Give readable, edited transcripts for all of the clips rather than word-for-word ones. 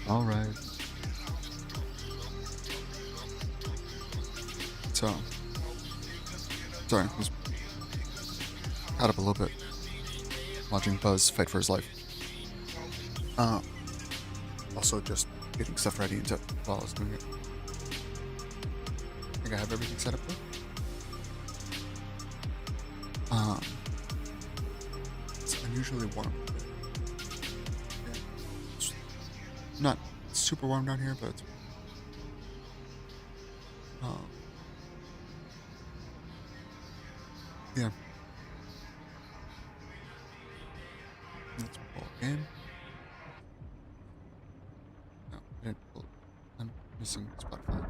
All right. So, sorry, I was caught up a little bit watching Buzz fight for his life. Also just getting stuff ready while I was doing it. I think I have everything set up there. It's unusually warm. It's not super warm down here, but it's yeah. Let's pull in. No, I didn't pull. I'm missing Spotify.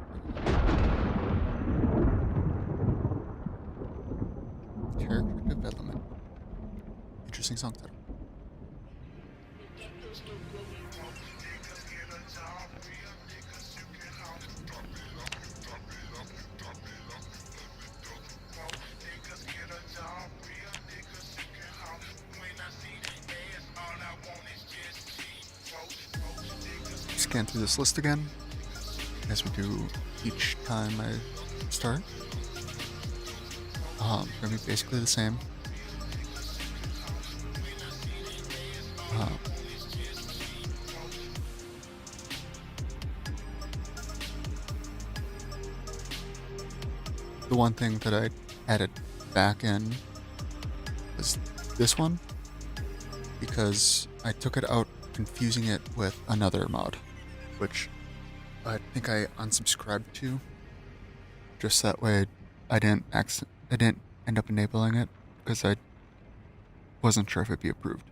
Character development. Interesting song title. Scan through this list again, as we do each time I start. Gonna be basically the same. The one thing that I added back in was this one, because I took it out confusing it with another mod, which I think I unsubscribed to, just that way I didn't end up enabling it because I wasn't sure if it'd be approved.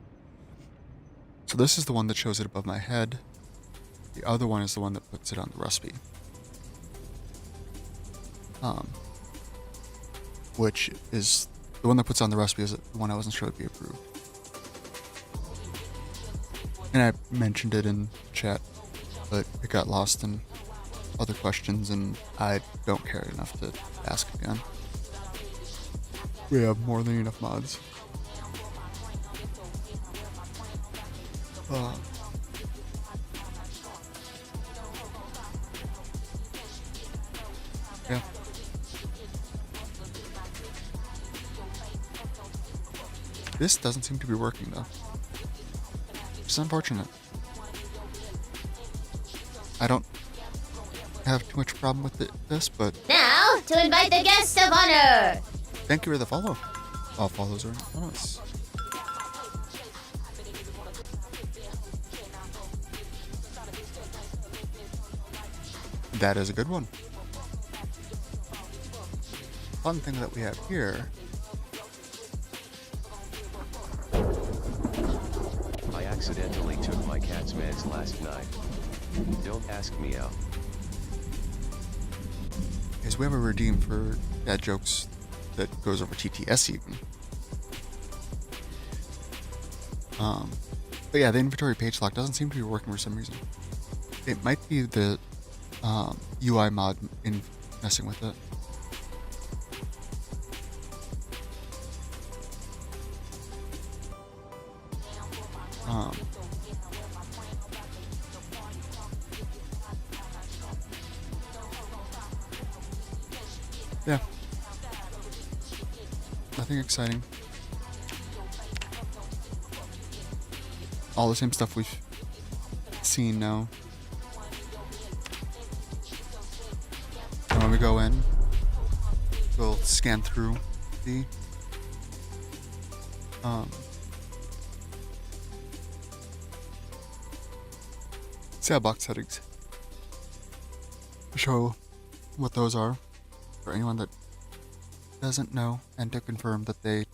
So this is the one that shows it above my head. The other one is the one that puts it on the recipe. Which is the one that puts on the recipe is the one I wasn't sure would be approved. And I mentioned it in chat, but it got lost in other questions and I don't care enough to ask again. We have more than enough mods. Yeah. This doesn't seem to be working though. It's unfortunate. I don't have too much problem with this, but... Now, to invite the guest of honor! Thank you for the follow. All follows are on us. That is a good one. Fun thing that we have here. I accidentally took my cat's meds last night. Don't ask me out. Is we have a redeem for dad jokes that goes over TTS even. But yeah, the inventory page lock doesn't seem to be working for some reason. It might be the UI mod in messing with it. Yeah. Nothing exciting. All the same stuff we've seen now. And when we go in, we'll scan through the sandbox settings to show what those are for anyone that doesn't know, and to confirm that they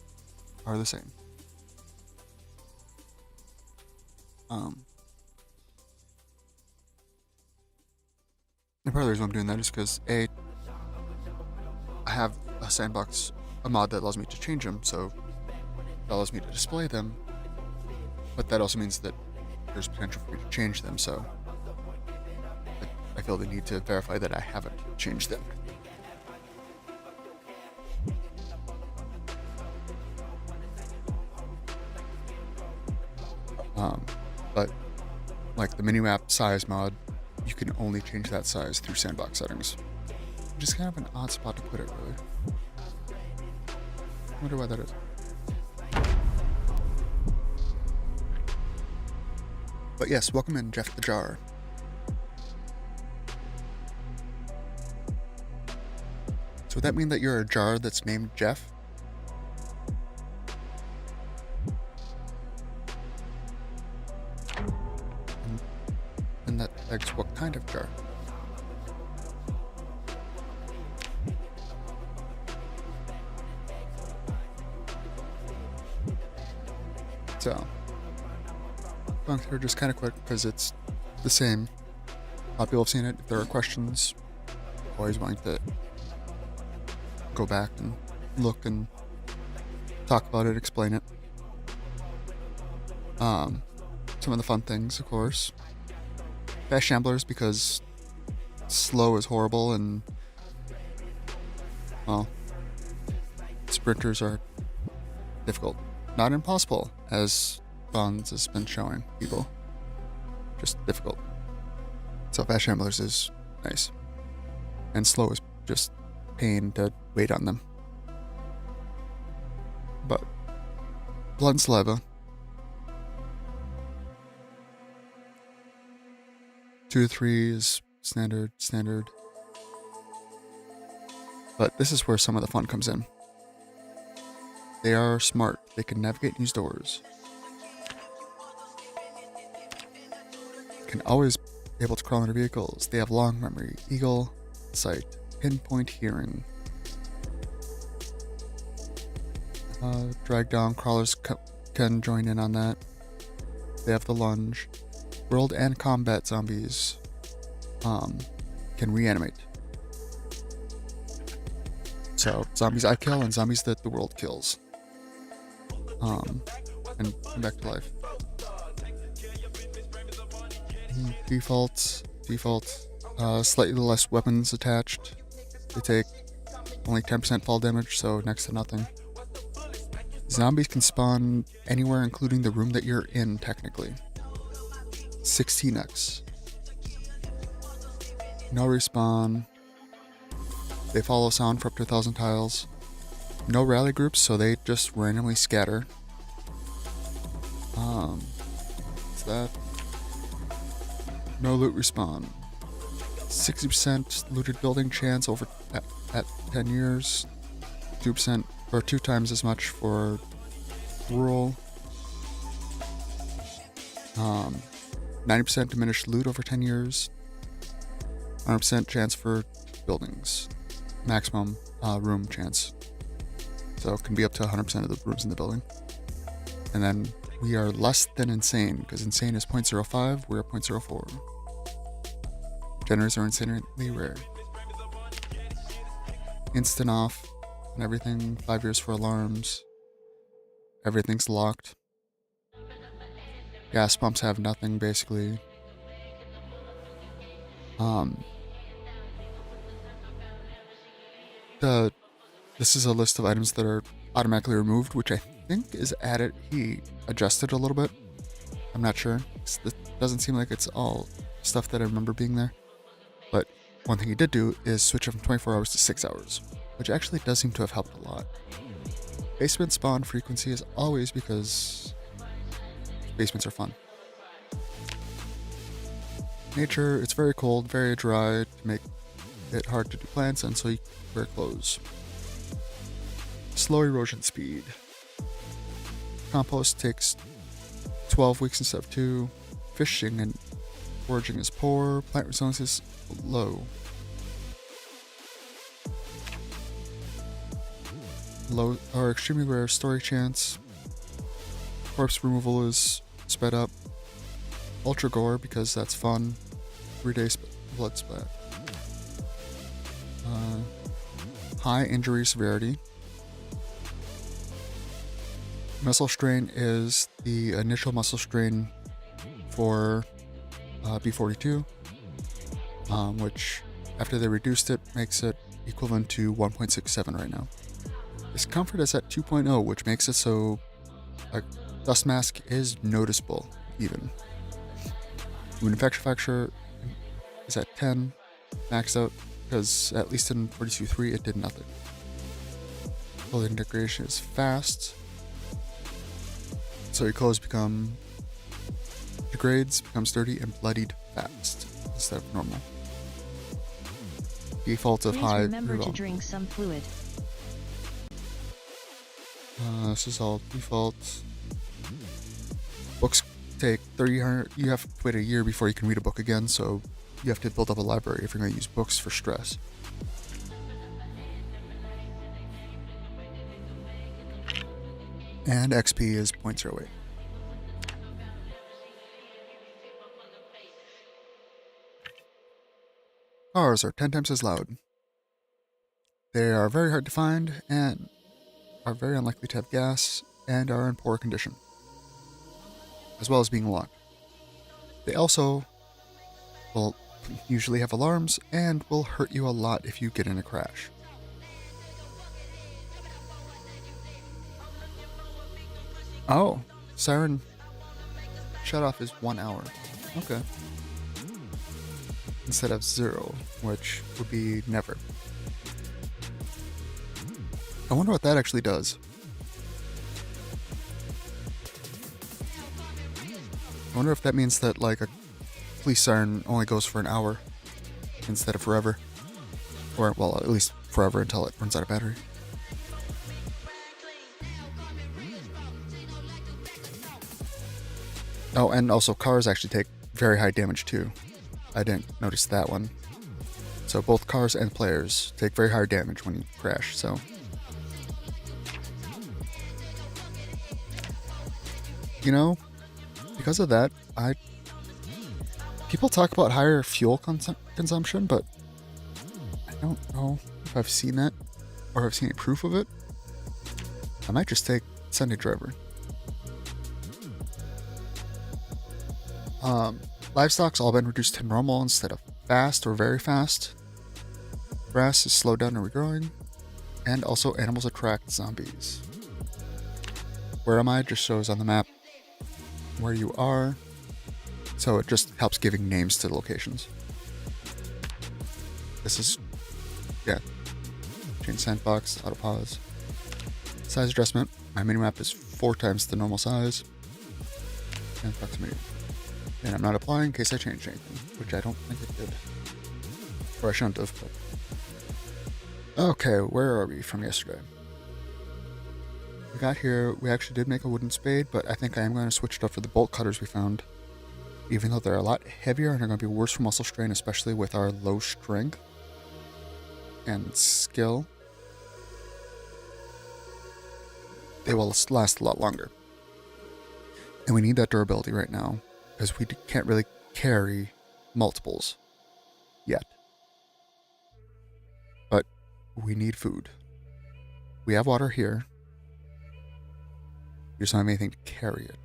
are the same. And part of the reason I'm doing that is because I have a sandbox, a mod that allows me to change them, so it allows me to display them but that also means that there's potential for me to change them, so I feel the need to verify that I haven't changed them. But like the minimap size mod, you can only change that size through sandbox settings, which is kind of an odd spot to put it, really. I wonder why that is. But yes, welcome in, Jeff the Jar. So would that mean that you're a jar that's named Jeff? And that begs what kind of jar? So, going through just kind of quick because it's the same. A lot of people have seen it. If there are questions, always willing to go back and look and talk about it, explain it. Some of the fun things, of course. Fast Shamblers, because slow is horrible and, well, sprinters are difficult. Not impossible, as Bonds has been showing people. Just difficult. So Fast Shamblers is nice. And slow is just pain to wait on them. But Blood and Saliva. 2 to 3 is standard. But this is where some of the fun comes in. They are smart. They can navigate and use doors. Can always be able to crawl into vehicles. They have long memory, eagle sight, pinpoint hearing. Drag down crawlers can join in on that. They have the lunge. World and combat zombies can reanimate. So zombies I kill and zombies that the world kills. And come back to life. Default, slightly less weapons attached. They take only 10% fall damage, so next to nothing. Zombies can spawn anywhere, including the room that you're in, technically. 16x. No respawn. They follow sound for up to 1,000 tiles. No rally groups, so they just randomly scatter. What's that? No loot respawn. 60% looted building chance over at 10 years. 2% or 2 times as much for rural. 90% diminished loot over 10 years. 100% chance for buildings. Maximum room chance. So it can be up to 100% of the rooms in the building. And then we are less than insane, because insane is 0.05, we're at 0.04. Generators are insanely rare. Instant off and everything, 5 years for alarms. Everything's locked. Gas pumps have nothing, basically. This is a list of items that are automatically removed, which I think is added. He adjusted a little bit. I'm not sure. It doesn't seem like it's all stuff that I remember being there. But one thing he did do is switch it from 24 hours to 6 hours, which actually does seem to have helped a lot. Basement spawn frequency is always, because basements are fun. Nature, it's very cold, very dry, to make it hard to do plants, and so you wear clothes. Slow erosion speed. Compost takes 12 weeks instead of 2. Fishing and foraging is poor. Plant resilience is low. Low or extremely rare story chance. Corpse removal is sped up. Ultra gore, because that's fun. 3-day blood splat. High injury severity. Muscle strain is the initial muscle strain for B42, which after they reduced it makes it equivalent to 1.67 right now. Discomfort is at 2.0, which makes it so a dust mask is noticeable even. Wound infection factor is at 10, maxed out, because at least in 42.3 it did nothing. Clothing degradation is fast, so your clothes degrades, becomes dirty, and bloodied fast instead of normal. Default of Please high. remember to drink some fluid. This is all default. Books take 300. You have to wait a year before you can read a book again, so you have to build up a library if you're going to use books for stress. And XP is 0.08. Cars are 10 times as loud. They are very hard to find and are very unlikely to have gas and are in poor condition, as well as being locked. They also will usually have alarms and will hurt you a lot if you get in a crash. Oh, siren shut off is 1 hour. Okay. Instead of 0, which would be never. I wonder what that actually does. I wonder if that means that like a police siren only goes for an hour instead of forever. Or, well, at least forever until it runs out of battery. Oh, and also cars actually take very high damage too. I didn't notice that one. So both cars and players take very high damage when you crash, so. You know, because of that, people talk about higher fuel consumption, but I don't know if I've seen that or I've seen any proof of it. I might just take Sunday Driver. Livestock's all been reduced to normal instead of fast or very fast. Grass is slowed down and regrowing. And also animals attract zombies. Where am I? Just shows on the map where you are. So it just helps giving names to the locations. This is, yeah. Change sandbox, auto pause. Size adjustment. My minimap is 4 times the normal size. And proximity. And I'm not applying in case I changed anything, which I don't think it did. Or I shouldn't have, but... Okay, where are we from yesterday? We got here, we actually did make a wooden spade, but I think I am going to switch it up for the bolt cutters we found. Even though they're a lot heavier and are going to be worse for muscle strain, especially with our low strength and skill. They will last a lot longer. And we need that durability right now, because we can't really carry multiples yet. But we need food. We have water here. We just don't have anything to carry it.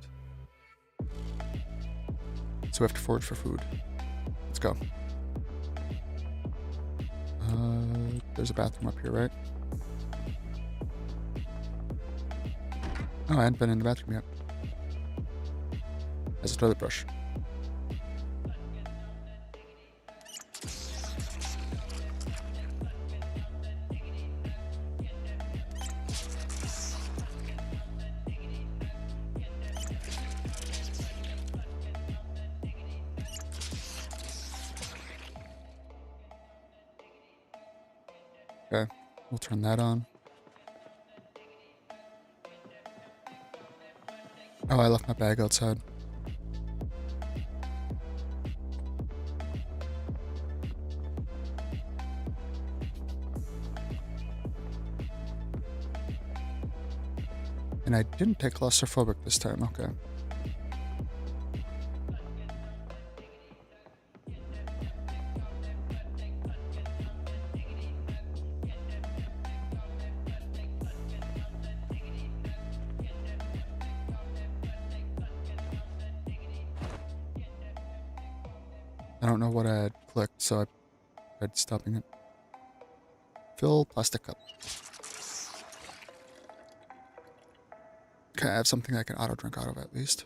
So we have to forage for food. Let's go. There's a bathroom up here, right? Oh, I hadn't been in the bathroom yet. There's a toilet brush. Okay, we'll turn that on. Oh, I left my bag outside. And I didn't take claustrophobic this time, okay. I don't know what I had clicked, so I tried stopping it. Fill plastic cup. Okay, I have something I can auto drink out of at least.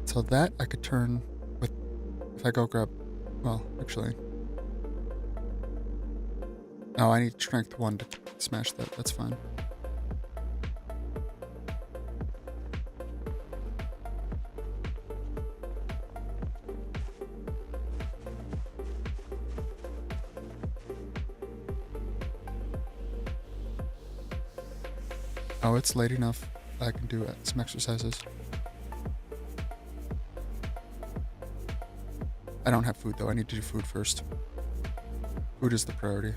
So that I could turn with, if I go grab, well, actually. Oh, I need strength 1 to smash that, that's fine. Oh, it's late enough. I can do some exercises. I don't have food though, I need to do food first. Food is the priority.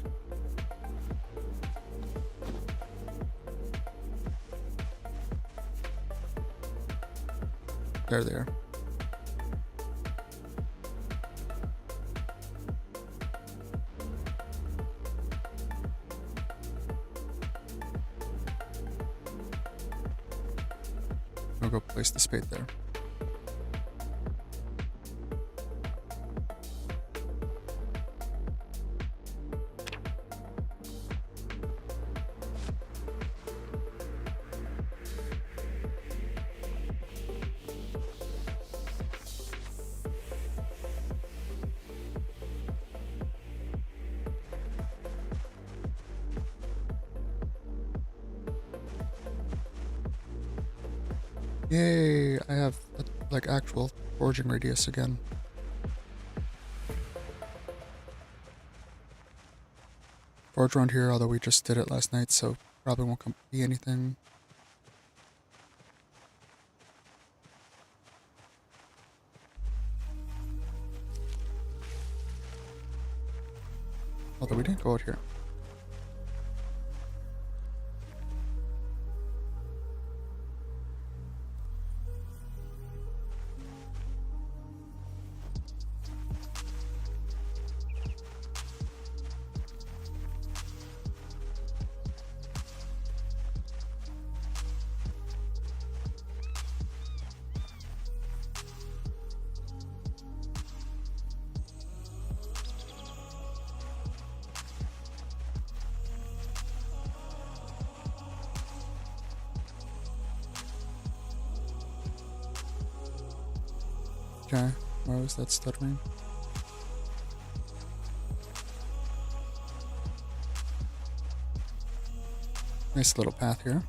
There they are. I'll go place the spade there. Yay! I have like actual forging radius again. Forge around here, although we just did it last night, so probably won't be anything. Although we didn't go out here. Okay, why was that stuttering? Nice little path here.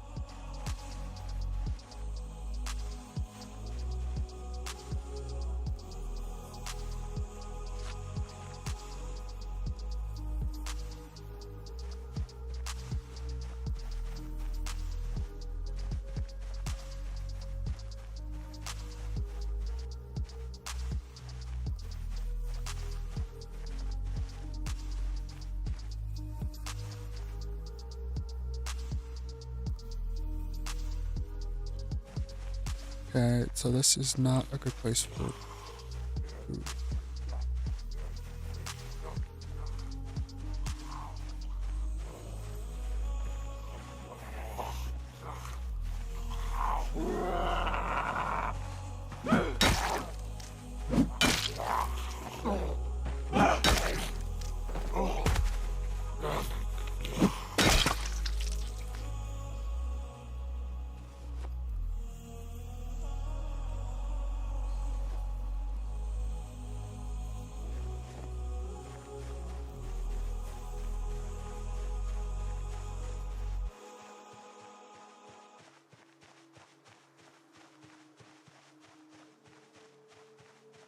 Okay, so this is not a good place for food.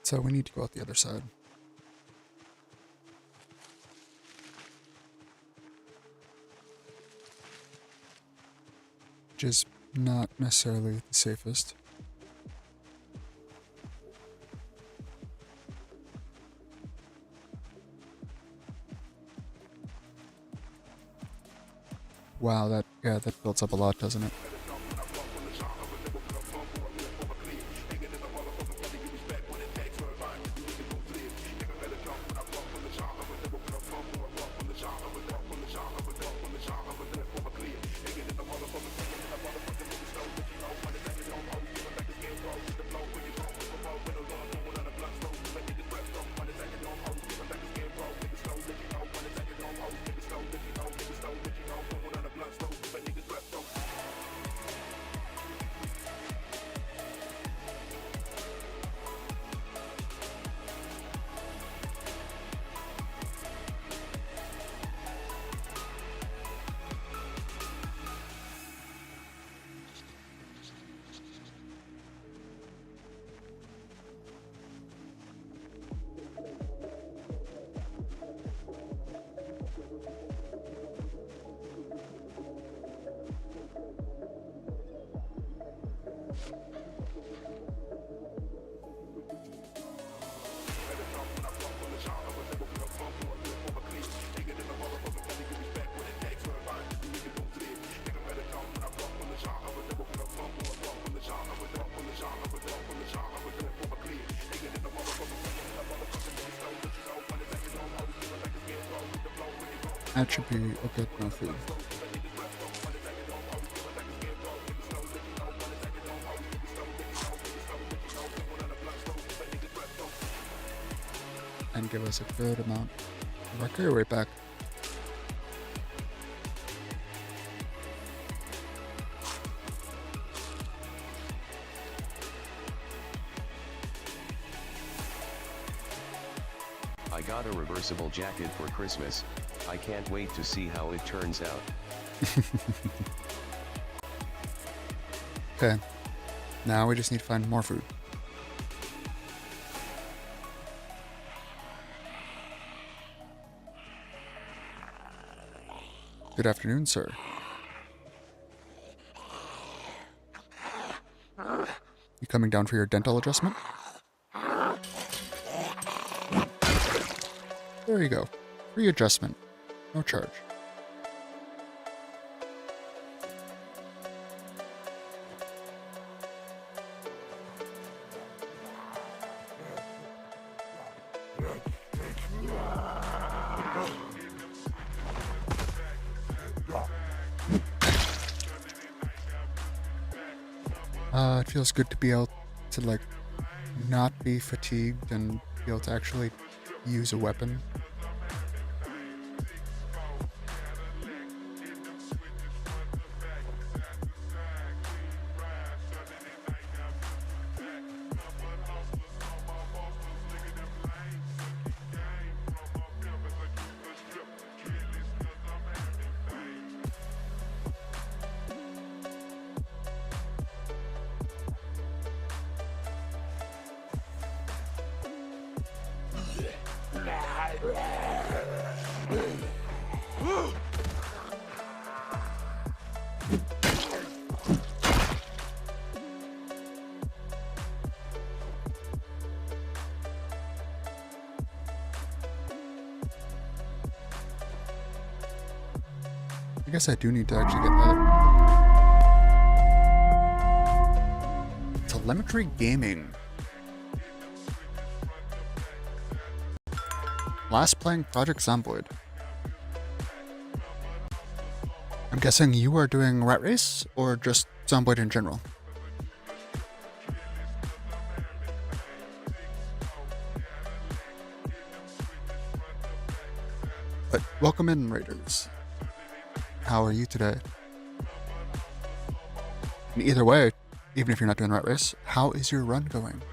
So we need to go out the other side. Which is not necessarily the safest. Wow, that builds up a lot, doesn't it? That should be a good enough food. And give us a good amount. I'll carry right back. I got a reversible jacket for Christmas. I can't wait to see how it turns out. Okay. Now we just need to find more food. Good afternoon, sir. You coming down for your dental adjustment? There you go. Free adjustment. No charge. It feels good to be able to, like, not be fatigued and be able to actually use a weapon. I guess I do need to actually get that. Telemetry gaming. Last playing Project Zomboid. I'm guessing you are doing Rat Race or just Zomboid in general? But welcome in, Raiders. How are you today? And either way, even if you're not doing Rat Race, how is your run going?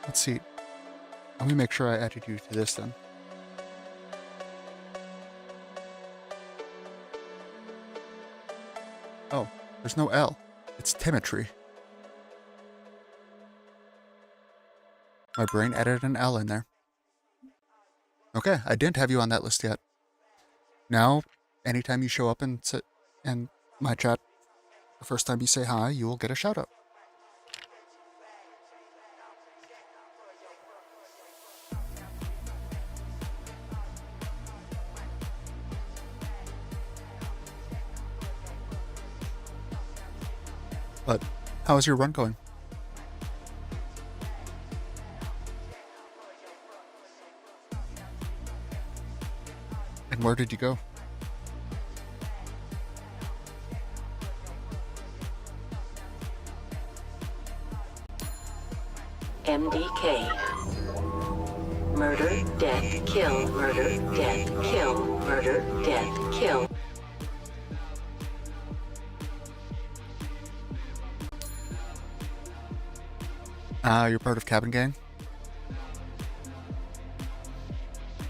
Let's see. Let me make sure I added you to this then. Oh, there's no L. It's Timetry. My brain added an L in there. Okay, I didn't have you on that list yet. Now, anytime you show up and sit in my chat, the first time you say hi, you will get a shout out. But how is your run going? And where did you go? MDK. Murder, death, kill, murder, death, kill, murder, death, kill. You're part of Cabin Gang?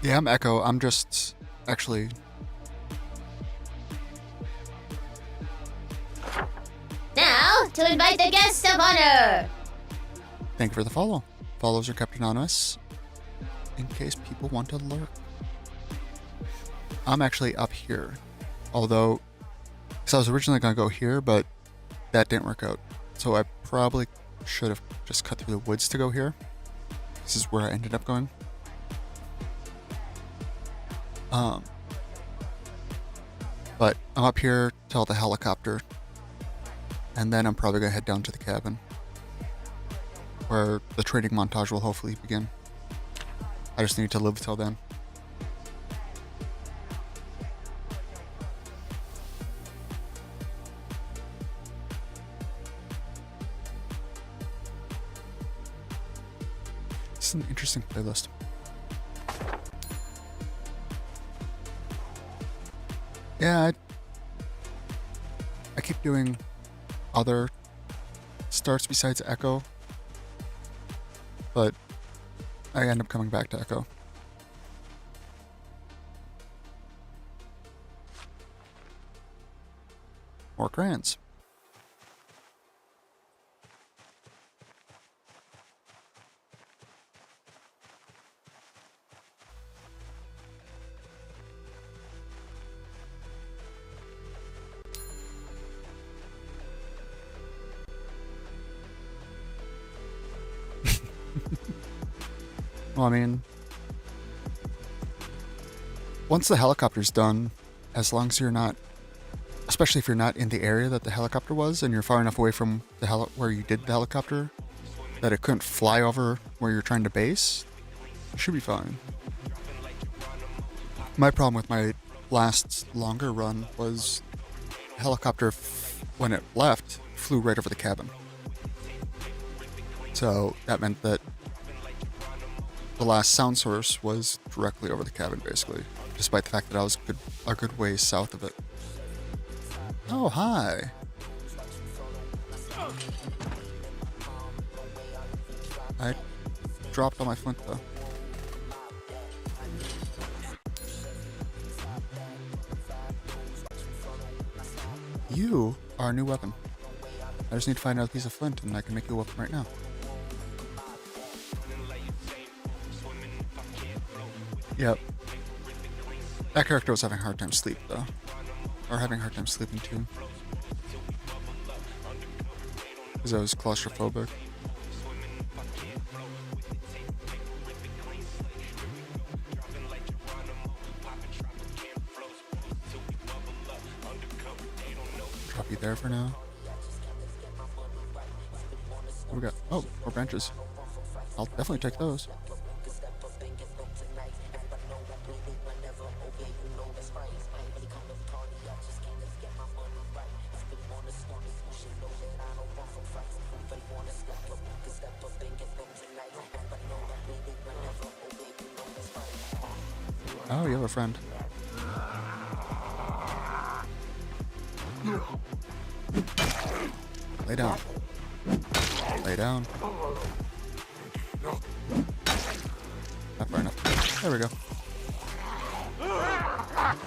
Yeah, I'm Echo. I'm just actually... Now, to invite the guest of honor! Thank you for the follow. Follows are kept anonymous in case people want to lurk. I'm actually up here. Although, because I was originally going to go here, but that didn't work out. So I probably should have just cut through the woods to go here. This is where I ended up going. But I'm up here till the helicopter. And then I'm probably going to head down to the cabin. where the training montage will hopefully begin. I just need to live till then. This is an interesting playlist. Yeah, I keep doing other starts besides Echo, but I end up coming back to Echo. More crayons. Well, I mean, once the helicopter's done, as long as you're not, especially if you're not in the area that the helicopter was and you're far enough away from the where you did the helicopter that it couldn't fly over where you're trying to base, it should be fine. My problem with my last longer run was the helicopter, when it left, flew right over the cabin. So that meant that the last sound source was directly over the cabin, basically, despite the fact that I was a good ways south of it. Oh, hi. I dropped all my flint, though. You are a new weapon. I just need to find another piece of flint, and I can make you a weapon right now. Yep. That character was having a hard time sleep, though. Or having a hard time sleeping, too. Because I was claustrophobic. Drop you there for now. What we got? Oh, more benches. I'll definitely take those. Oh, you have a friend. Lay down. Lay down. Not far enough. There we go.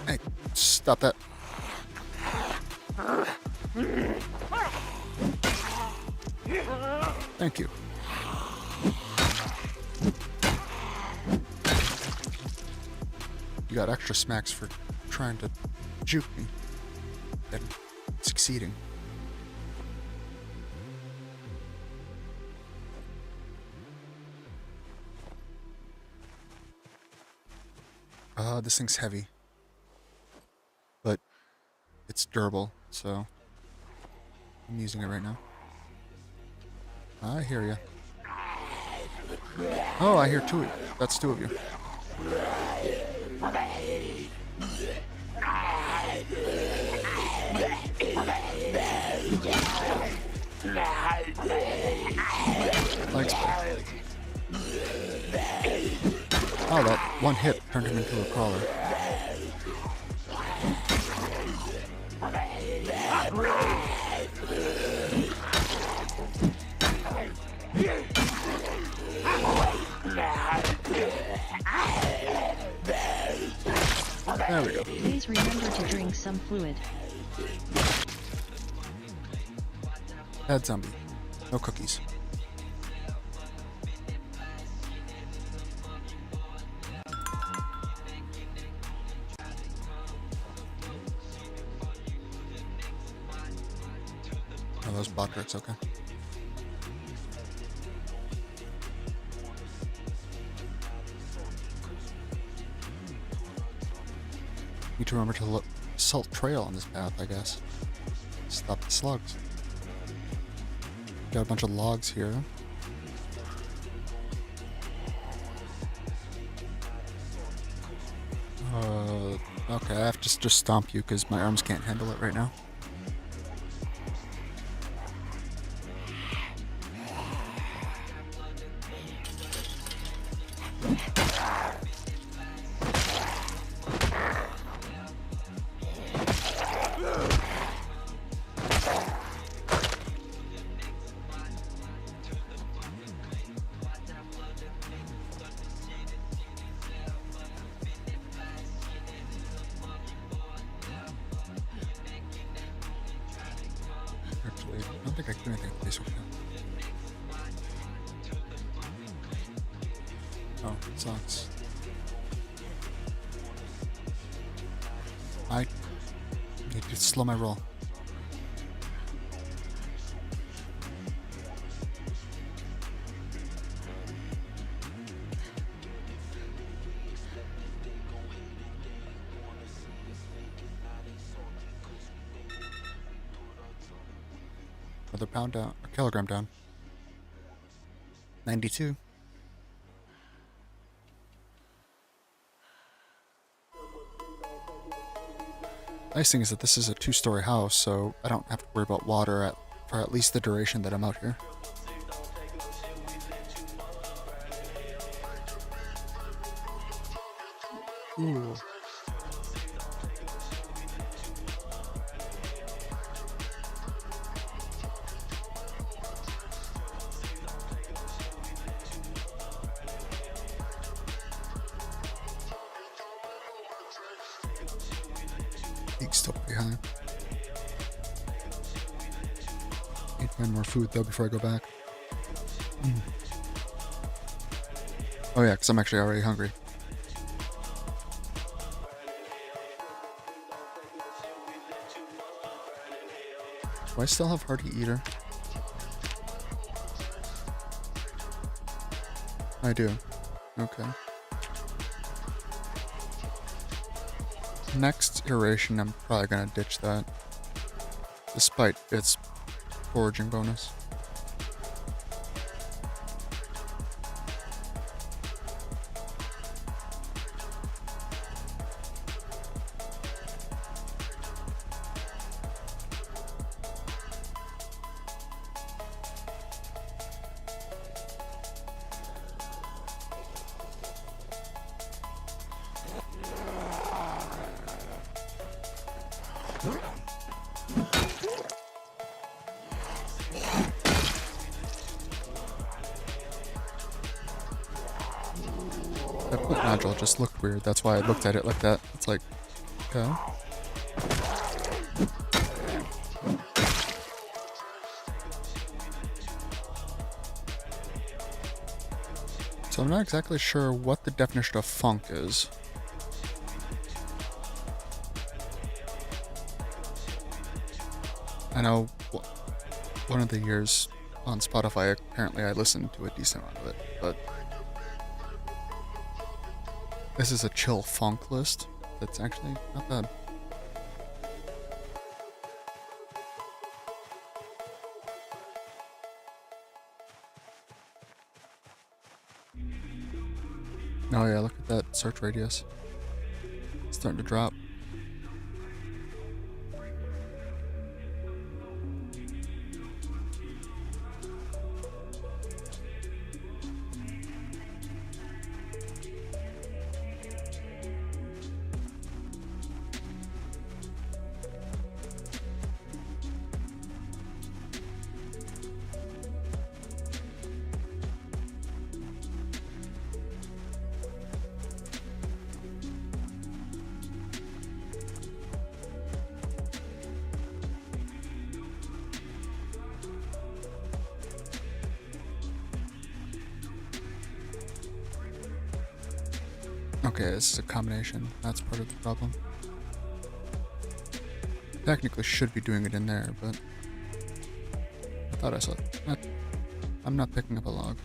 Hey, stop that. Thank you. You got extra smacks for trying to juke me and succeeding. This thing's heavy, but it's durable, so I'm using it right now. I hear you. Oh, I hear two. That's two of you. Thanks, bud. Oh, that one hit turned him into a crawler. There we go. Please remember to drink some fluid. Bad zombie. No cookies. Oh, those bot tricks, okay. Need to remember to look salt trail on this path, I guess. Stop the slugs. Got a bunch of logs here. Okay, I have to just stomp you because my arms can't handle it right now. Actually, I don't think I can do anything with this one. Oh, it sucks. I need to slow my roll. Another pound down, a kilogram down. 92. Nice thing is that this is a 2-story house, so I don't have to worry about water for at least the duration that I'm out here. Ooh. Peak's still pretty high. Need to find more food though before I go back. Oh yeah, because I'm actually already hungry. Do I still have Hearty Eater? I do. Okay. Next iteration, I'm probably gonna ditch that, despite its foraging bonus. That plant nodule just looked weird. That's why I looked at it like that. It's like, okay. So I'm not exactly sure what the definition of funk is. I know one of the years on Spotify, apparently I listened to a decent amount of it, but this is a chill funk list that's actually not bad. Oh yeah, look at that search radius. It's starting to drop. Okay, this is a combination. That's part of the problem. Technically should be doing it in there, but I thought I saw it. I'm not picking up a log.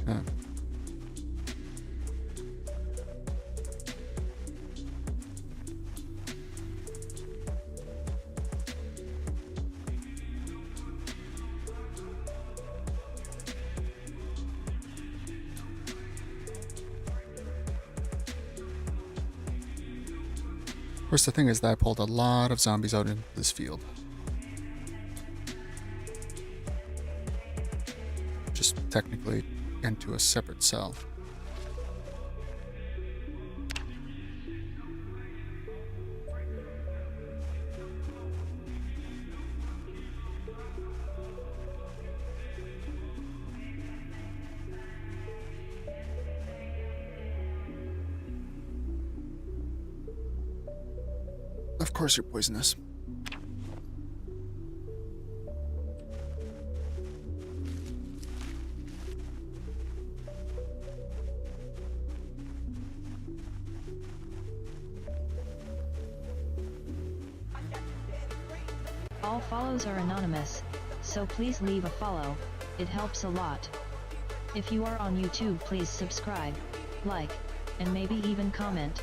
Yeah. Of course, the thing is that I pulled a lot of zombies out into this field. Just technically into a separate cell. Of course you're poisonous. All follows are anonymous, so please leave a follow, it helps a lot. If you are on YouTube, please subscribe, like, and maybe even comment.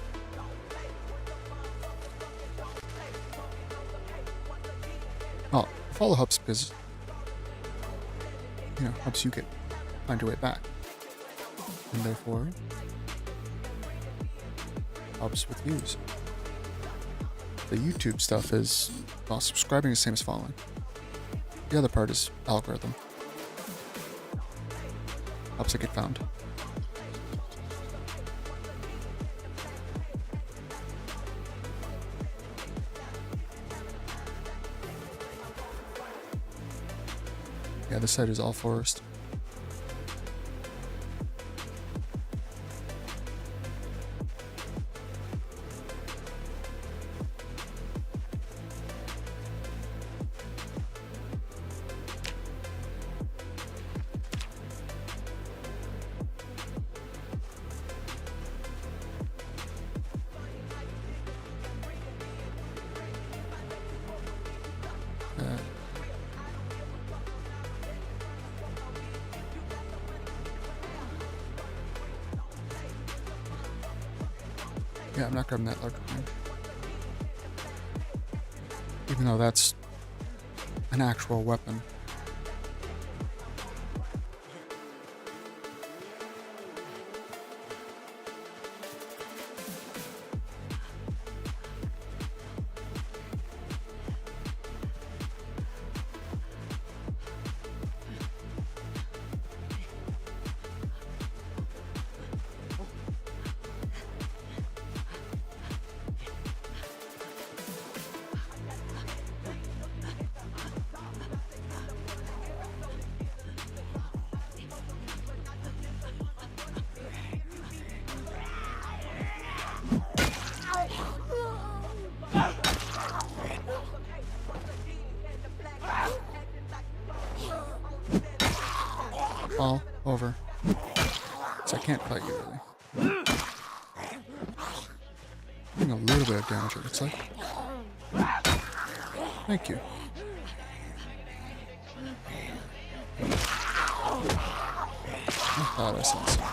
Oh, follow helps because, helps you find your way back. And therefore, helps with views. The YouTube stuff is, well, subscribing is the same as following. The other part is algorithm. Helps it get found. Yeah, this side is all forest. Yeah, I'm not grabbing that larger one. Even though that's an actual weapon. All over. So I can't fight you really. Doing a little bit of damage, it looks like. Thank you. I thought I saw something.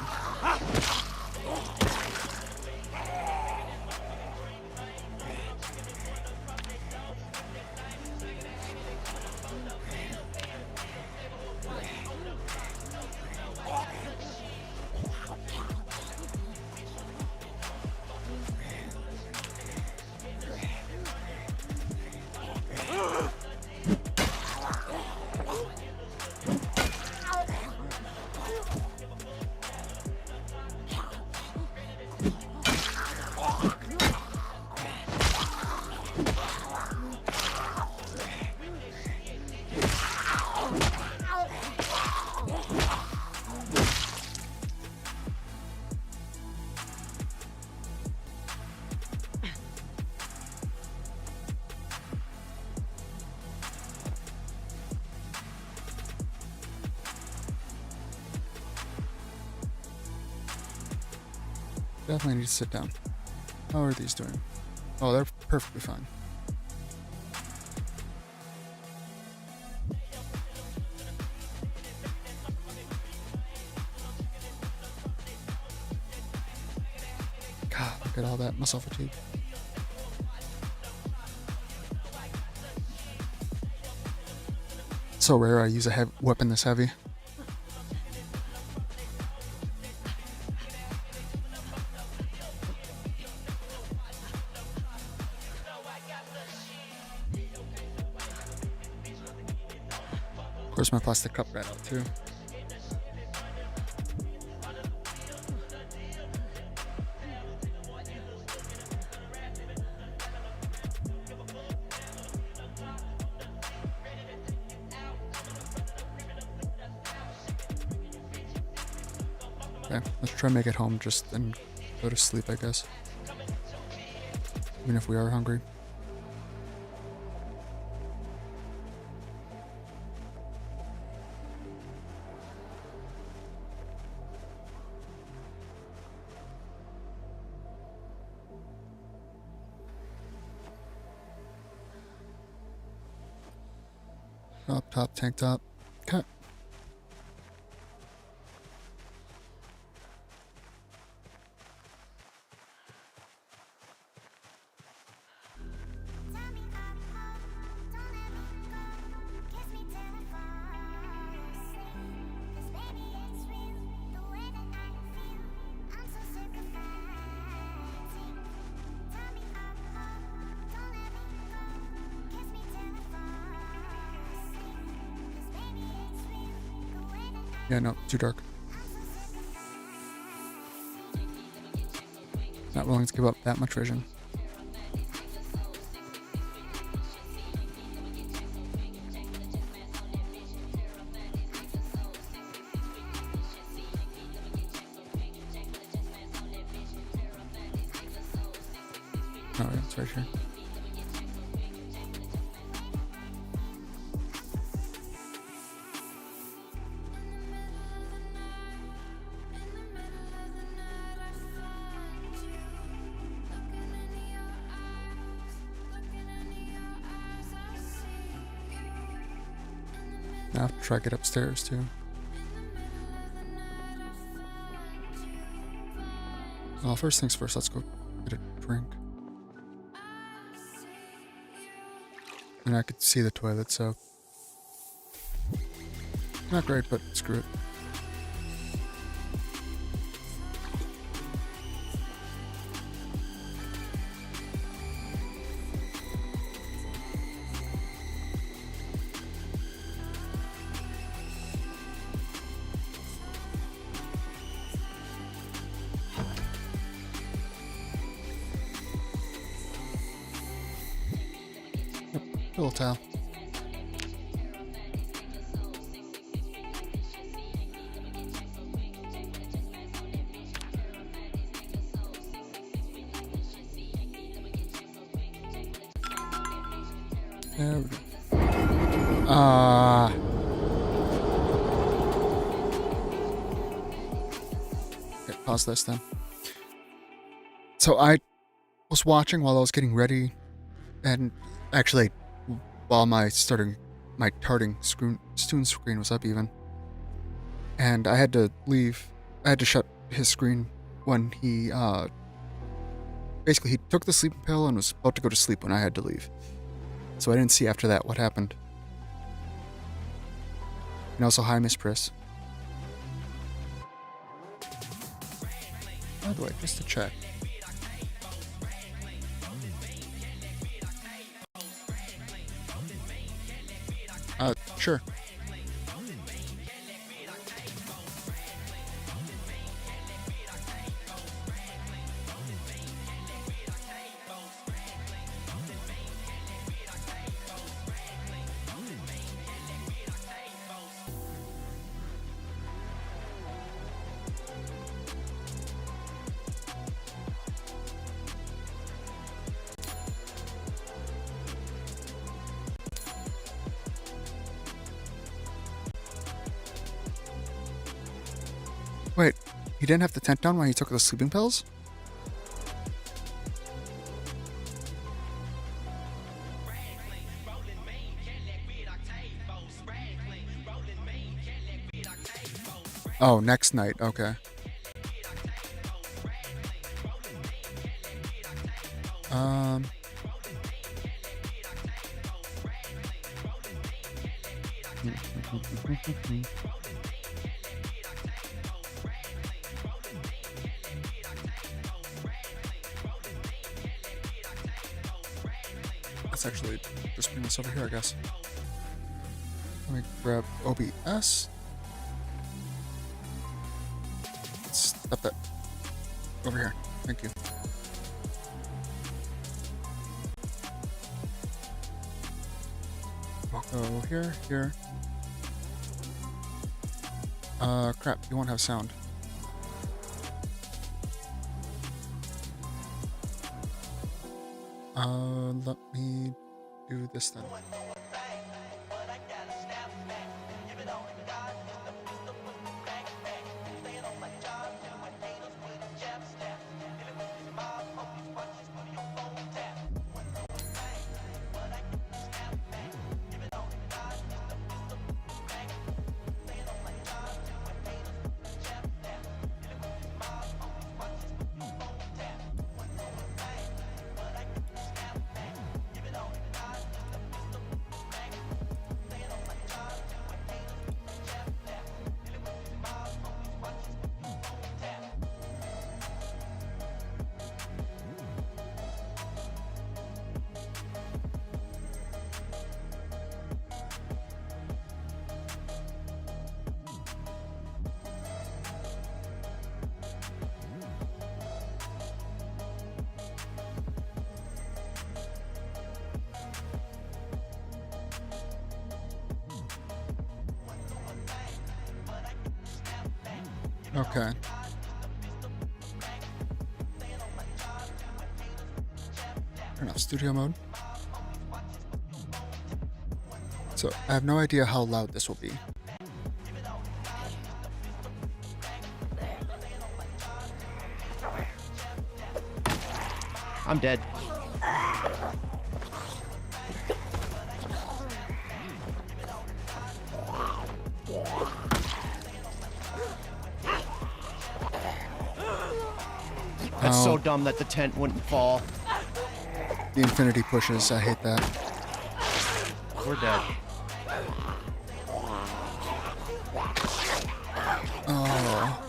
Definitely need to sit down. How are these doing? Oh, they're perfectly fine. Look at all that muscle fatigue. So rare I use a weapon this heavy. Of course, my plastic cup ran out too. Okay, let's try and make it home just and go to sleep, I guess. Even if we are hungry. Up top, tank top. Okay. Yeah, no, too dark. Not willing to give up that much vision. Oh yeah, it's right here. I have to try to get upstairs too. Well, first things first, let's go get a drink. And I could see the toilet, so not great, but screw it. Little towel. There we go. Okay, pause this then. So I was watching while I was getting ready, and actually while my tarting student screen was up even. And I had to leave. I had to shut his screen when he basically he took the sleeping pill and was about to go to sleep when I had to leave. So I didn't see after that what happened. And also, hi, Miss Priss. By the way, just to check. Sure. Wait, he didn't have the tent down when he took the sleeping pills? Oh, next night, okay. Um. Let's actually just bring this over here, I guess. Let me grab OBS. Step that over here. Thank you. We'll go here, here. Crap, you won't have sound. Let me do this then. Okay. Turn off studio mode. So I have no idea how loud this will be. I'm dead. That's so dumb that the tent wouldn't fall. The infinity pushes, I hate that. We're dead. Oh.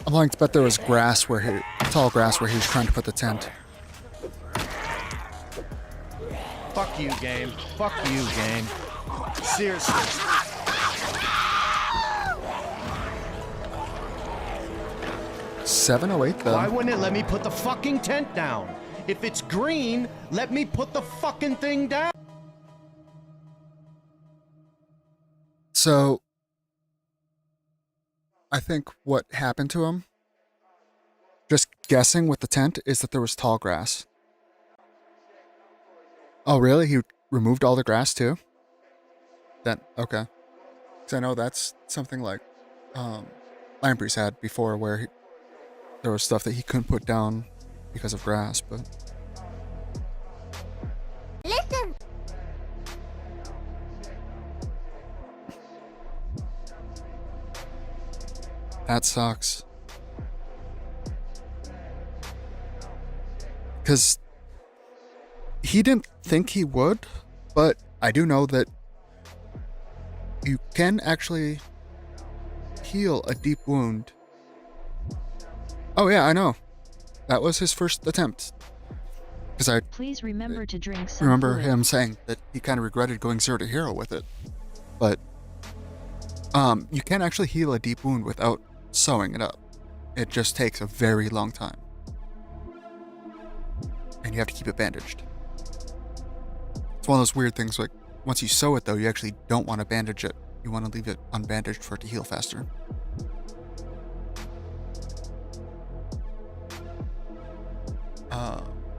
I'm willing to bet there was grass where tall grass where he was trying to put the tent. Fuck you, game. Fuck you, game. Seriously. $708 though. Why wouldn't it let me put the fucking tent down? If it's green, let me put the fucking thing down. So, I think what happened to him, just guessing with the tent, is that there was tall grass. Oh, really? He removed all the grass too? Then, okay. Because I know that's something like Lampreys had before where there was stuff that he couldn't put down because of grass, but... Listen! That sucks. Because he didn't think he would, but I do know that you can actually heal a deep wound. Oh yeah, I know. That was his first attempt. Because I Please remember to drink some remember fluid. him saying that he kind of regretted going 0 to hero with it. But you can actually heal a deep wound without sewing it up. It just takes a very long time. And you have to keep it bandaged. It's one of those weird things, like, once you sew it though, you actually don't want to bandage it. You want to leave it unbandaged for it to heal faster.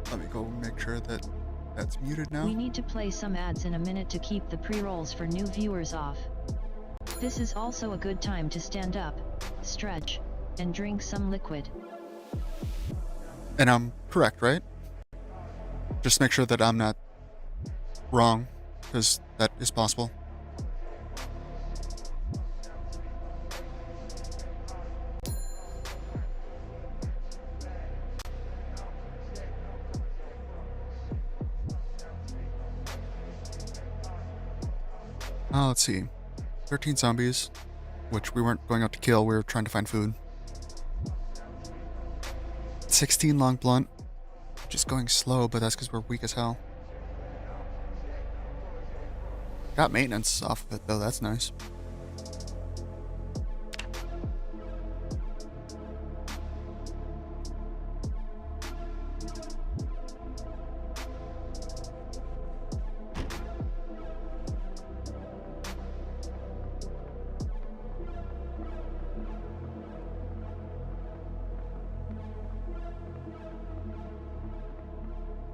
Let me go make sure that that's muted now. We need to play some ads in a minute to keep the pre-rolls for new viewers off. This is also a good time to stand up, stretch, and drink some liquid. And I'm correct, right? Just make sure that I'm not wrong, because that is possible. Let's see. 13 zombies, which we weren't going out to kill, we were trying to find food. 16 long blunt, just going slow, but that's because we're weak as hell. Got maintenance off of it though, that's nice.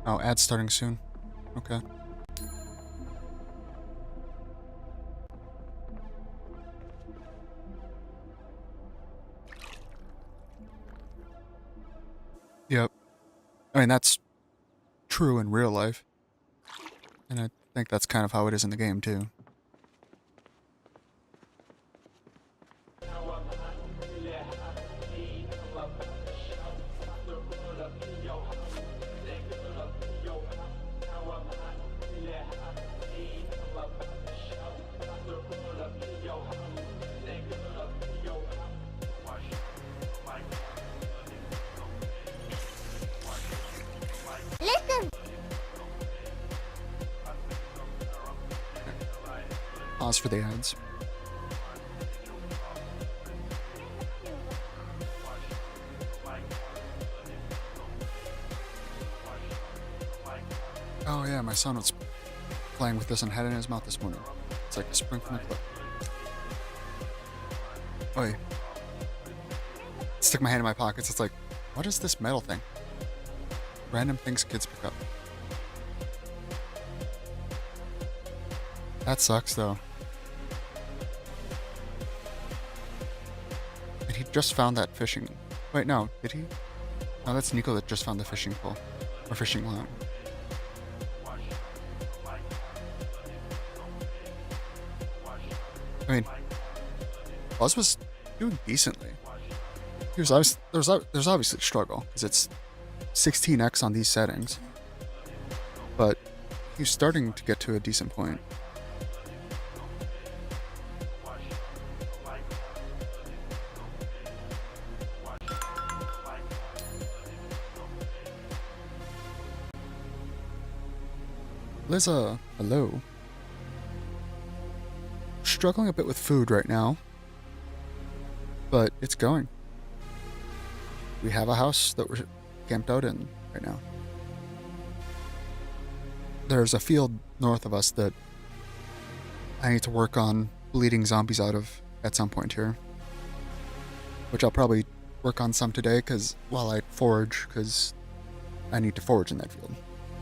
Oh, ad's starting soon. Okay. Yep. I mean, that's true in real life. And I think that's kind of how it is in the game, too. Listen. Pause for the ads. Oh yeah, my son was playing with this and had it in his mouth this morning. It's like a spring from the clip. Oi. Stick my hand in my pockets. It's like, what is this metal thing? Random things kids pick up. That sucks though. And he just found that fishing. Wait, no, did he? No, that's Nico that just found the fishing pole. Or fishing line. I mean, Buzz was doing decently. He was there's obviously a struggle because it's 16x on these settings, but he's starting to get to a decent point. Liza, hello. Struggling a bit with food right now, but it's going. We have a house that we're camped out in right now. There's a field north of us that I need to work on bleeding zombies out of at some point here, which I'll probably work on some today while I forage, because I need to forage in that field.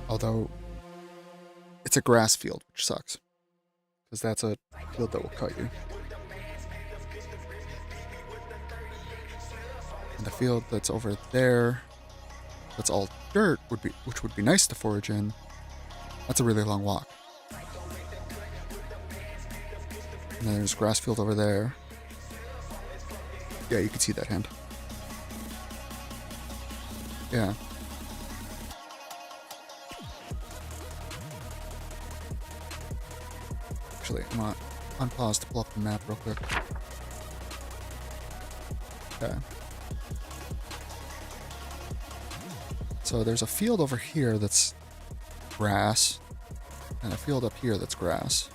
Although it's a grass field, which sucks, because that's a field that will cut you. And the field that's over there, that's all dirt, which would be nice to forage in. That's a really long walk. And then there's grass field over there. Yeah, you can see that hand. Yeah. Actually, I'm gonna unpause to pull up the map real quick. Okay. So there's a field over here that's grass, and a field up here that's grass.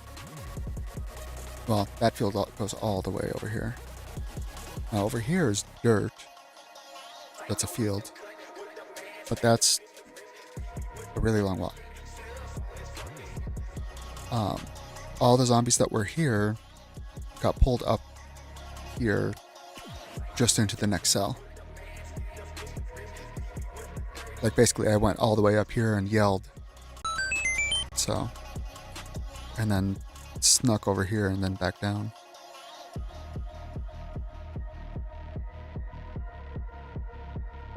Well, that field goes all the way over here. Now over here is dirt. That's a field. But that's a really long walk. All the zombies that were here got pulled up here just into the next cell. Like, basically, I went all the way up here and yelled. So, and then snuck over here and then back down.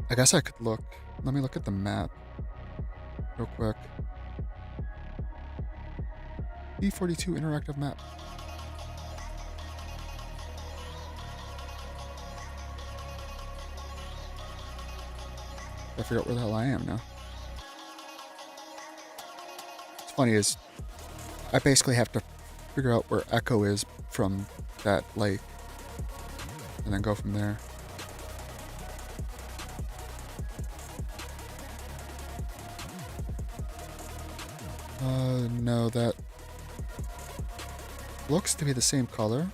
I guess I could look. Let me look at the map real quick. B42 interactive map. I figure out where the hell I am now. What's funny is I basically have to figure out where Echo is from that lake, and then go from there. No, that looks to be the same color.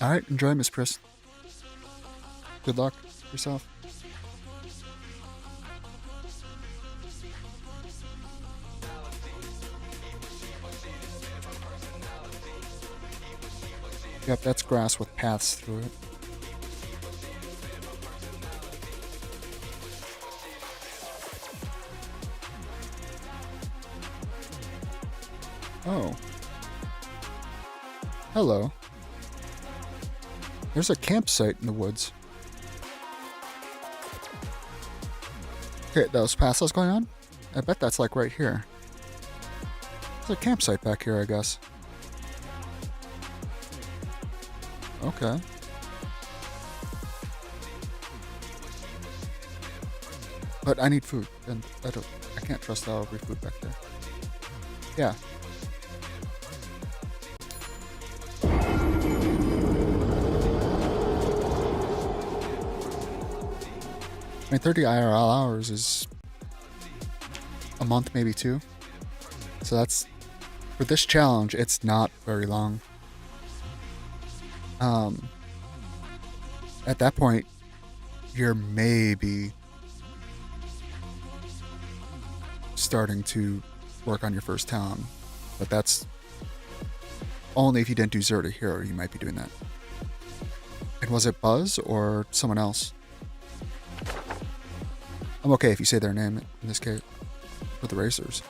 Alright, enjoy, Miss Chris. Good luck yourself. Yep, that's grass with paths through it. Oh. Hello. There's a campsite in the woods. Okay, those paths I was going on? I bet that's like right here. There's a campsite back here, I guess. Okay. But I need food, and I can't trust that I'll be food back there. Yeah. I mean, 30 IRL hours is a month, maybe 2. So that's, for this challenge, it's not very long. At that point, you're maybe starting to work on your first town, but that's only if you didn't do 0 to hero, you might be doing that. And was it Buzz or someone else? I'm okay if you say their name in this case, for the racers.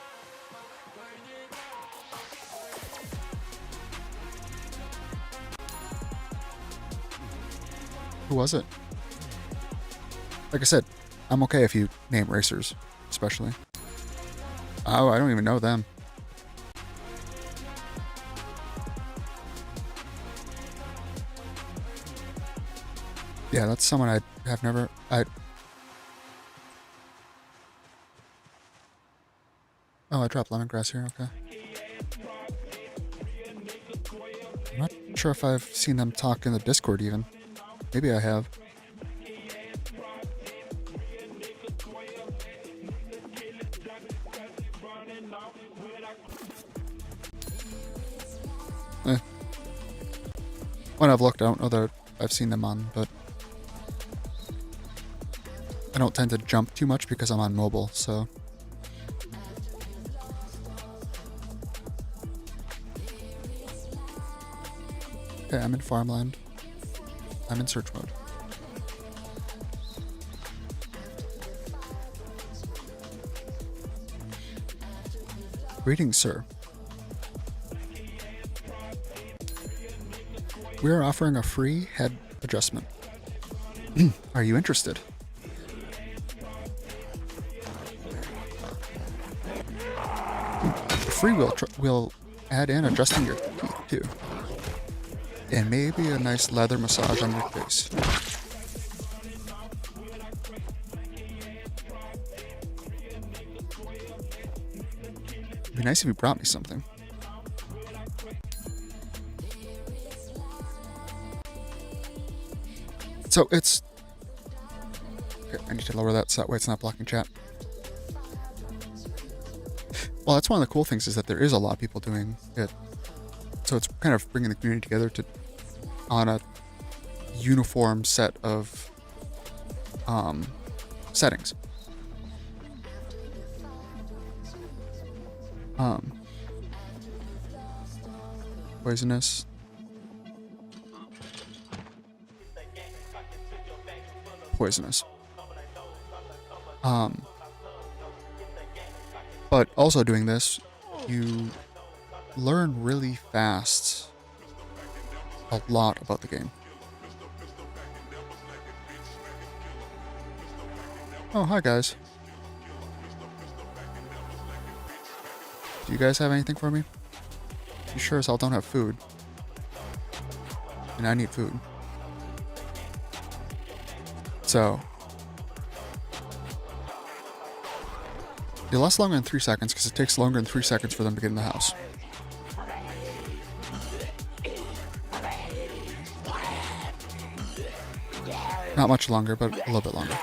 Who was it? Like I said, I'm okay if you name racers, especially. Oh, I don't even know them. Yeah, that's someone I have never... Oh, I dropped lemongrass here, okay. I'm not sure if I've seen them talk in the Discord even. Maybe I have. When I've looked, I don't know that I've seen them on, but I don't tend to jump too much because I'm on mobile, so... Okay, I'm in farmland. I'm in search mode. Greetings, sir. We are offering a free head adjustment. Are you interested? The free will add in adjusting your teeth too. And maybe a nice leather massage on your face. It'd be nice if you brought me something. So it's... Okay, I need to lower that so that way it's not blocking chat. Well, that's one of the cool things is that there is a lot of people doing it. So it's kind of bringing the community together to on a uniform set of settings. Poisonous. Poisonous. But also doing this, you learn really fast a lot about the game. Oh, hi guys. Do you guys have anything for me? You sure as hell don't have food. and I need food. So it lasts longer than 3 seconds because it takes longer than 3 seconds for them to get in the house. Not much longer, but a little bit longer.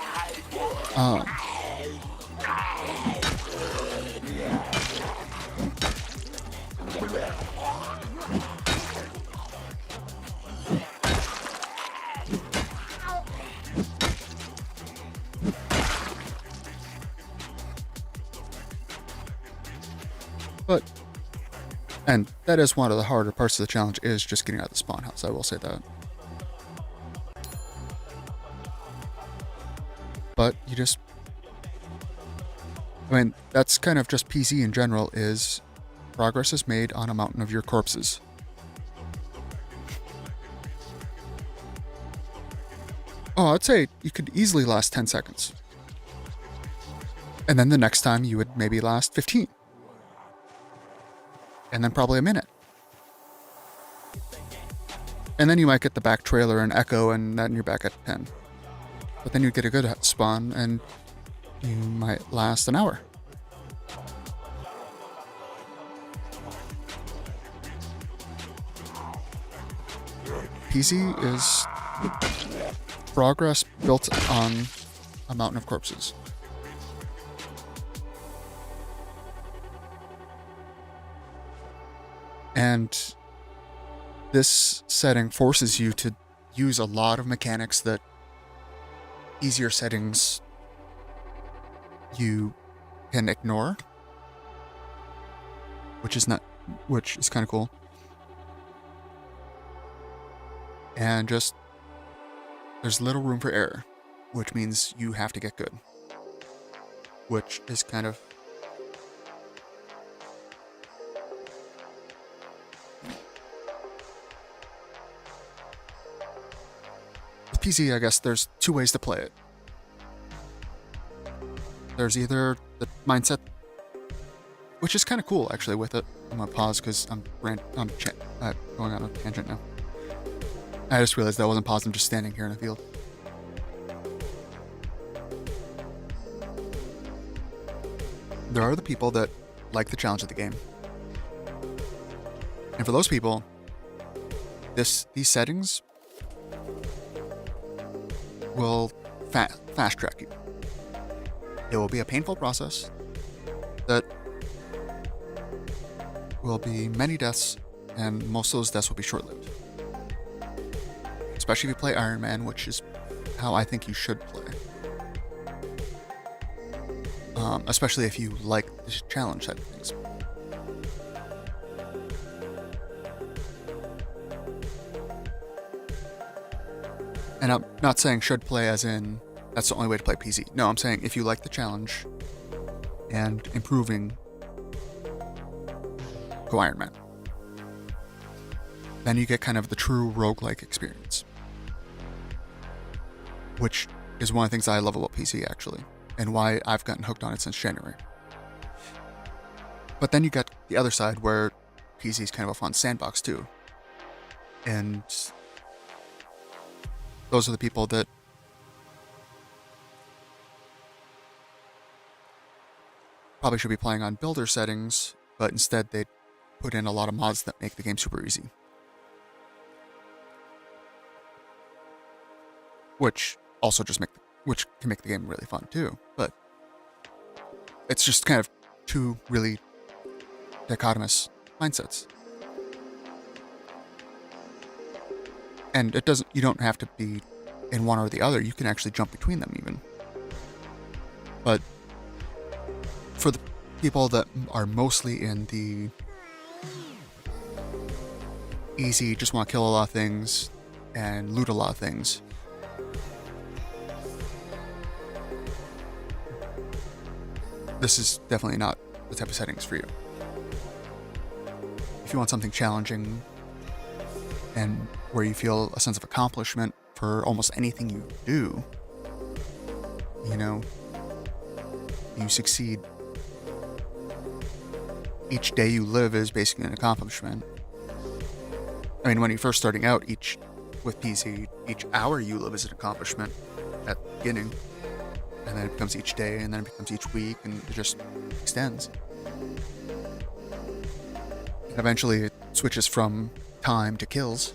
And that is one of the harder parts of the challenge, is just getting out of the spawn house. I will say that. But you just... I mean, that's kind of just PZ in general, is progress is made on a mountain of your corpses. Oh, I'd say you could easily last 10 seconds. And then the next time you would maybe last 15. And then probably a minute. And then you might get the back trailer and echo, and then you're back at 10. But then you get a good spawn, and you might last an hour. PZ is progress built on a mountain of corpses. And this setting forces you to use a lot of mechanics that easier settings you can ignore, which is kind of cool. And just there's little room for error, which means you have to get good, which is kind of PZ, I guess there's two ways to play it. There's either the mindset, which is kind of cool actually with it. I'm gonna pause because I'm going on a tangent now. I just realized that wasn't paused, I'm just standing here in a field. There are the people that like the challenge of the game. And for those people, these settings will fast track you. It will be a painful process that will be many deaths, and most of those deaths will be short-lived. Especially if you play Iron Man, which is how I think you should play. Especially if you like the challenge side of things. And I'm not saying should play as in that's the only way to play PZ. No, I'm saying if you like the challenge and improving, go Iron Man. Then you get kind of the true roguelike experience. Which is one of the things I love about PZ actually, and why I've gotten hooked on it since January. But then you get the other side where PZ is kind of a fun sandbox too. And those are the people that probably should be playing on builder settings, but instead they put in a lot of mods that make the game super easy. Which also just which can make the game really fun too, but it's just kind of two really dichotomous mindsets. And you don't have to be in one or the other, you can actually jump between them even. But for the people that are mostly in the easy, just want to kill a lot of things and loot a lot of things, this is definitely not the type of settings for you. If you want something challenging and where you feel a sense of accomplishment for almost anything you do, you know, you succeed. Each day you live is basically an accomplishment. I mean, when you're first starting out, each with PC, each hour you live is an accomplishment at the beginning, and then it becomes each day, and then it becomes each week, and it just extends. And eventually it switches from time to kills.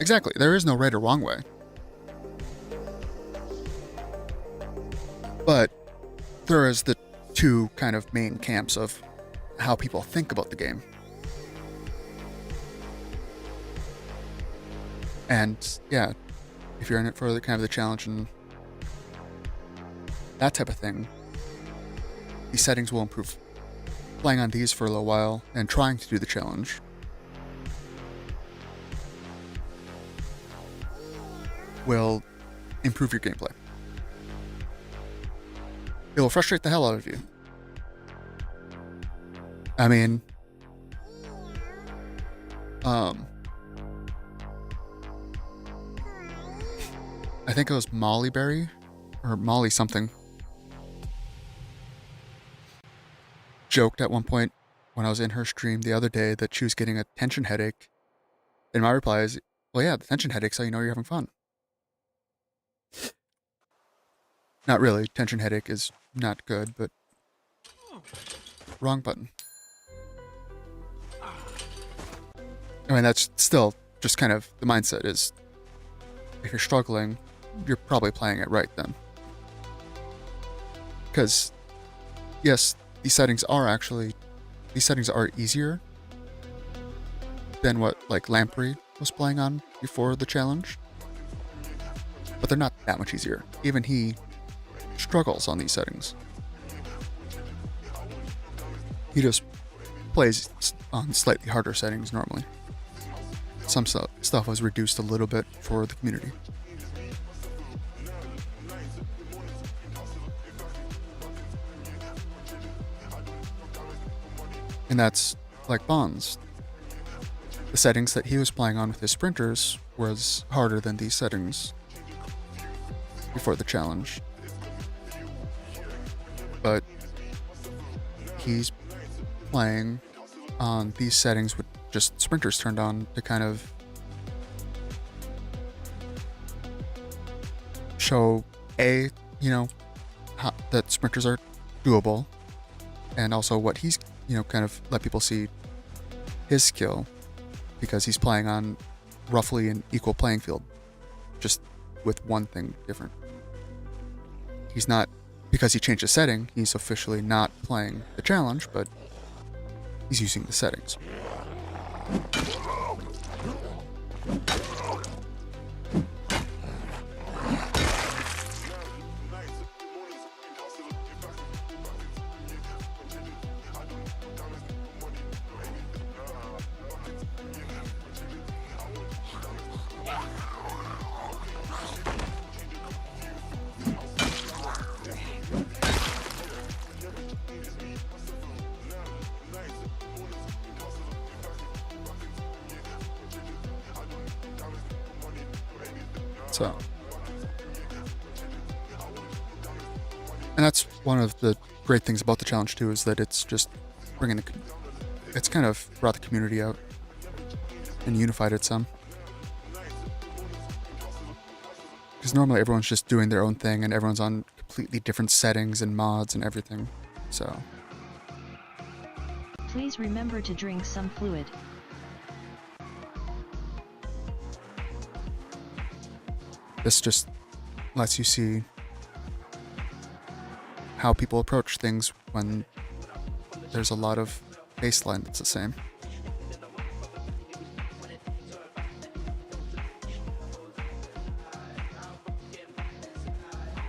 Exactly, there is no right or wrong way. But there is the two kind of main camps of how people think about the game. And yeah, if you're in it for the kind of the challenge and that type of thing, these settings will improve. Playing on these for a little while and trying to do the challenge will improve your gameplay. It will frustrate the hell out of you. I mean, I think it was Molly Berry or Molly something joked at one point when I was in her stream the other day that she was getting a tension headache. And my reply is, well, yeah, the tension headache's how you know you're having fun. Not really. Tension headache is not good, but wrong button. I mean, that's still just kind of the mindset is if you're struggling, you're probably playing it right then. Because, yes, these settings are easier than what like Lamprey was playing on before the challenge, but they're not that much easier. Even he struggles on these settings. He just plays on slightly harder settings normally. Some stuff was reduced a little bit for the community. And that's like Bonds. The settings that he was playing on with his sprinters was harder than these settings before the challenge. But he's playing on these settings with just sprinters turned on to kind of show that sprinters are doable, and also what he's kind of let people see his skill, because he's playing on roughly an equal playing field, just with one thing different. He's not, because he changed the setting, he's officially not playing the challenge, but he's using the settings. So, and that's one of the great things about the challenge too, is that it's just it's kind of brought the community out and unified it some. Because normally everyone's just doing their own thing and everyone's on completely different settings and mods and everything. So, Please remember to drink some fluid. this just lets you see how people approach things when there's a lot of baseline that's the same.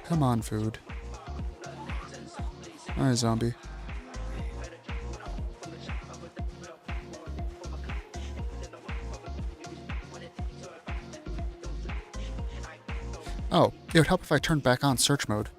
Come on, food. Hi, zombie. Oh, it would help if I turned back on search mode.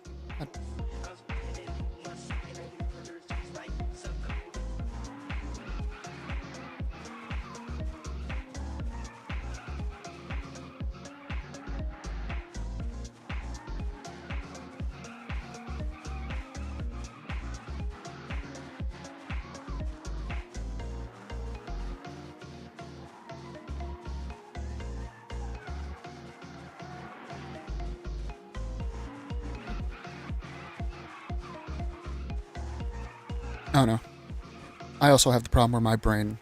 I don't know. I also have the problem where my brain,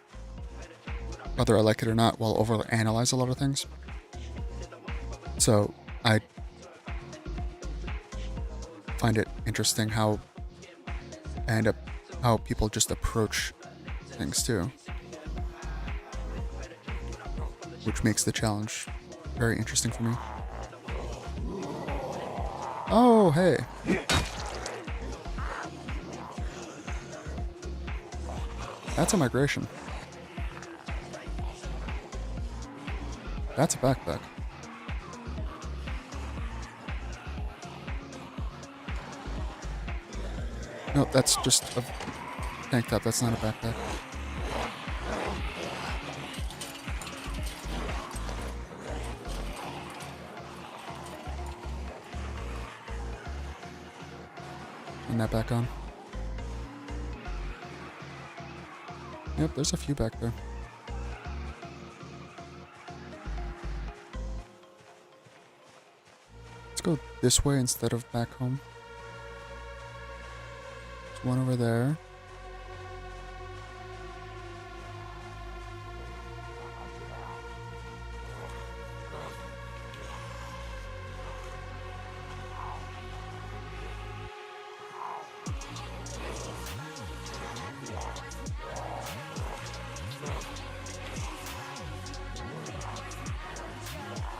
whether I like it or not, will overanalyze a lot of things. So I find it interesting how people just approach things too, which makes the challenge very interesting for me. Oh, hey. That's a migration. That's a backpack. No, that's just a tank top. That's not a backpack. Turn that back on. Yep, there's a few back there. Let's go this way instead of back home. There's one over there.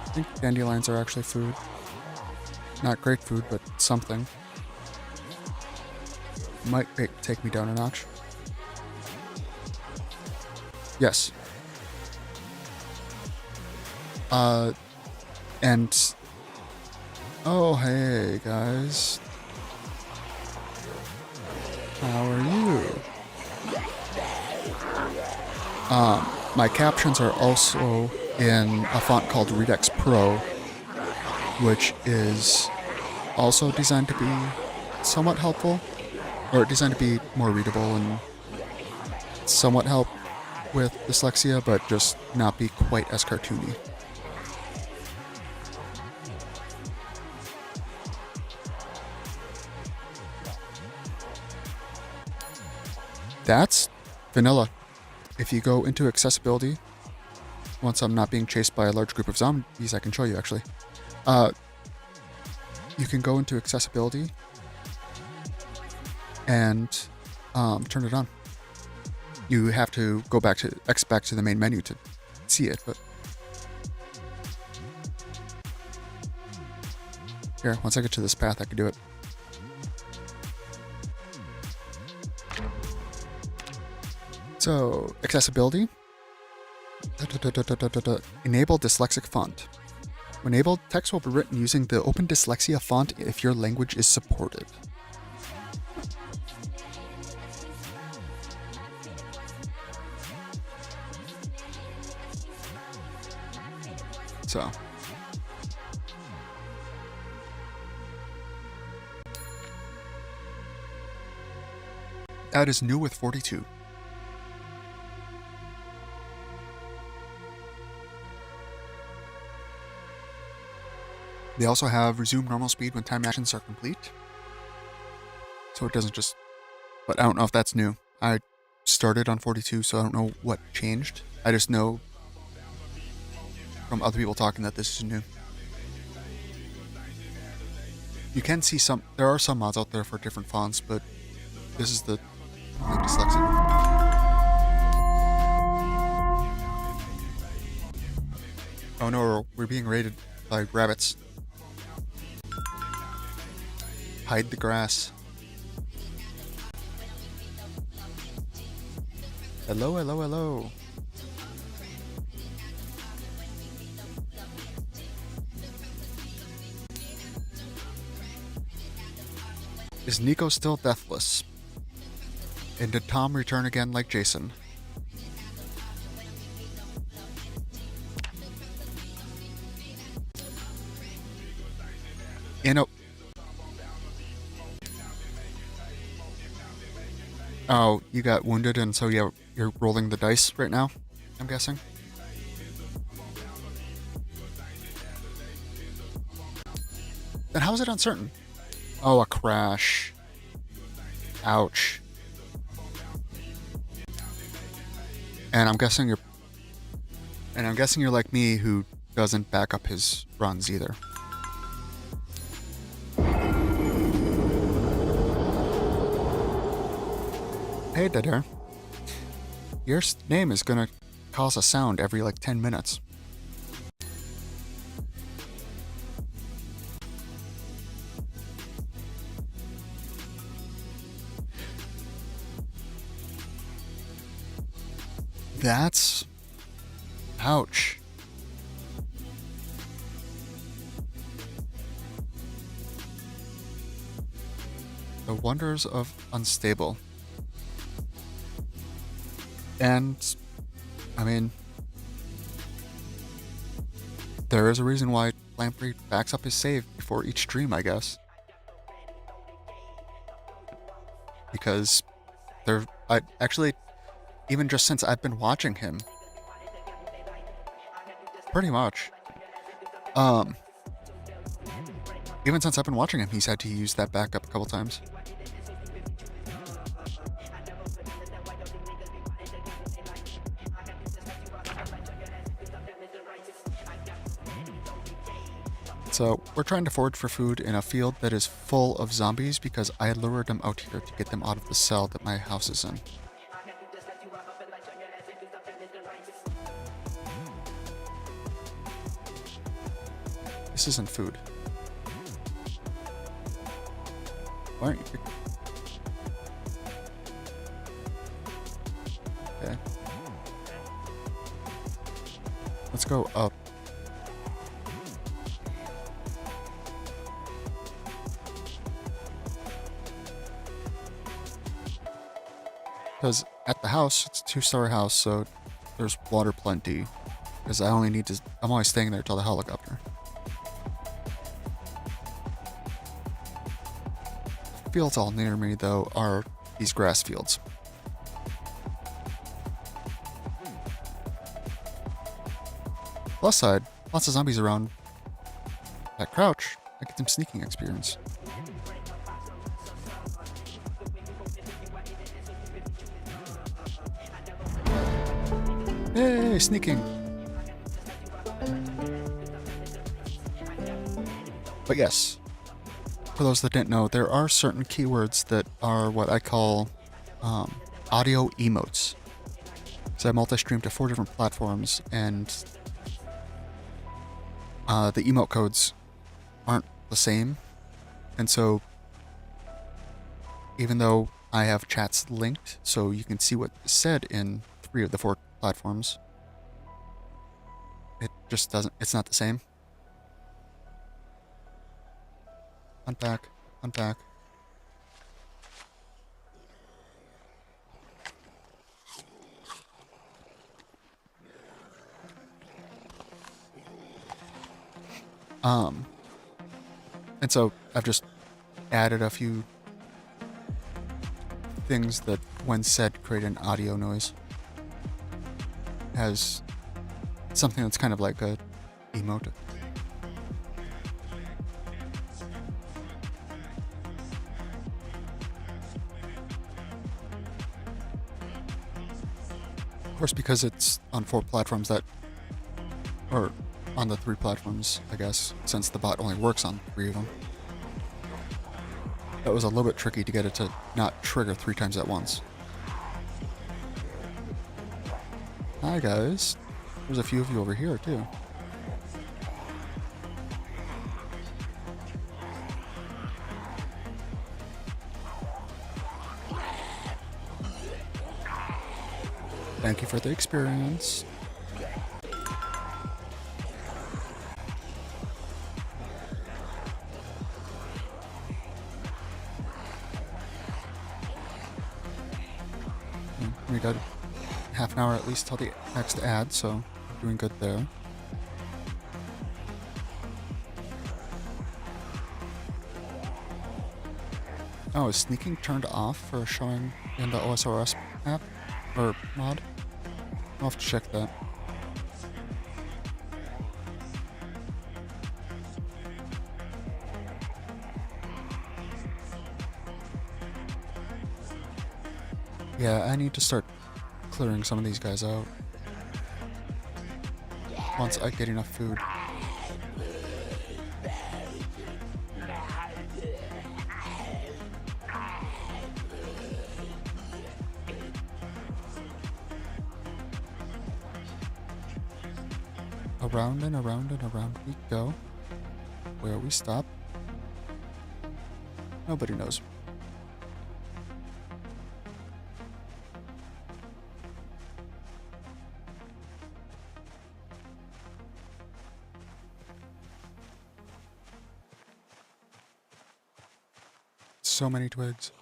I think dandelions are actually food. Not great food, but something. Might take me down a notch. Yes. And... Oh, hey, guys. How are you? My captions are also in a font called Redux Pro, which is also designed to be somewhat helpful, or designed to be more readable and somewhat help with dyslexia, but just not be quite as cartoony. That's vanilla. If you go into accessibility, once I'm not being chased by a large group of zombies, I can show you actually. You can go into accessibility and turn it on. You have to go back to the main menu to see it, but here, once I get to this path, I can do it. So, accessibility. Enable dyslexic font. When enabled, text will be written using the Open Dyslexia font if your language is supported. So. That is new with 42. They also have resume normal speed when time actions are complete. So it doesn't just... But I don't know if that's new. I started on 42, so I don't know what changed. I just know from other people talking that this is new. You can see some... There are some mods out there for different fonts, but this is the dyslexic. Oh no, we're being raided by rabbits. Hide the grass. Hello, hello, hello. Is Nico still deathless? And did Tom return again like Jason? You know... Oh, you got wounded and so you're rolling the dice right now, I'm guessing? Then how is it uncertain? Oh, a crash. Ouch. And I'm guessing you're like me, who doesn't back up his runs either. Hey, dead air. Your name is gonna cause a sound every like 10 minutes. That's... ouch. The wonders of unstable. And, I mean, there is a reason why Lamprey backs up his save before each stream, I guess. Because even just since I've been watching him, pretty much, even since I've been watching him, he's had to use that backup a couple times. So, we're trying to forage for food in a field that is full of zombies because I lured them out here to get them out of the cell that my house is in. This isn't food. Why aren't you Okay. Let's go up. Because at the house, it's a 2-star house, so there's water plenty. Because I'm always staying there till the helicopter. Fields all near me, though, are these grass fields. Plus side, lots of zombies around. At Crouch, I get some sneaking experience. Hey, sneaking! But yes, for those that didn't know, there are certain keywords that are what I call audio emotes. So I multi-stream to 4 different platforms, and the emote codes aren't the same. And so, even though I have chats linked, so you can see what is said in 3 of the 4 platforms, it's not the same. Unpack, unpack. And so I've just added a few things that, when said, create an audio noise. Has something that's kind of like a emote. Of course, because it's on 4 platforms or on the 3 platforms, I guess, since the bot only works on 3 of them. That was a little bit tricky to get it to not trigger 3 times at once. Hi guys. There's a few of you over here too. Thank you for the experience. We got half an hour at least till the next ad, so doing good there. Oh, is sneaking turned off for showing in the OSRS app or mod? I'll have to check that. Yeah, I need to start clearing some of these guys out once I get enough food. Around and around and around we go. Where we stop, nobody knows. So many twigs.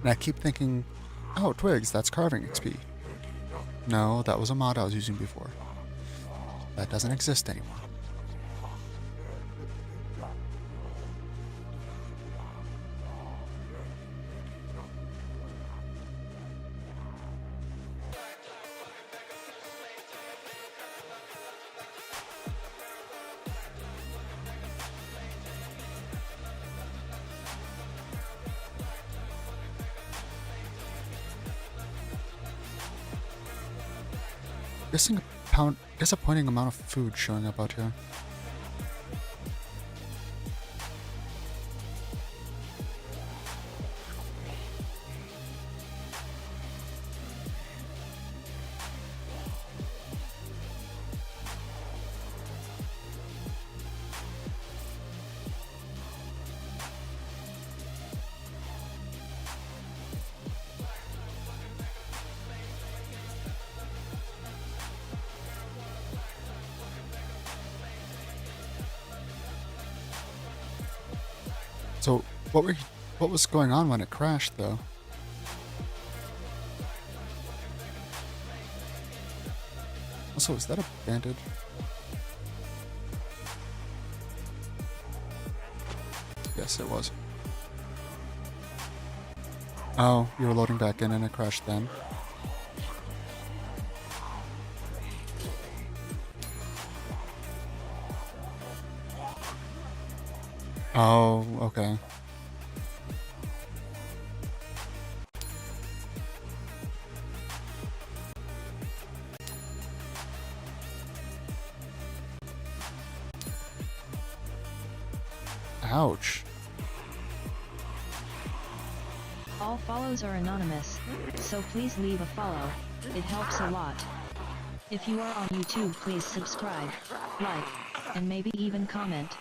And I keep thinking, oh, twigs, that's carving XP. No, that was a mod I was using before. That doesn't exist anymore. Guessing a disappointing amount of food showing up out here. So, what was going on when it crashed, though? Also, is that a bandage? Yes, it was. Oh, you were loading back in and it crashed then. Oh, okay. Ouch. All follows are anonymous, so please leave a follow, it helps a lot. If you are on YouTube, please subscribe, like, and maybe even comment.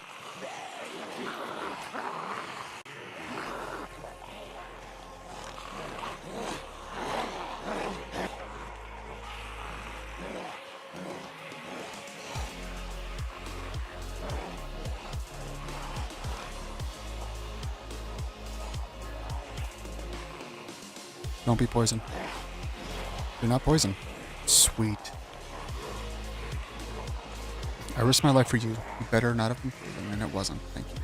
Don't be poisoned. You're not poisoned. Sweet. I risked my life for you. You better not have been poisoned, and it wasn't. Thank you.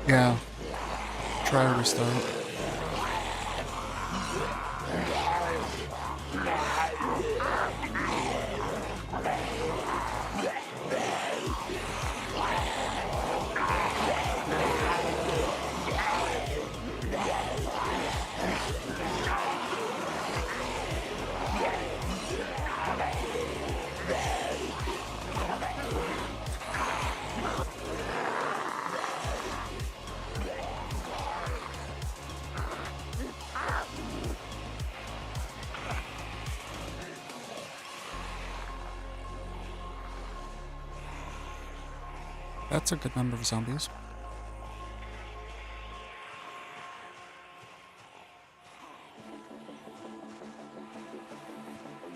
Yeah. Try to restart. That's a good number of zombies.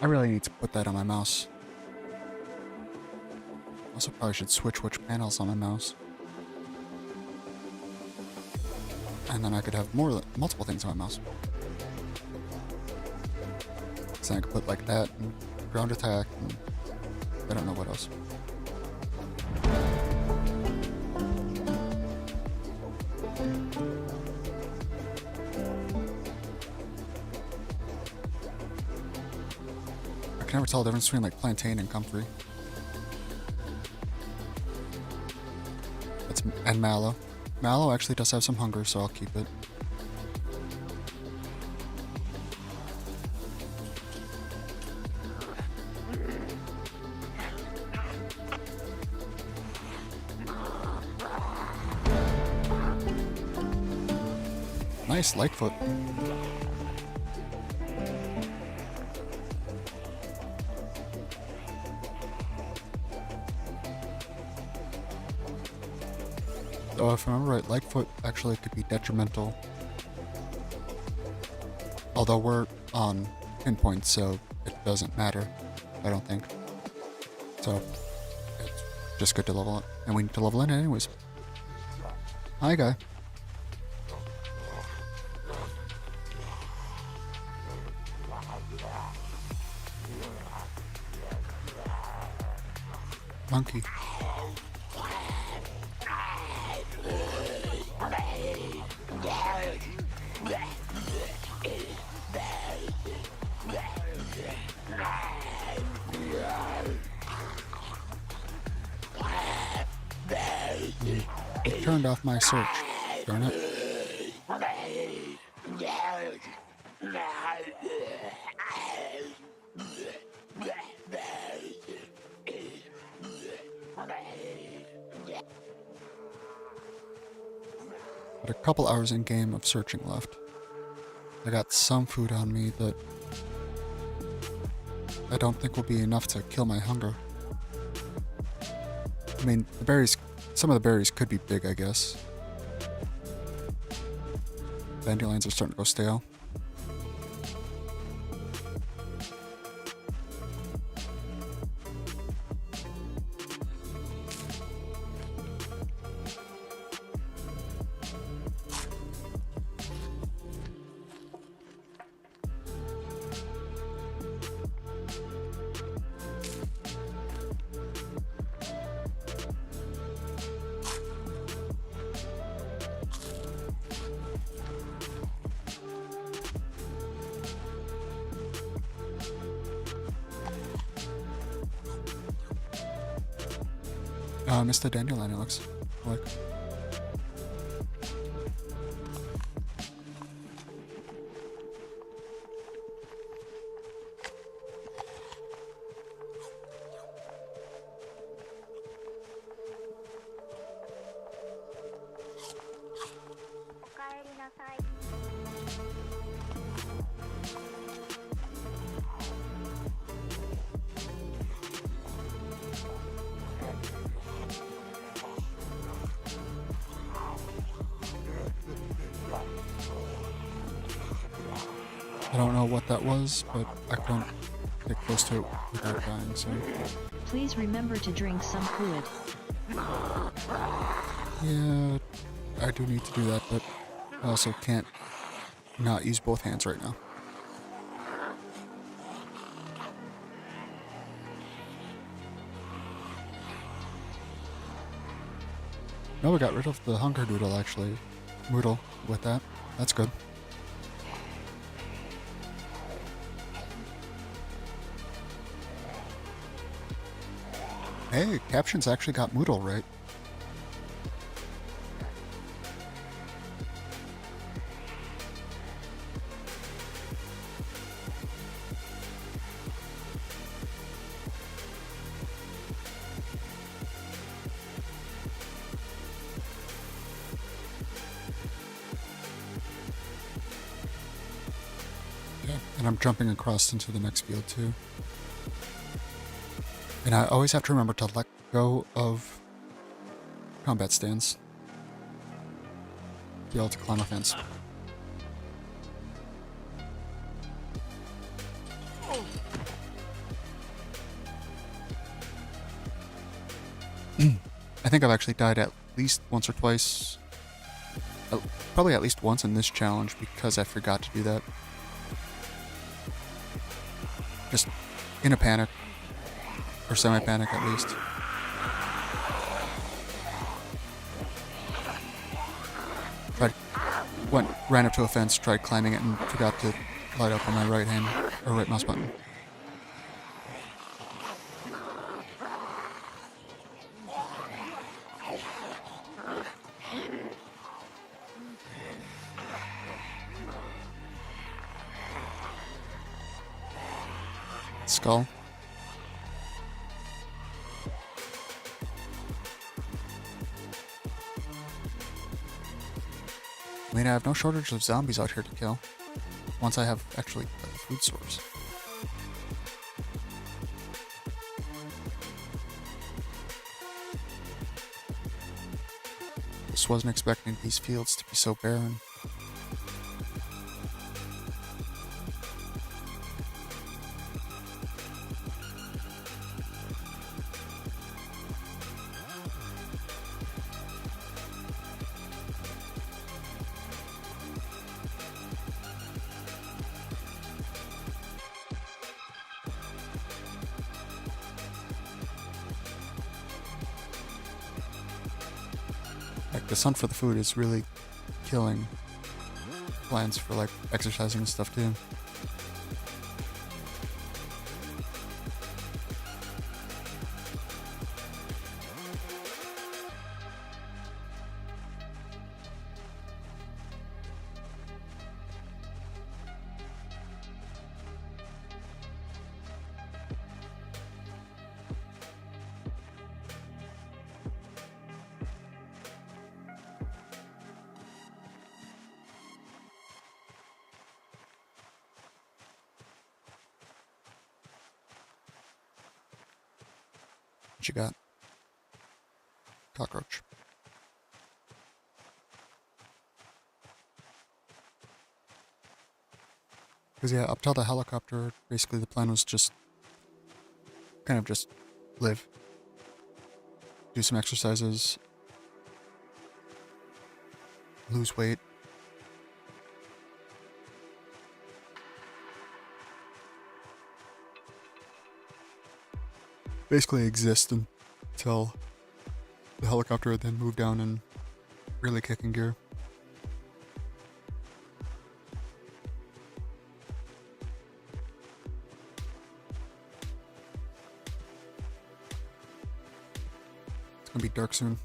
I really need to put that on my mouse. Also, probably should switch which panels on my mouse. And then I could have multiple things on my mouse. So I could put like that, and ground attack, and I don't know what else. I can never tell the difference between like plantain and comfrey. And mallow. Mallow actually does have some hunger, so I'll keep it. Nice, Lightfoot. Oh, if I remember right, Lightfoot actually could be detrimental. Although we're on pinpoint, so it doesn't matter, I don't think. So, it's just good to level up. And we need to level in anyways. Hi, guy. Monkey. It turned off my search. Darn it. But a couple hours in game of searching left. I got some food on me that I don't think will be enough to kill my hunger. I mean, the berries, some of the berries could be big, I guess. Dandelions are starting to go stale. I missed the dandelion, it looks like. I don't know what that was, but I couldn't get close to it without dying, so... Please remember to drink some fluid. Yeah, I do need to do that, but I also can't not use both hands right now. No, we got rid of the hunger noodle, actually. Moodle with that. That's good. Hey, captions actually got Moodle right. Yeah, and I'm jumping across into the next field too. And I always have to remember to let go of combat stands to be able to climb a fence. I think I've actually died at least once or twice. Probably at least once in this challenge because I forgot to do that. Just in a panic. Or semi-panic at least. Ran up to a fence, tried climbing it, and forgot to light up on my right hand or right mouse button. Skull. I mean, I have no shortage of zombies out here to kill. Once I have actually a food source. Just wasn't expecting these fields to be so barren. Like, the hunt for the food is really killing plans for, like, exercising and stuff, too. What you got? Cockroach. Because yeah, up till the helicopter, basically the plan was just kind of just live. Do some exercises. Lose weight. Basically exist until the helicopter then moved down and really kick in gear. It's gonna be dark soon.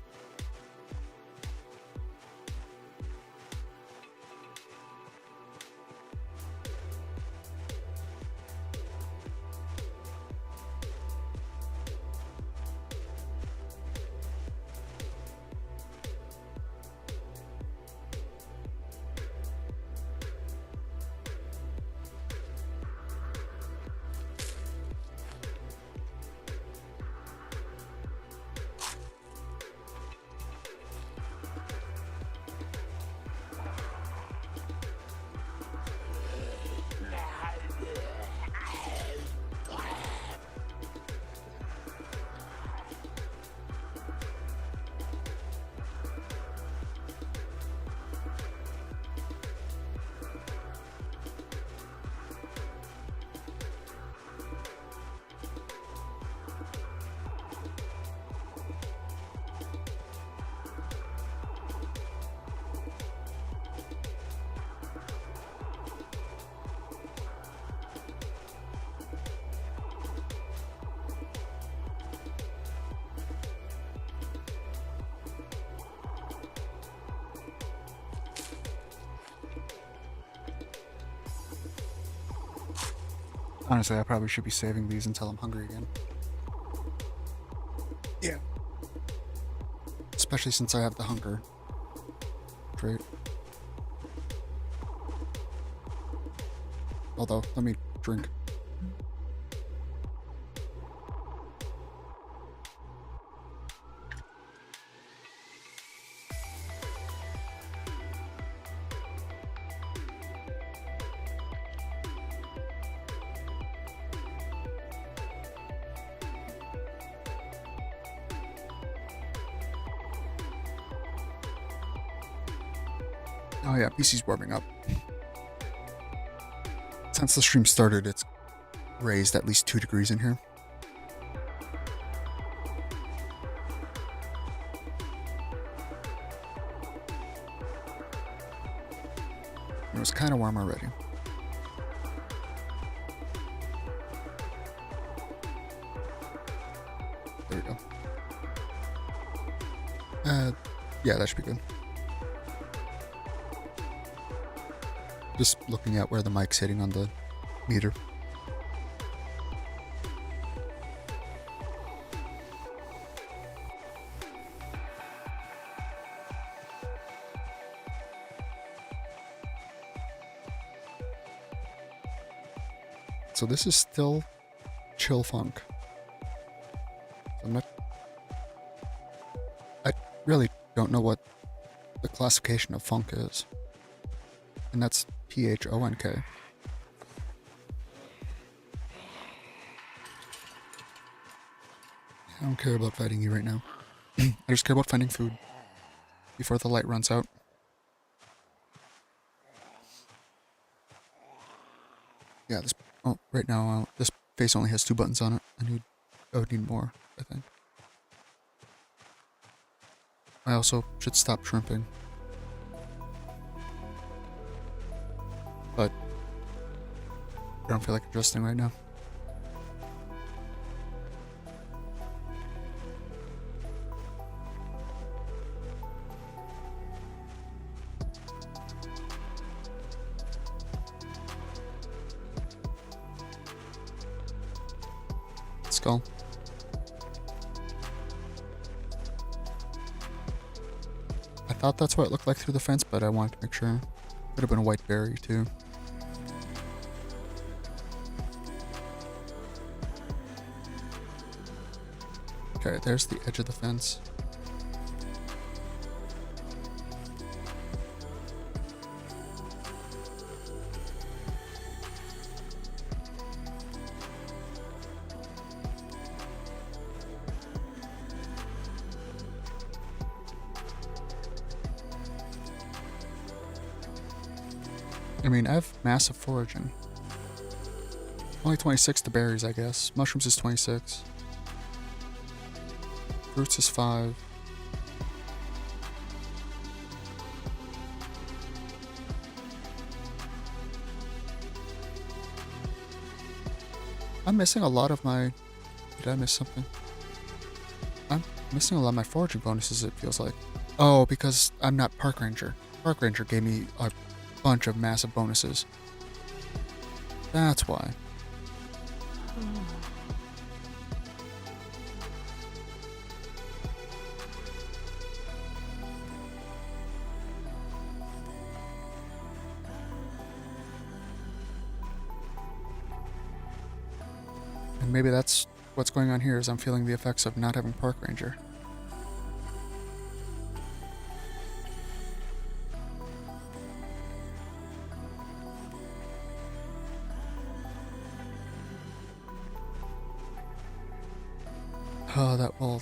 Honestly, I probably should be saving these until I'm hungry again. Yeah. Especially since I have the hunger trait. Although, let me drink. Oh yeah, PC's warming up. Since the stream started, it's raised at least 2 degrees in here. It was kind of warm already. There we go. Yeah, that should be good. Just looking at where the mic's hitting on the meter. So this is still chill funk. I really don't know what the classification of funk is. And that's PHONK. I don't care about fighting you right now. I just care about finding food before the light runs out. Yeah, this. Oh, right now this face only has 2 buttons on it. I would need more, I think. I also should stop shrimping. But I don't feel like adjusting right now. Skull. I thought that's what it looked like through the fence, but I wanted to make sure. Could have been a white berry too. Okay, there's the edge of the fence. I mean, I have massive foraging. Only 26 to berries, I guess. Mushrooms is 26. Fruits is 5. I'm missing a lot of my... Did I miss something? I'm missing a lot of my foraging bonuses, it feels like. Oh, because I'm not Park Ranger. Park Ranger gave me a bunch of massive bonuses. That's why. And maybe that's what's going on here, is I'm feeling the effects of not having Park Ranger. Oh, that will...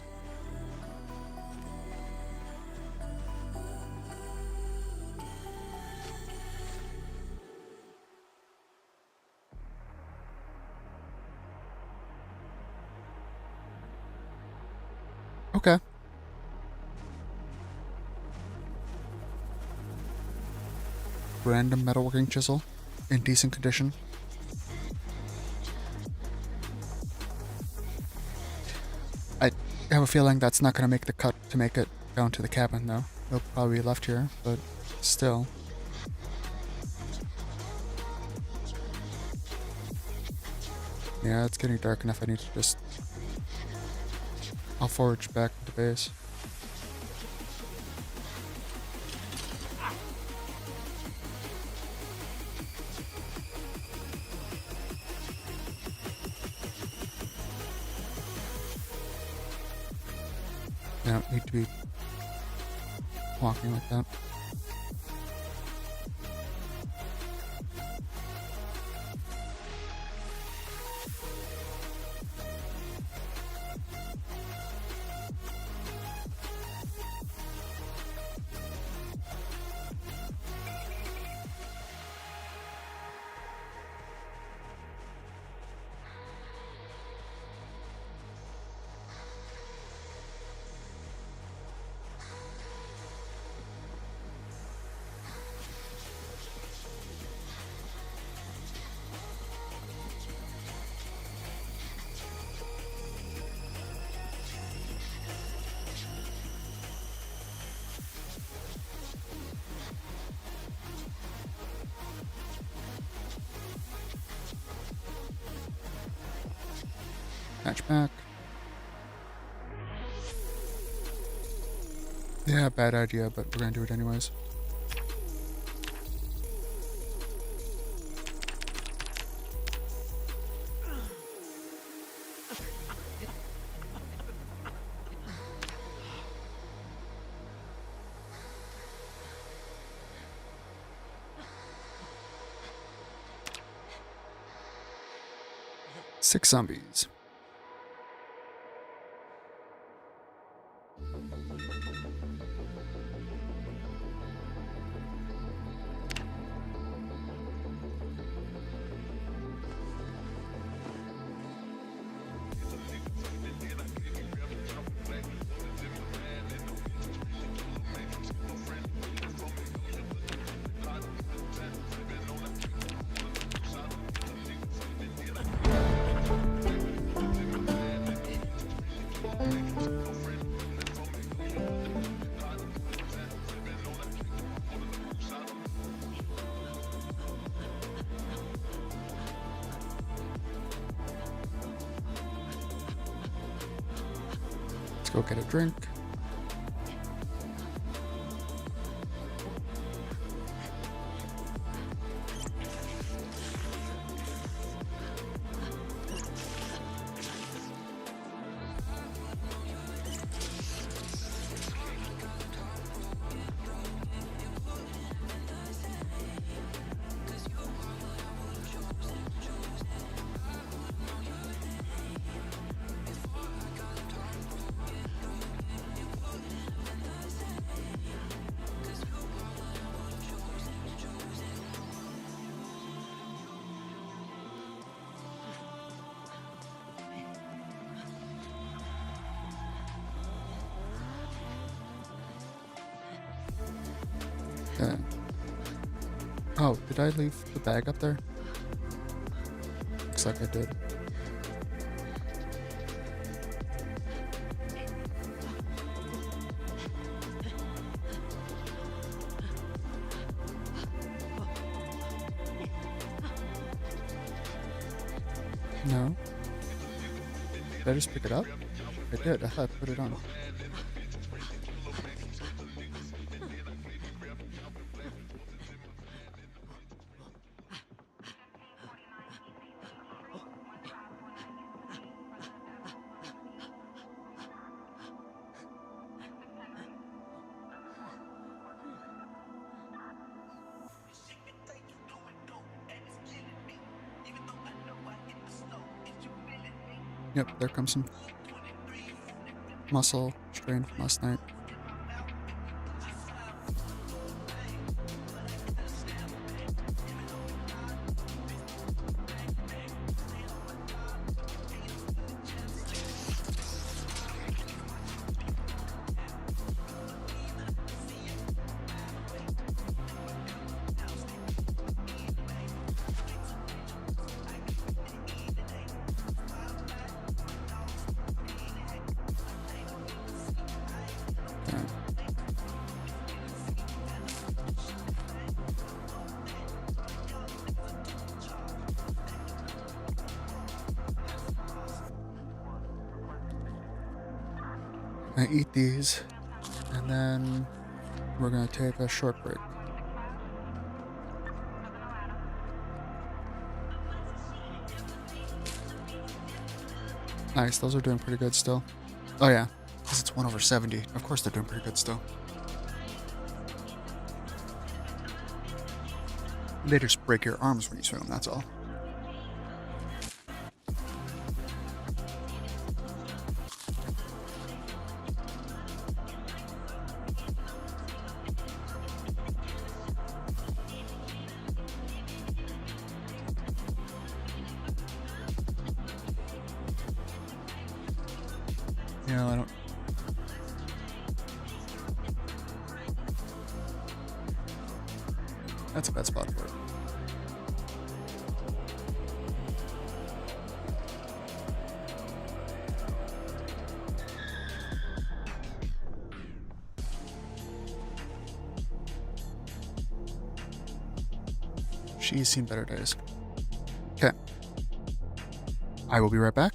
Okay. Random metalworking chisel in decent condition. I have a feeling that's not going to make the cut to make it down to the cabin, though. It'll probably be left here, but still. Yeah, it's getting dark enough. I need to just... I'll forage back to base. I don't need to be walking like that. Hatch back. Yeah, bad idea, but we're gonna do it anyways. Six zombies. Let's go get a drink. Okay. Oh, did I leave the bag up there? Looks like I did. No. Did I just pick it up? I did. I thought I put it on. Yep, there comes some muscle strain from last night. I eat these, and then we're gonna take a short break. Nice, those are doing pretty good still. Oh yeah, because it's 1/70. Of course they're doing pretty good still. They just break your arms when you swing them, that's all. Yeah, I don't... That's a bad spot for it. She's seen better days. Okay. I will be right back.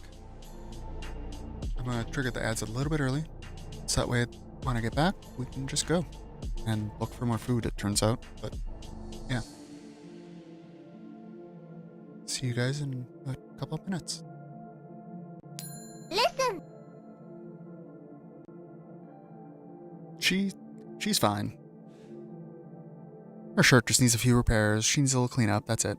triggered the ads a little bit early, so that way when I get back, we can just go and look for more food, it turns out. But yeah. See you guys in a couple of minutes. Listen! She's fine. Her shirt just needs a few repairs. She needs a little cleanup, that's it.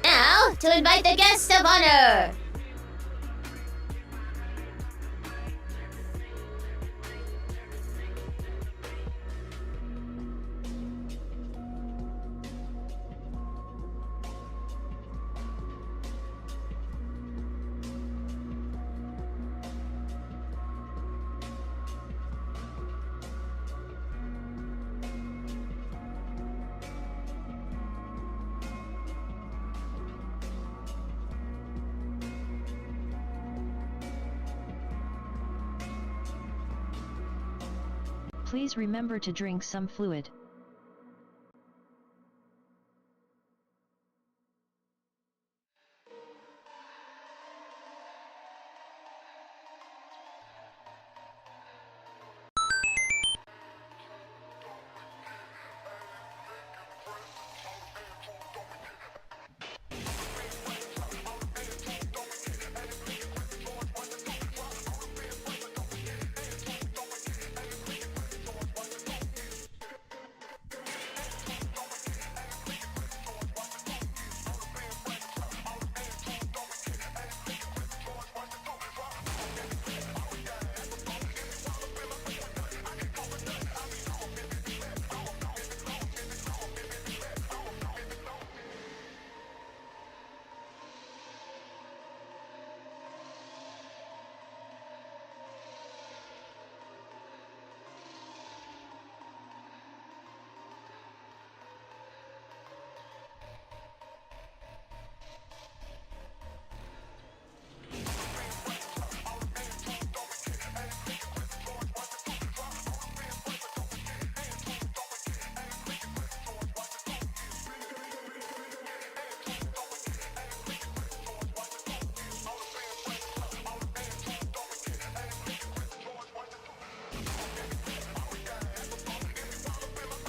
Now, to invite the guest of honor! Please remember to drink some fluid.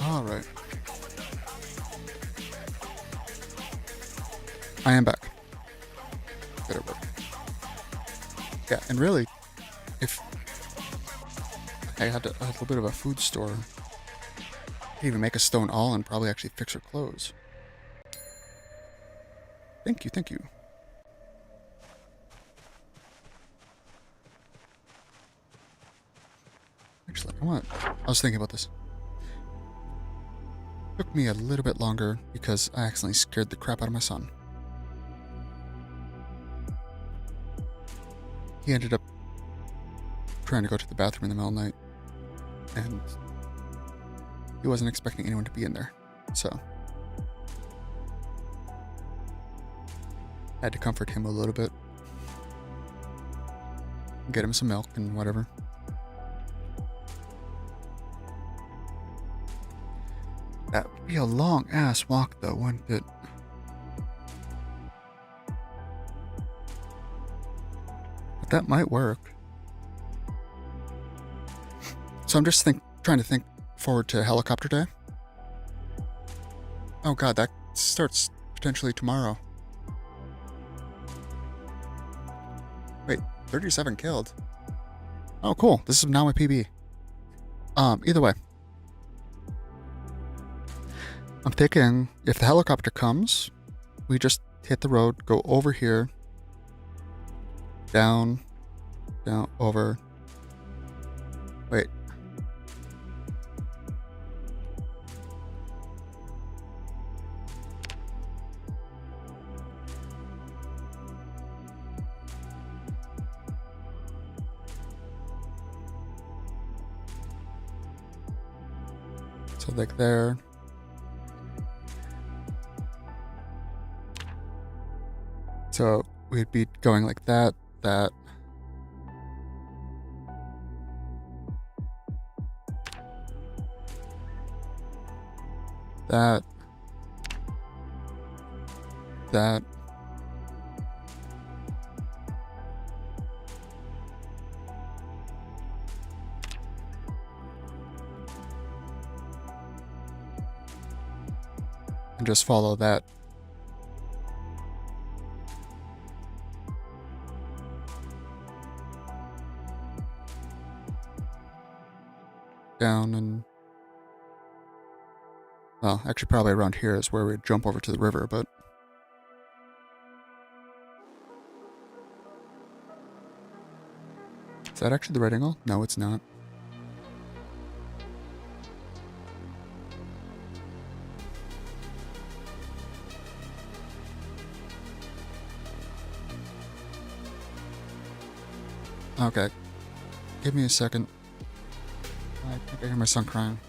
Alright. I am back. Better work. Yeah, and really, if I had a little bit of a food store, I could even make a stone awl and probably actually fix her clothes. Thank you, thank you. I was thinking about this. Took me a little bit longer because I accidentally scared the crap out of my son. He ended up trying to go to the bathroom in the middle of the night, and he wasn't expecting anyone to be in there, so had to comfort him a little bit, get him some milk and whatever. That would be a long ass walk though, wouldn't it? But that might work. So I'm just trying to think forward to helicopter day. Oh god, that starts potentially tomorrow. Wait, 37 killed. Oh cool, this is now my PB. Either way. I'm thinking if the helicopter comes, we just hit the road, go over here, down, over. Wait. So like there. So we'd be going like that, that. That. That. And just follow that. Down and, well, actually probably around here is where we'd jump over to the river, but is that actually the right angle? No, it's not. Okay, give me a second. I think I hear my son crying.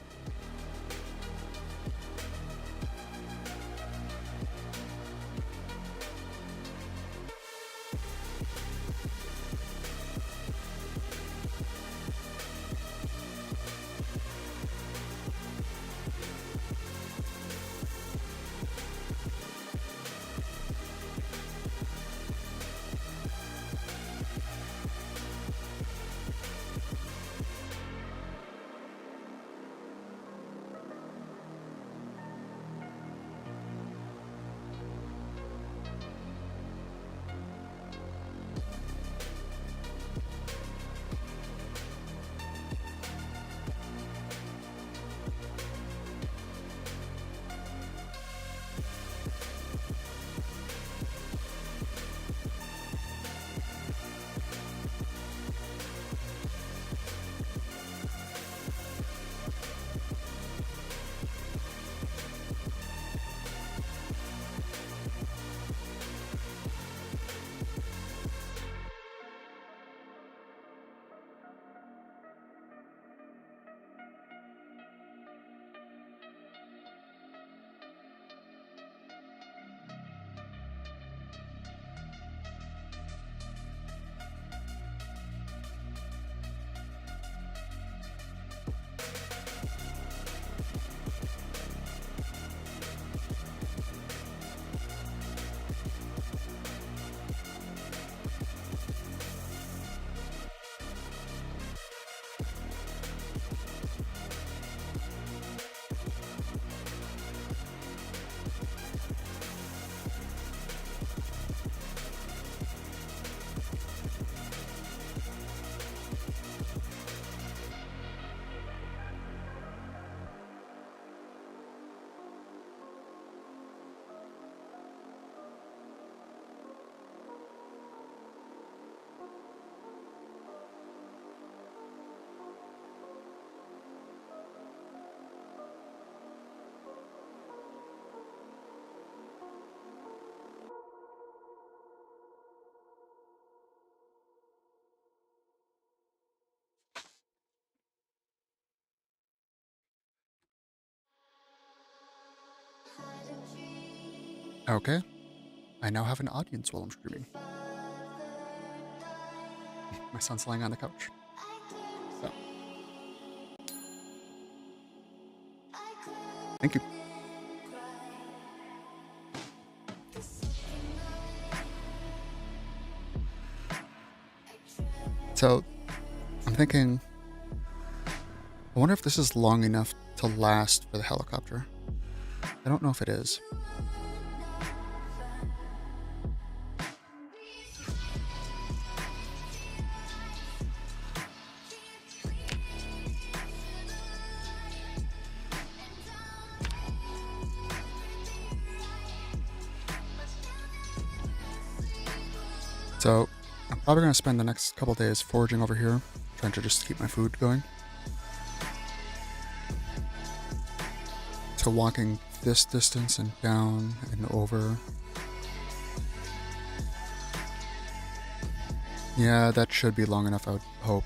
Okay. I now have an audience while I'm streaming. My son's lying on the couch. So. Thank you. So, I'm thinking, I wonder if this is long enough to last for the helicopter. I don't know if it is. So, I'm probably going to spend the next couple days foraging over here, trying to just keep my food going. So walking this distance and down and over. Yeah, that should be long enough, I would hope.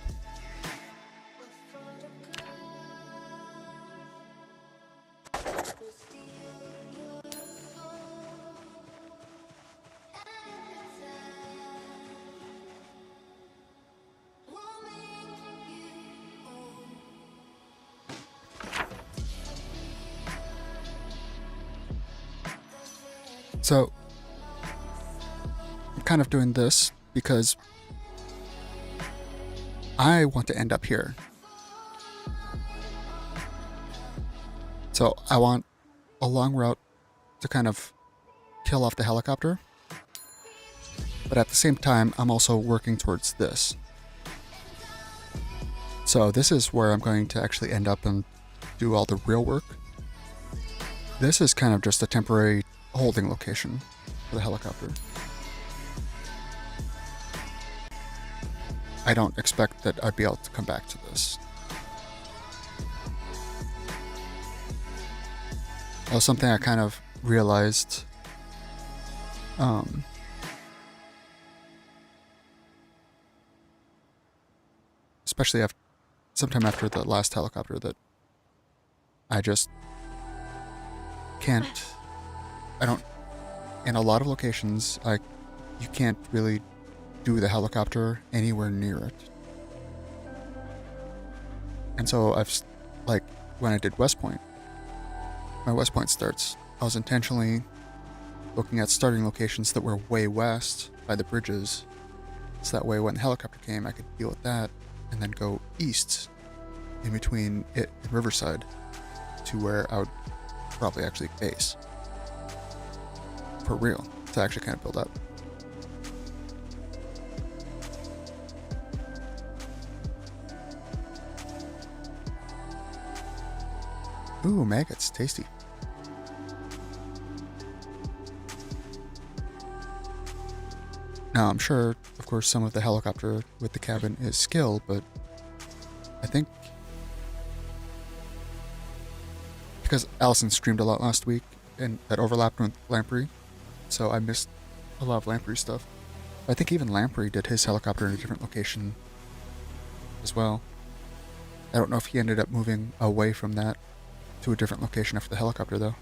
So, I'm kind of doing this because I want to end up here. So, I want a long route to kind of kill off the helicopter. But at the same time, I'm also working towards this. So, this is where I'm going to actually end up and do all the real work. This is kind of just a temporary holding location for the helicopter. I don't expect that I'd be able to come back to this. That was something I kind of realized especially sometime after the last helicopter, that I just can't. In a lot of locations, you can't really do the helicopter anywhere near it. And so when I did West Point, my West Point starts, I was intentionally looking at starting locations that were way west by the bridges, so that way when the helicopter came, I could deal with that, and then go east in between it and Riverside to where I would probably actually base. For real, to actually kind of build up. Ooh, maggots, tasty. Now, I'm sure, of course, some of the helicopter with the cabin is skill, but I think because Allison streamed a lot last week and that overlapped with Lamprey, so I missed a lot of Lamprey stuff. I think even Lamprey did his helicopter in a different location as well. I don't know if he ended up moving away from that to a different location after the helicopter, though.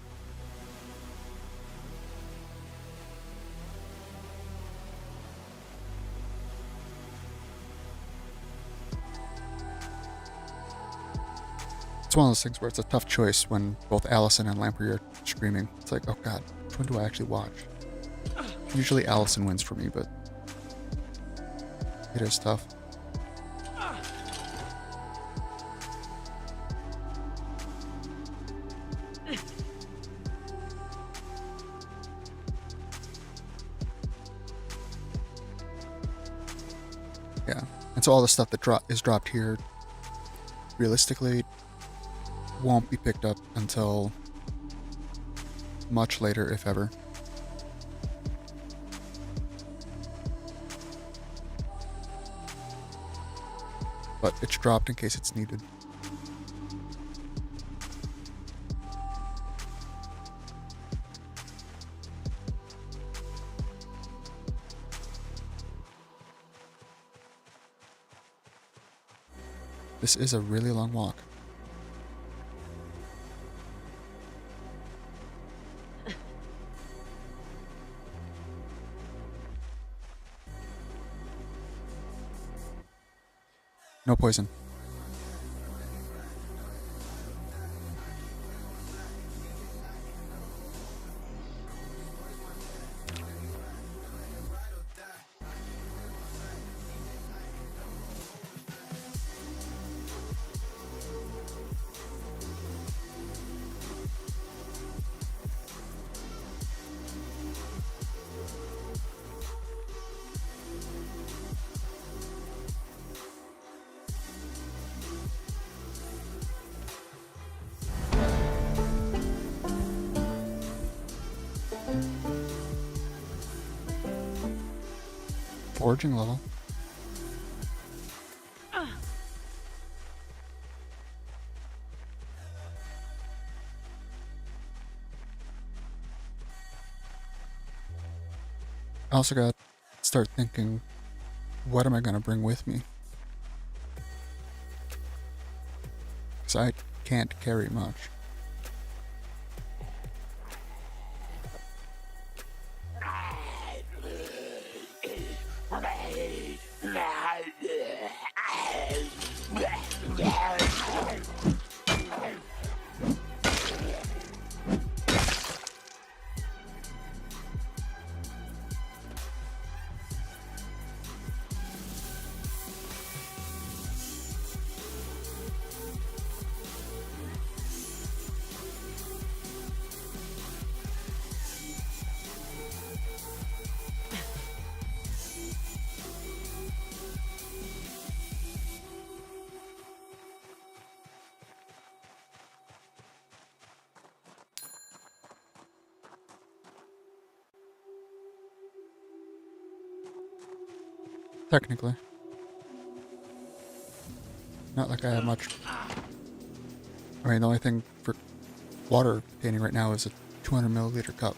It's one of those things where it's a tough choice when both Allison and Lamprey are screaming. It's like, oh god, which one do I actually watch? Usually Allison wins for me, but it is tough. Yeah, and so all the stuff that is dropped here, realistically, won't be picked up until much later, if ever. But it's dropped in case it's needed. This is a really long walk. No poison. Foraging level. I also got to start thinking, what am I going to bring with me? Because I can't carry much. Technically. Not like I have much. I mean, the only thing for water containing right now is a 200 milliliter cup.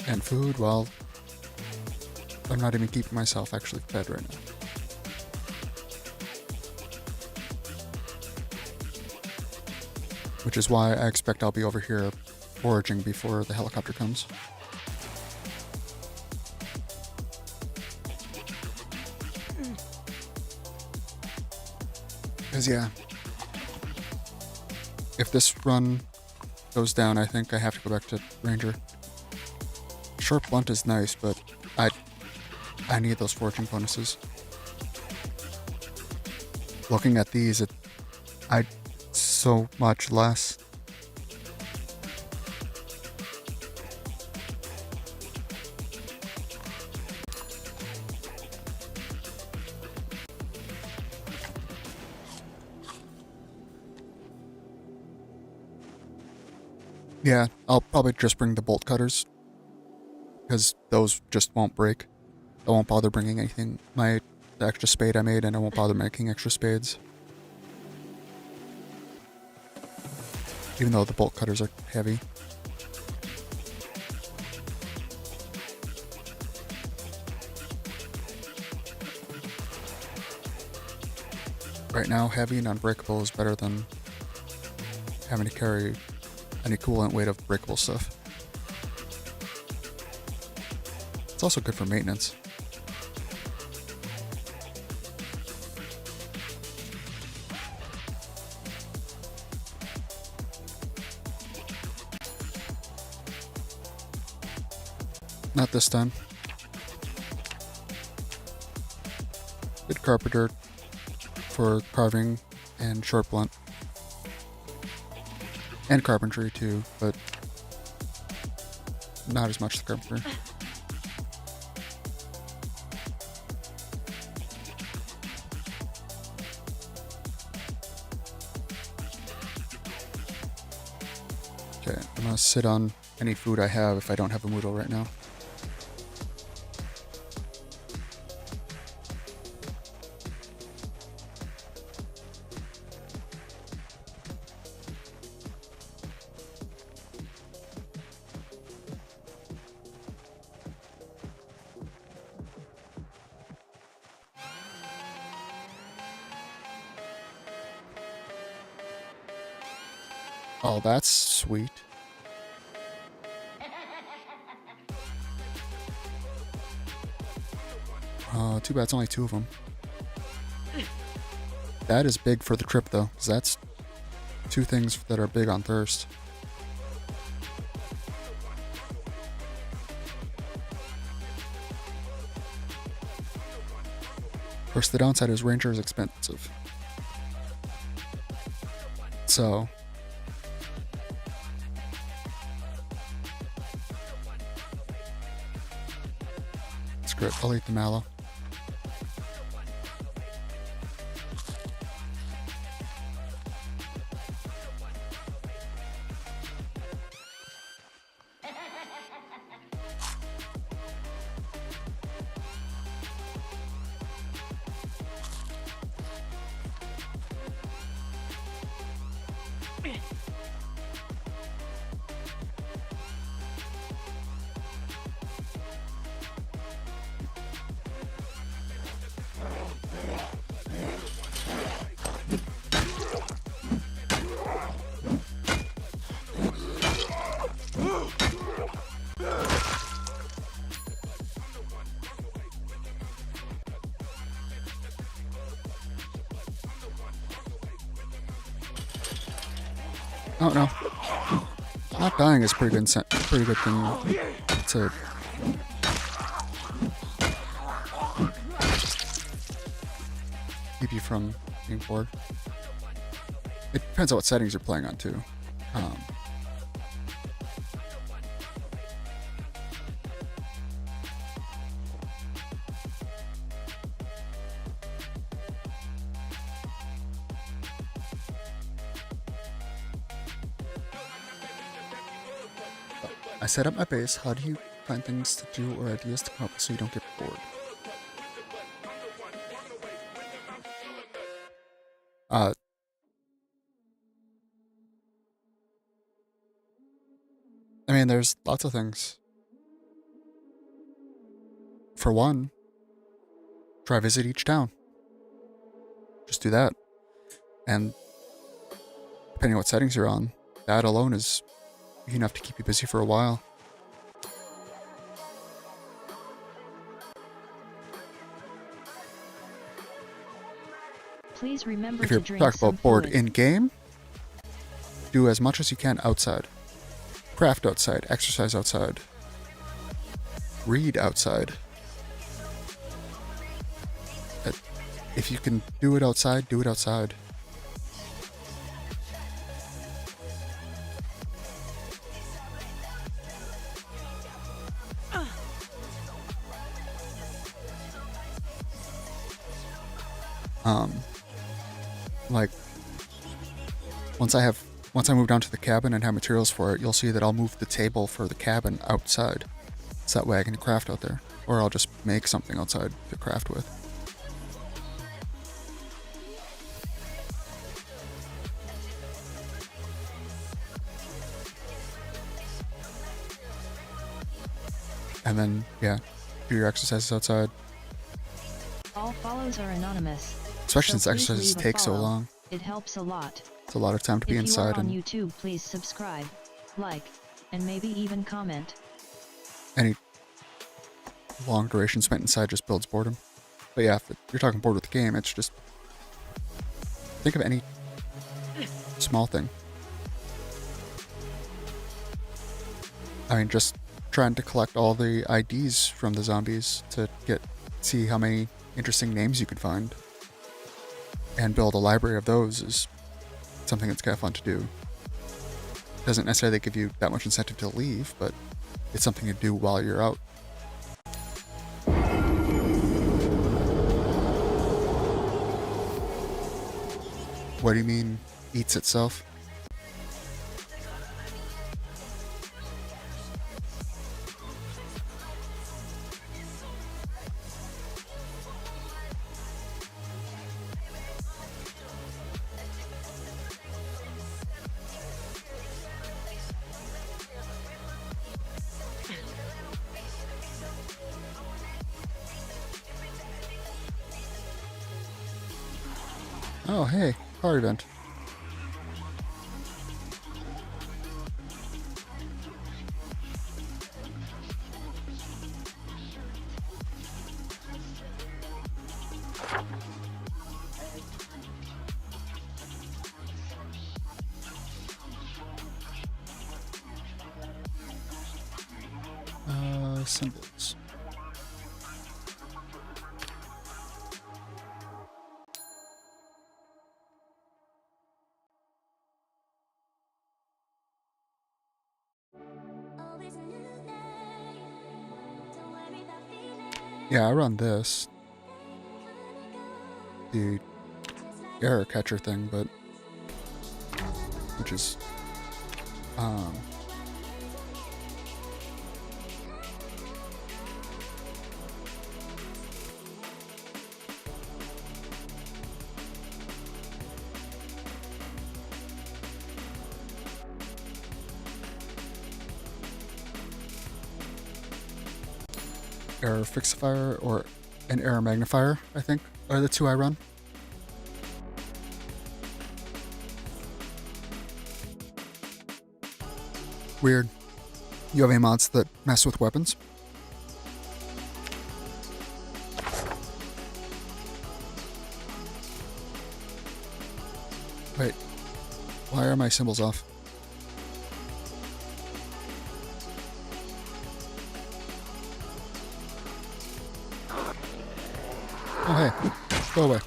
And food, well, I'm not even keeping myself actually fed right now. Which is why I expect I'll be over here foraging before the helicopter comes. Because yeah, if this run goes down, I think I have to go back to Ranger. Sharp blunt is nice, but I need those foraging bonuses. Looking at these, I so much less. Yeah, I'll probably just bring the bolt cutters, because those just won't break. I won't bother bringing anything, the extra spade I made, and I won't bother making extra spades. Even though the bolt cutters are heavy. Right now, heavy and unbreakable is better than having to carry an equivalent weight of breakable stuff. It's also good for maintenance. Not this time. Good carpenter for carving and short blunt. And carpentry too, but not as much the carpentry. Okay, I'm gonna sit on any food I have if I don't have a moodle right now. Oh, that's sweet. Too bad it's only 2 of them. That is big for the trip, though, because that's 2 things that are big on thirst. Of course, the downside is Ranger is expensive. So... screw it, I'll eat the mallow. Oh no. Not dying is pretty good thing to keep you from being bored. It depends on what settings you're playing on too. I set up my base. How do you find things to do or ideas to come up with so you don't get bored? I mean, there's lots of things. For one, try visit each town. Just do that. And depending on what settings you're on, that alone is enough to keep you busy for a while. Please remember If to you're drink talking some about board fluid. in game, do as much as you can outside. Craft outside, exercise outside, read outside. If you can do it outside, do it outside. Like, once I move down to the cabin and have materials for it, you'll see that I'll move the table for the cabin outside. So that way I can craft out there. Or I'll just make something outside to craft with. And then, yeah, do your exercises outside. All follows are anonymous. Especially so since please exercises leave a take so follow. long. It helps a lot. It's a lot of time to be If inside. you are on And YouTube, please subscribe, like, and maybe even comment. any long duration spent inside just builds boredom. But yeah, if you're talking bored with the game, it's just think of any small thing. I mean, just trying to collect all the IDs from the zombies to see how many interesting names you could find and build a library of those is something that's kind of fun to do. Doesn't necessarily give you that much incentive to leave, but it's something to do while you're out. What do you mean, eats itself? Oh, hey, car event. symbols. Yeah, I run this. The error catcher thing, but which is error fixifier or an error magnifier, I think, are the two I run. Weird. You have any mods that mess with weapons? Wait, why are my symbols off? Oh hey, go away.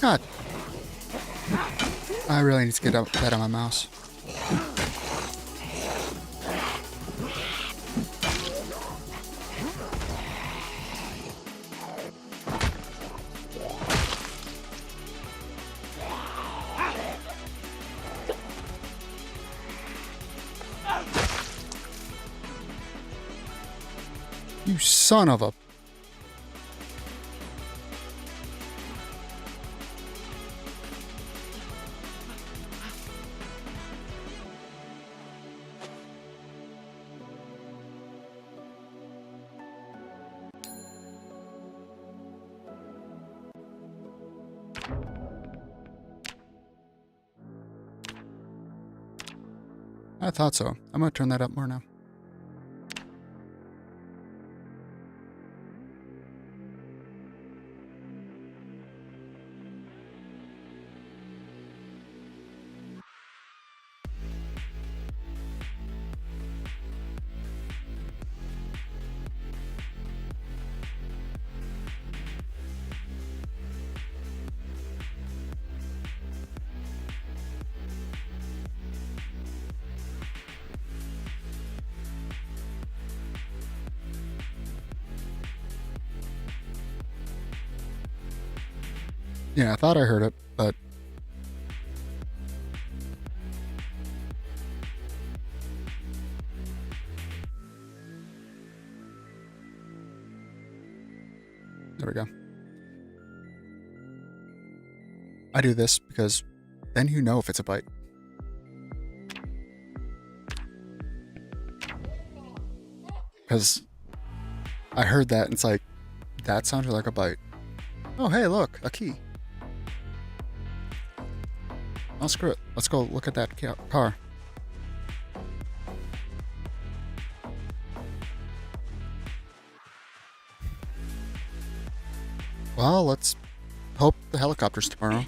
God. I really need to get that on my mouse. You son of a... I thought so. I'm gonna turn that up more now. Yeah, I thought I heard it, but... There we go. I do this because then you know if it's a bite. Because I heard that and it's like, that sounded like a bite. Oh, hey, look, a key. Oh, screw it. Let's go look at that car. Well, let's hope the helicopter's tomorrow.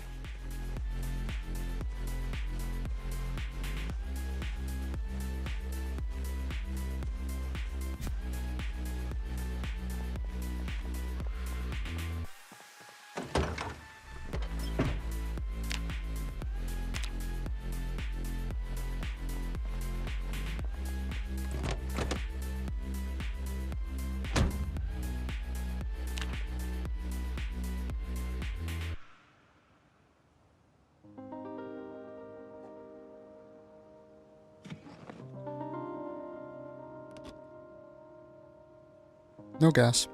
No gas.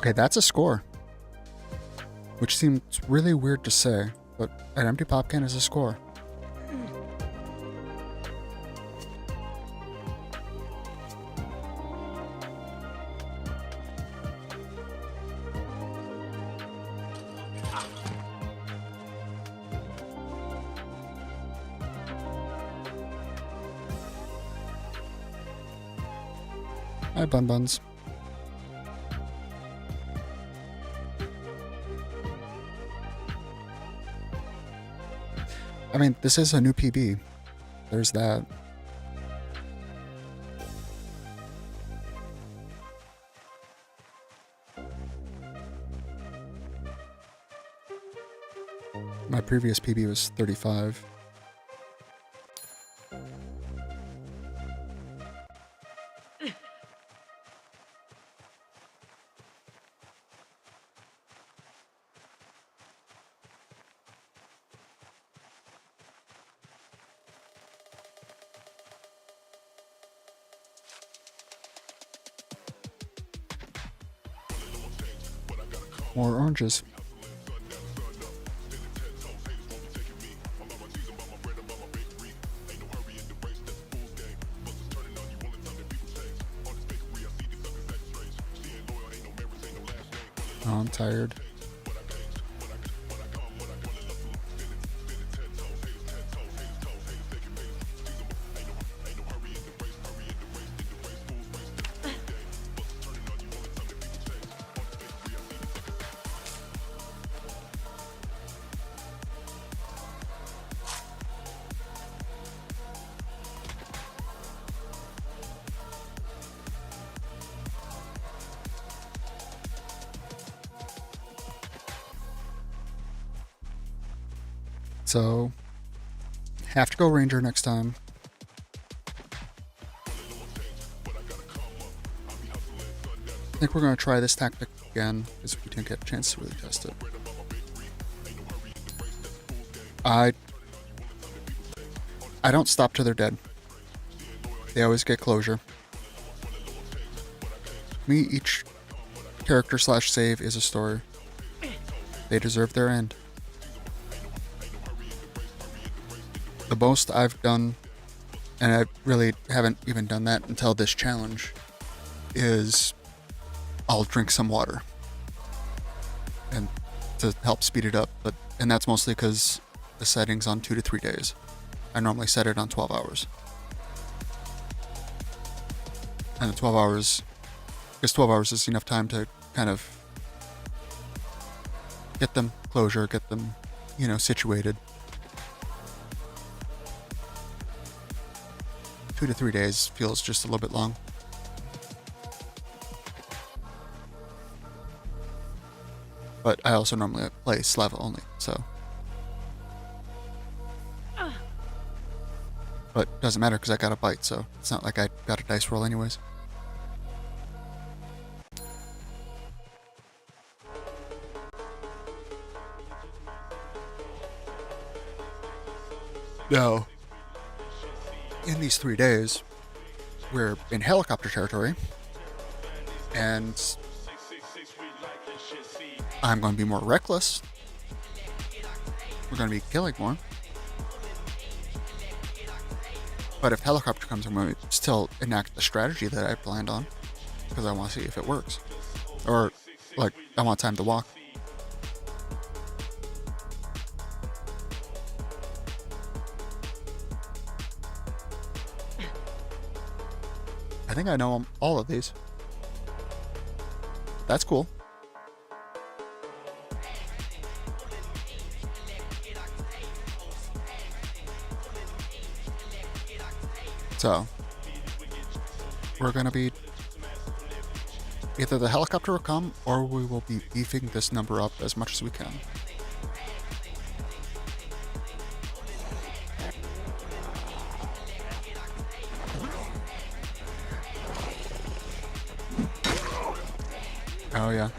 Okay, that's a score. Which seems really weird to say, but an empty pop can is a score. Hi, Bun Buns. I mean, this is a new PB. There's that. My previous PB was 35. More oranges. Oh, I'm tired. So, have to go Ranger next time. I think we're going to try this tactic again, because we didn't get a chance to really test it. I don't stop till they're dead. They always get closure. Me, each character / save is a story. They deserve their end. The most I've done, and I really haven't even done that until this challenge, is I'll drink some water and to help speed it up, and that's mostly because the setting's on 2 to 3 days. I normally set it on 12 hours. And the 12 hours, because 12 hours is enough time to kind of get them closure, get them, situated. 2 to 3 days feels just a little bit long. But I also normally play Slava only, so. But it doesn't matter because I got a bite, so it's not like I got a dice roll anyways. Now, in these 3 days, we're in helicopter territory, and I'm going to be more reckless. We're going to be killing more. But if helicopter comes, I'm going to still enact the strategy that I planned on, because I want to see if it works. Or, I want time to walk. I think I know all of these. That's cool. So, we're going to be... either the helicopter will come, or we will be beefing this number up as much as we can. Oh, yeah.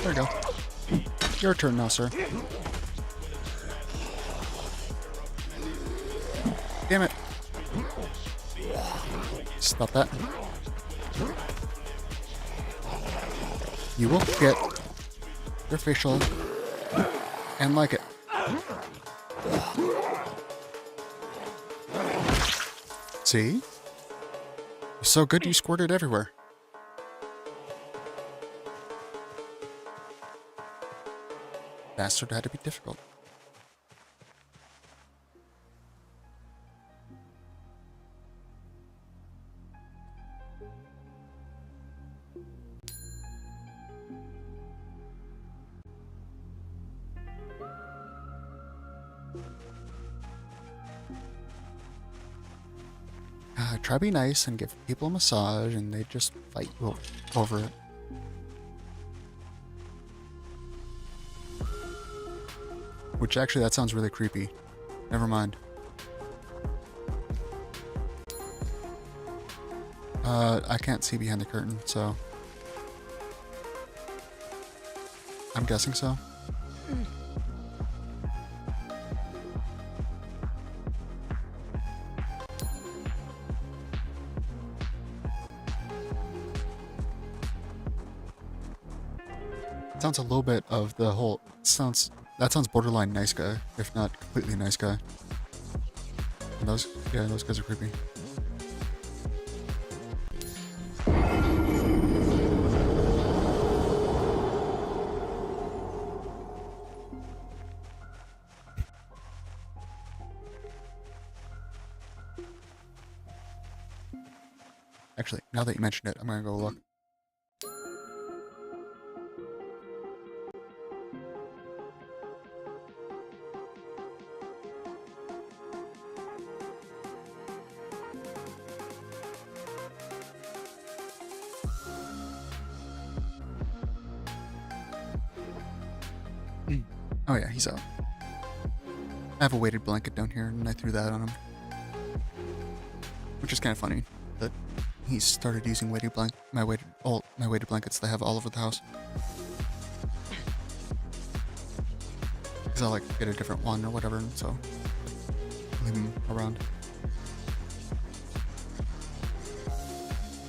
There you go. Your turn now, sir. Damn it. Stop that. You will get your facial and like it. See? You're so good you squirted everywhere. Bastard had to be difficult. Try to be nice and give people a massage and they just fight you over it. Which actually, that sounds really creepy. Never mind. I can't see behind the curtain, so... I'm guessing so. Sounds a little bit of the whole... That sounds borderline nice guy, if not completely nice guy. And those guys are creepy. Actually, now that you mentioned it, I'm gonna go look. Oh yeah, he's out. I have a weighted blanket down here, and I threw that on him. Which is kind of funny that he started using my weighted blankets that I have all over the house. Because I like get a different one or whatever, and so leave him around.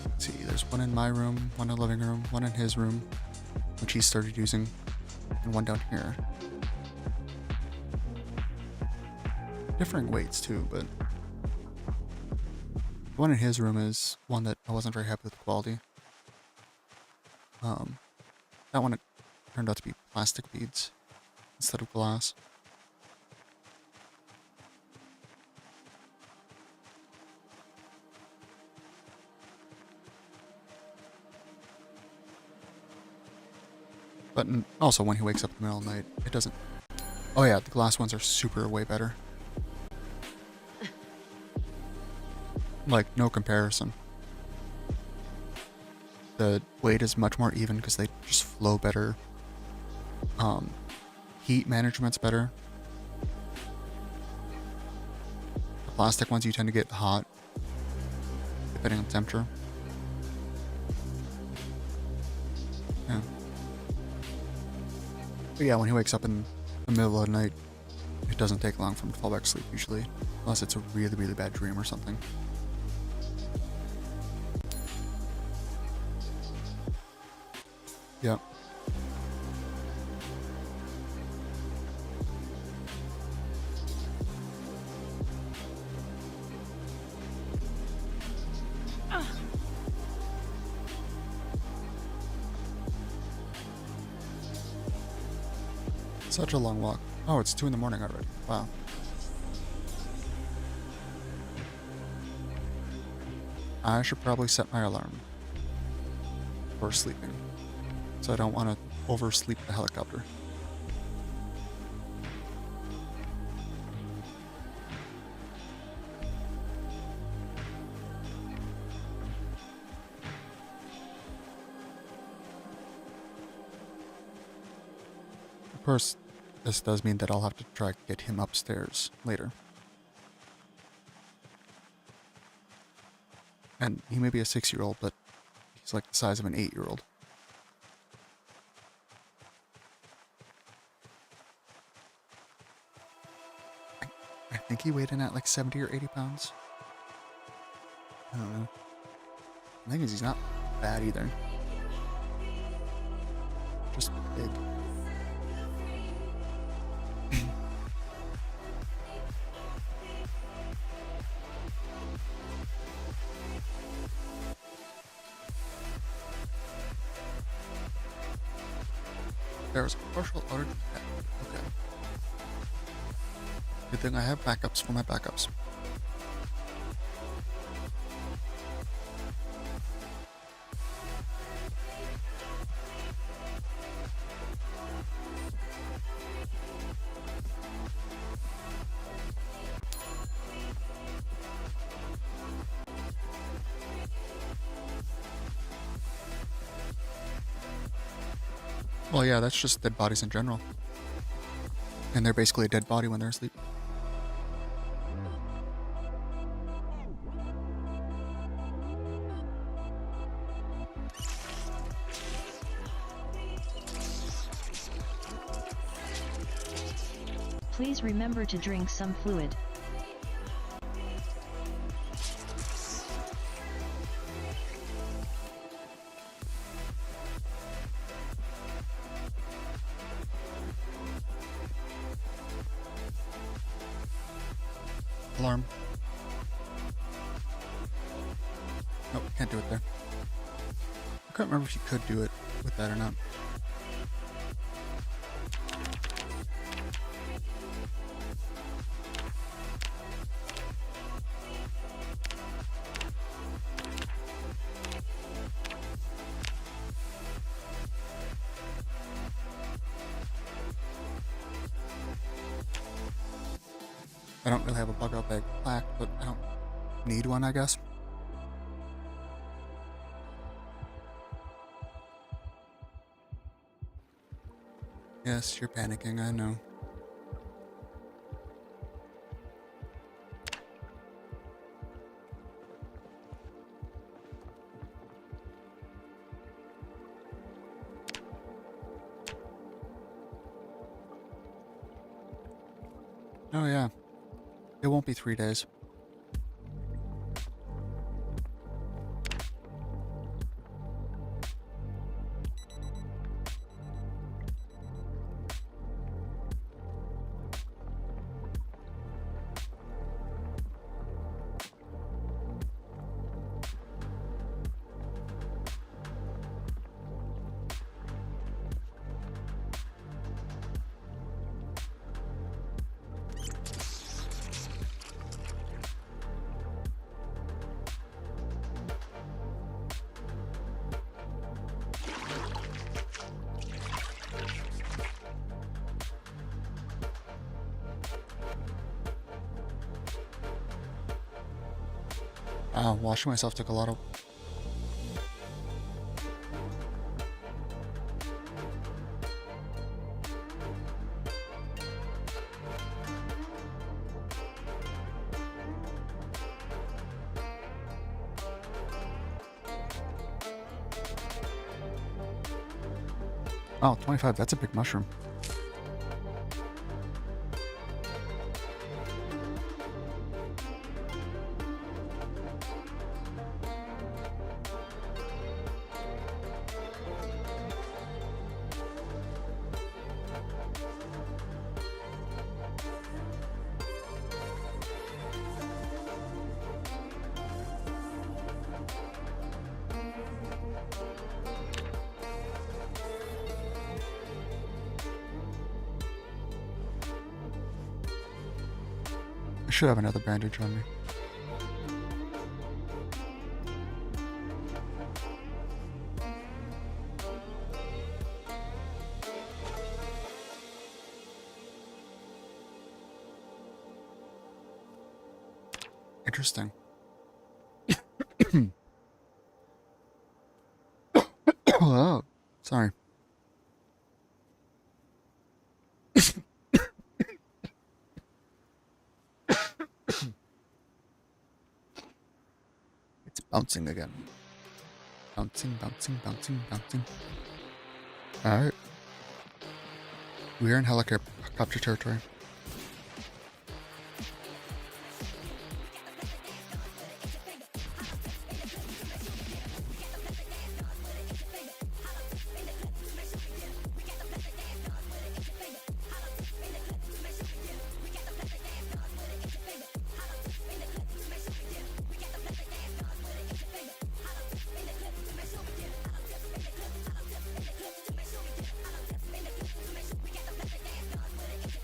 Let's see, there's one in my room, one in the living room, one in his room, which he started using, and one down here. Differing weights too, but the one in his room is one that I wasn't very happy with the quality. That one, it turned out to be plastic beads instead of glass. But also when he wakes up in the middle of the night, it doesn't... Oh yeah, the glass ones are super way better. Like, no comparison. The weight is much more even because they just flow better. Heat management's better. The plastic ones you tend to get hot, depending on the temperature. Yeah. But yeah, when he wakes up in the middle of the night, it doesn't take long for him to fall back to sleep usually. Unless it's a really, really bad dream or something. Yep. Such a long walk. Oh, it's 2 in the morning already. Wow. I should probably set my alarm for sleeping. So I don't want to oversleep the helicopter. Of course, this does mean that I'll have to try to get him upstairs later. And he may be a 6-year-old, but he's like the size of an 8-year-old. I think he weighed in at like 70 or 80 pounds. I don't know. The thing is, he's not bad either. Just big. There was a partial outage. Okay. Good thing I have backups for my backups. Well, yeah, that's just dead bodies in general. And they're basically a dead body when they're asleep. Please remember to drink some fluid. Alarm. Nope, can't do it there. I can't remember if you could do it with that or not. I don't really have a bug out bag plaque, but I don't need one, I guess. Yes, you're panicking, I know. Oh yeah. It won't be 3 days. Washing myself took a lot of... Oh, 25, that's a big mushroom. I should have another bandage on me. Interesting. Oh, sorry. Bouncing again. Bouncing, bouncing, bouncing, bouncing. Alright. We're in helicopter territory.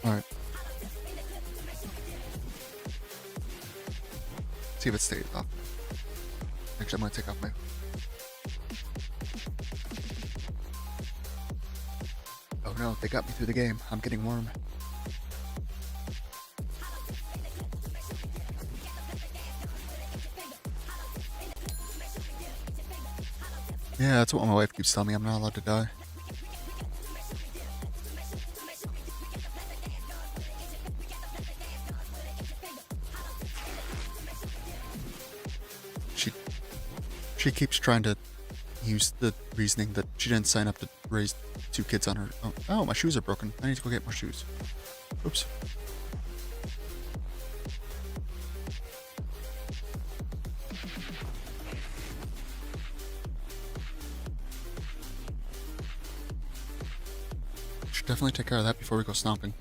Alright. See if it stays off. Actually, I'm gonna take off my. Oh no, they got me through the game. I'm getting warm. Yeah, that's what my wife keeps telling me. I'm not allowed to die. She keeps trying to use the reasoning that she didn't sign up to raise 2 kids on her. Oh, my shoes are broken. I need to go get more shoes. Oops. Should definitely take care of that before we go stomping.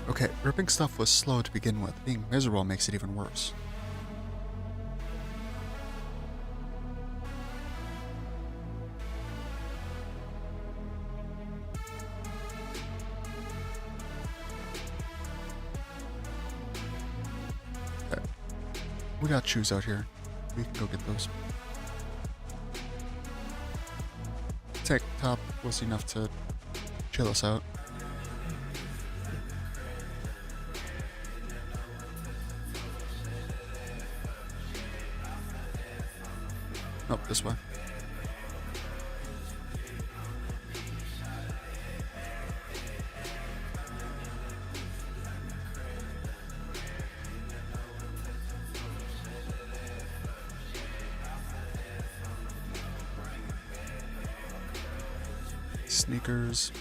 Okay, ripping stuff was slow to begin with. Being miserable makes it even worse. Okay. We got shoes out here. We can go get those. Tank top was enough to chill us out. Nope, this way. Sneakers.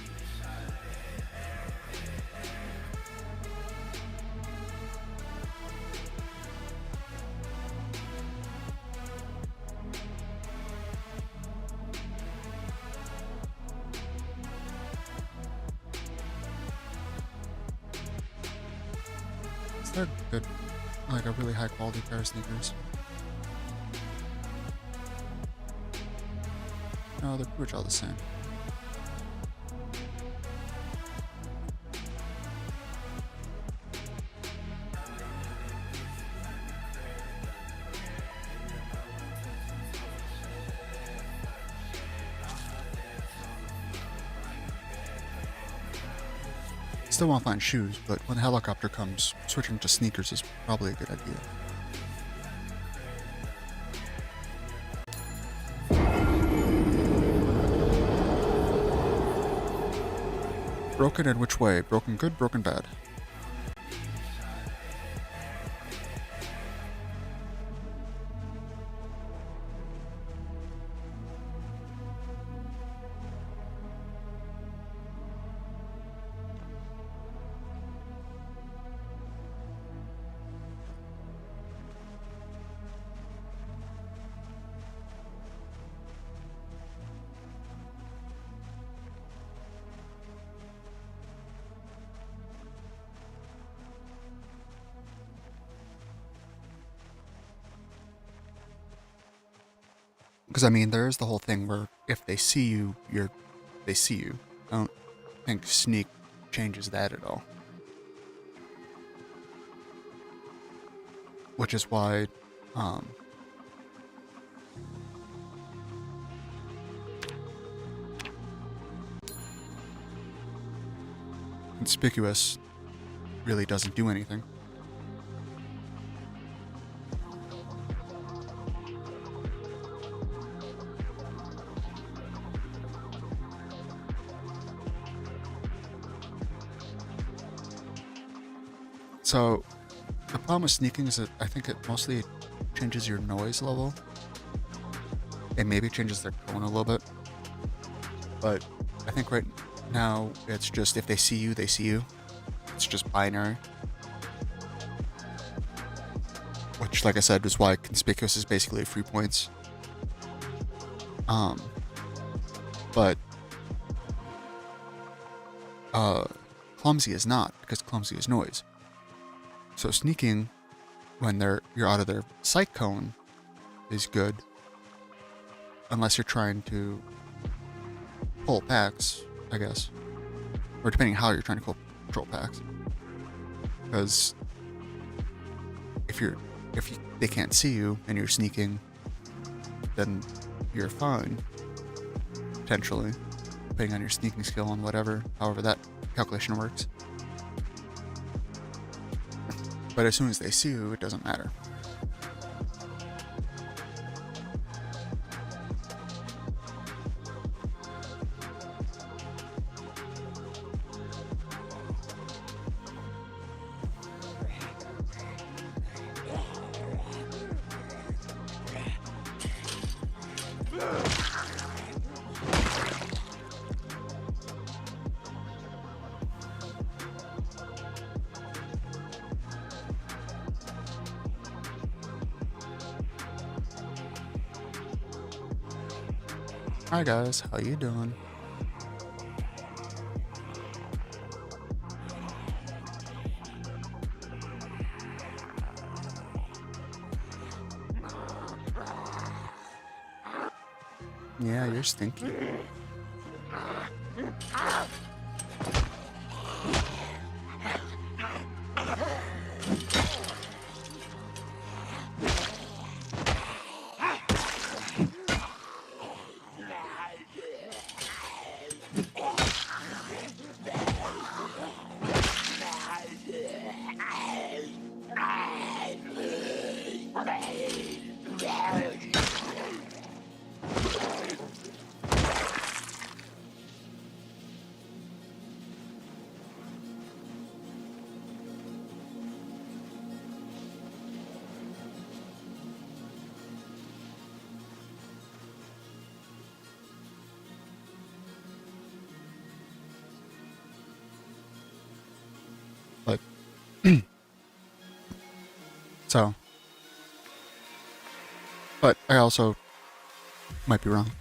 They're good, like a really high quality pair of sneakers. No, they're pretty much all the same. Still want to find shoes, but when the helicopter comes, switching to sneakers is probably a good idea. Broken in which way? Broken good, broken bad? Because I mean, there is the whole thing where if they see you, they see you. I don't think sneak changes that at all. Which is why, conspicuous really doesn't do anything. So, the problem with sneaking is that I think it mostly changes your noise level. It maybe changes their tone a little bit. But I think right now it's just if they see you, they see you. It's just binary. Which, like I said, is why conspicuous is basically free points. But clumsy is not, because clumsy is noise. So sneaking, when you're out of their sight cone, is good, unless you're trying to pull packs, I guess, or depending on how you're trying to control packs. Because if they can't see you and you're sneaking, then you're fine, potentially, depending on your sneaking skill and whatever, however that calculation works. But as soon as they see you, it doesn't matter. Hi guys, how you doing? Yeah, you're stinky. But so, but I also might be wrong.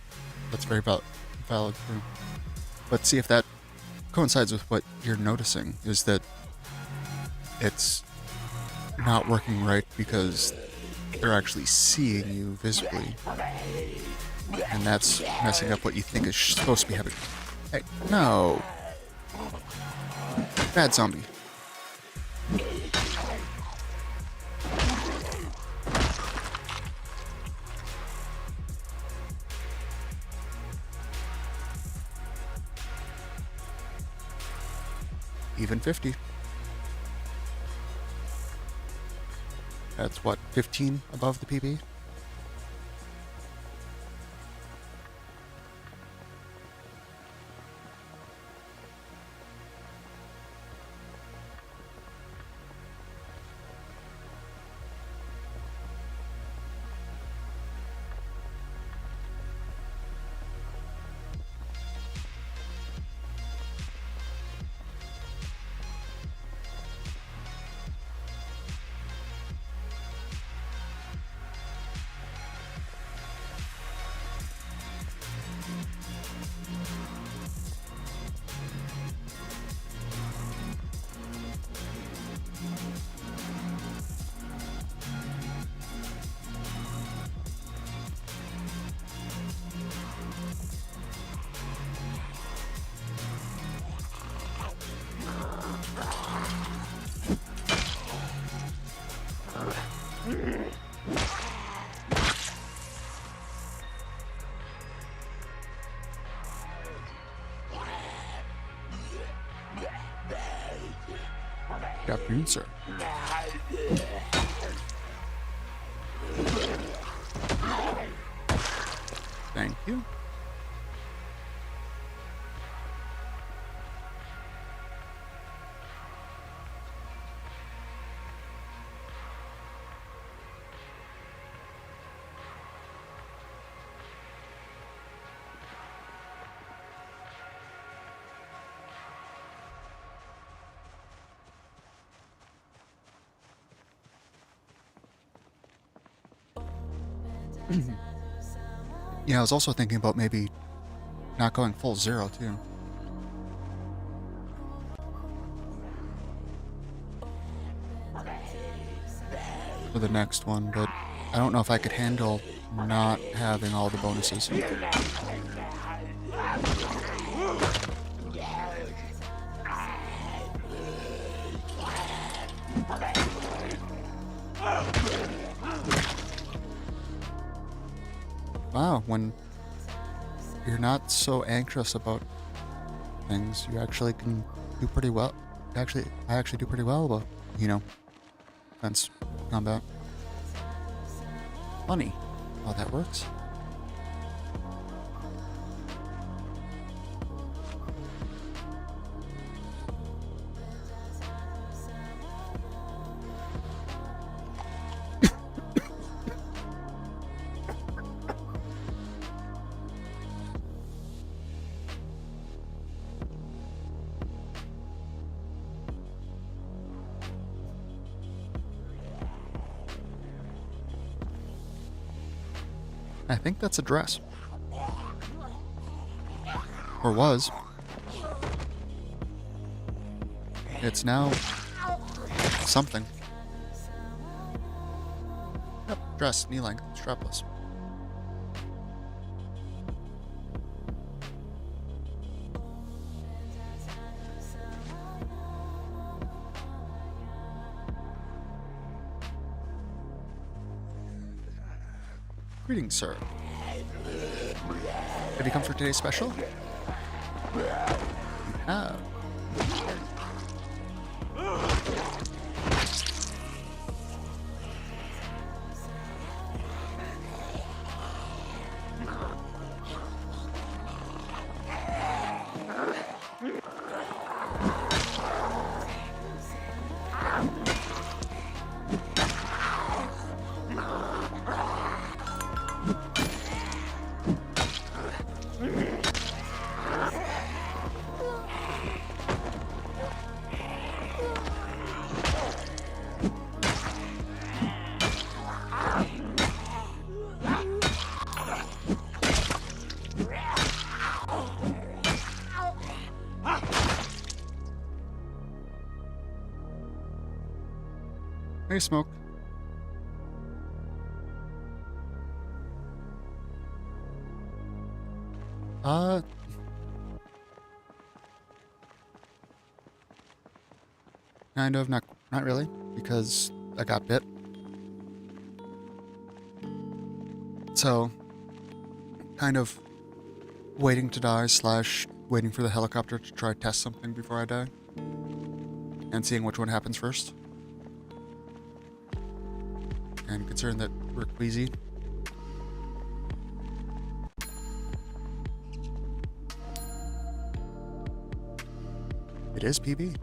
That's very valid too. But see if that coincides with what you're noticing, is that it's not working right because they're actually seeing you visibly, and that's messing up what you think is supposed to be happening. Hey, no, bad zombie. Even 50. That's what, 15 above the PB? Good afternoon, sir. Thank you. Yeah, I was also thinking about maybe not going full zero, too. For the next one, but I don't know if I could handle not having all the bonuses. Wow, when you're not so anxious about things, you actually can do pretty well. I actually do pretty well about, defense combat. Funny how that works. I think that's a dress. Or was. It's now something. Yep, dress, knee length, strapless. Greetings, sir. Have you come for today's special? You have. Hey, Smoke. Kind of, not really, because I got bit. So, kind of waiting to die / waiting for the helicopter to try test something before I die. And seeing which one happens first. And concerned that we're queasy. It is PB.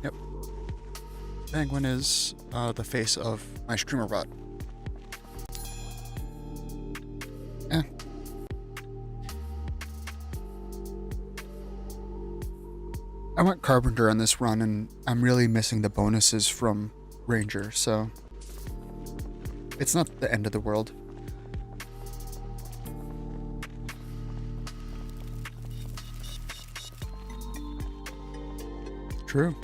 Yep. Penguin is the face of my streamer bot. I went Carpenter on this run, and I'm really missing the bonuses from Ranger, so it's not the end of the world. True.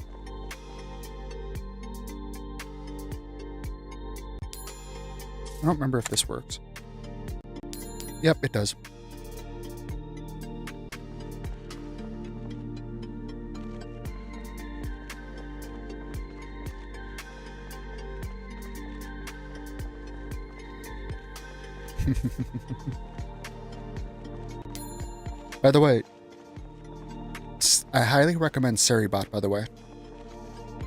I don't remember if this works. Yep, it does. By the way, I highly recommend Seribot, by the way,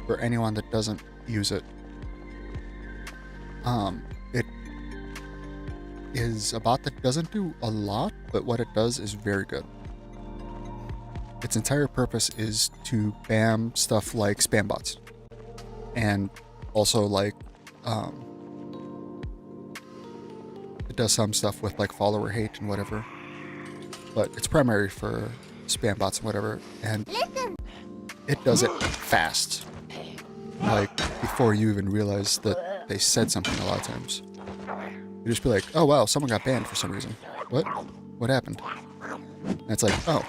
for anyone that doesn't use it. It is a bot that doesn't do a lot, but what it does is very good. Its entire purpose is to bam stuff like spam bots, and also like it does some stuff with like follower hate and whatever, but it's primary for spam bots and whatever, and it does it fast, like before you even realize that they said something. A lot of times you just be like, oh wow, someone got banned for some reason. What happened? And it's like, oh,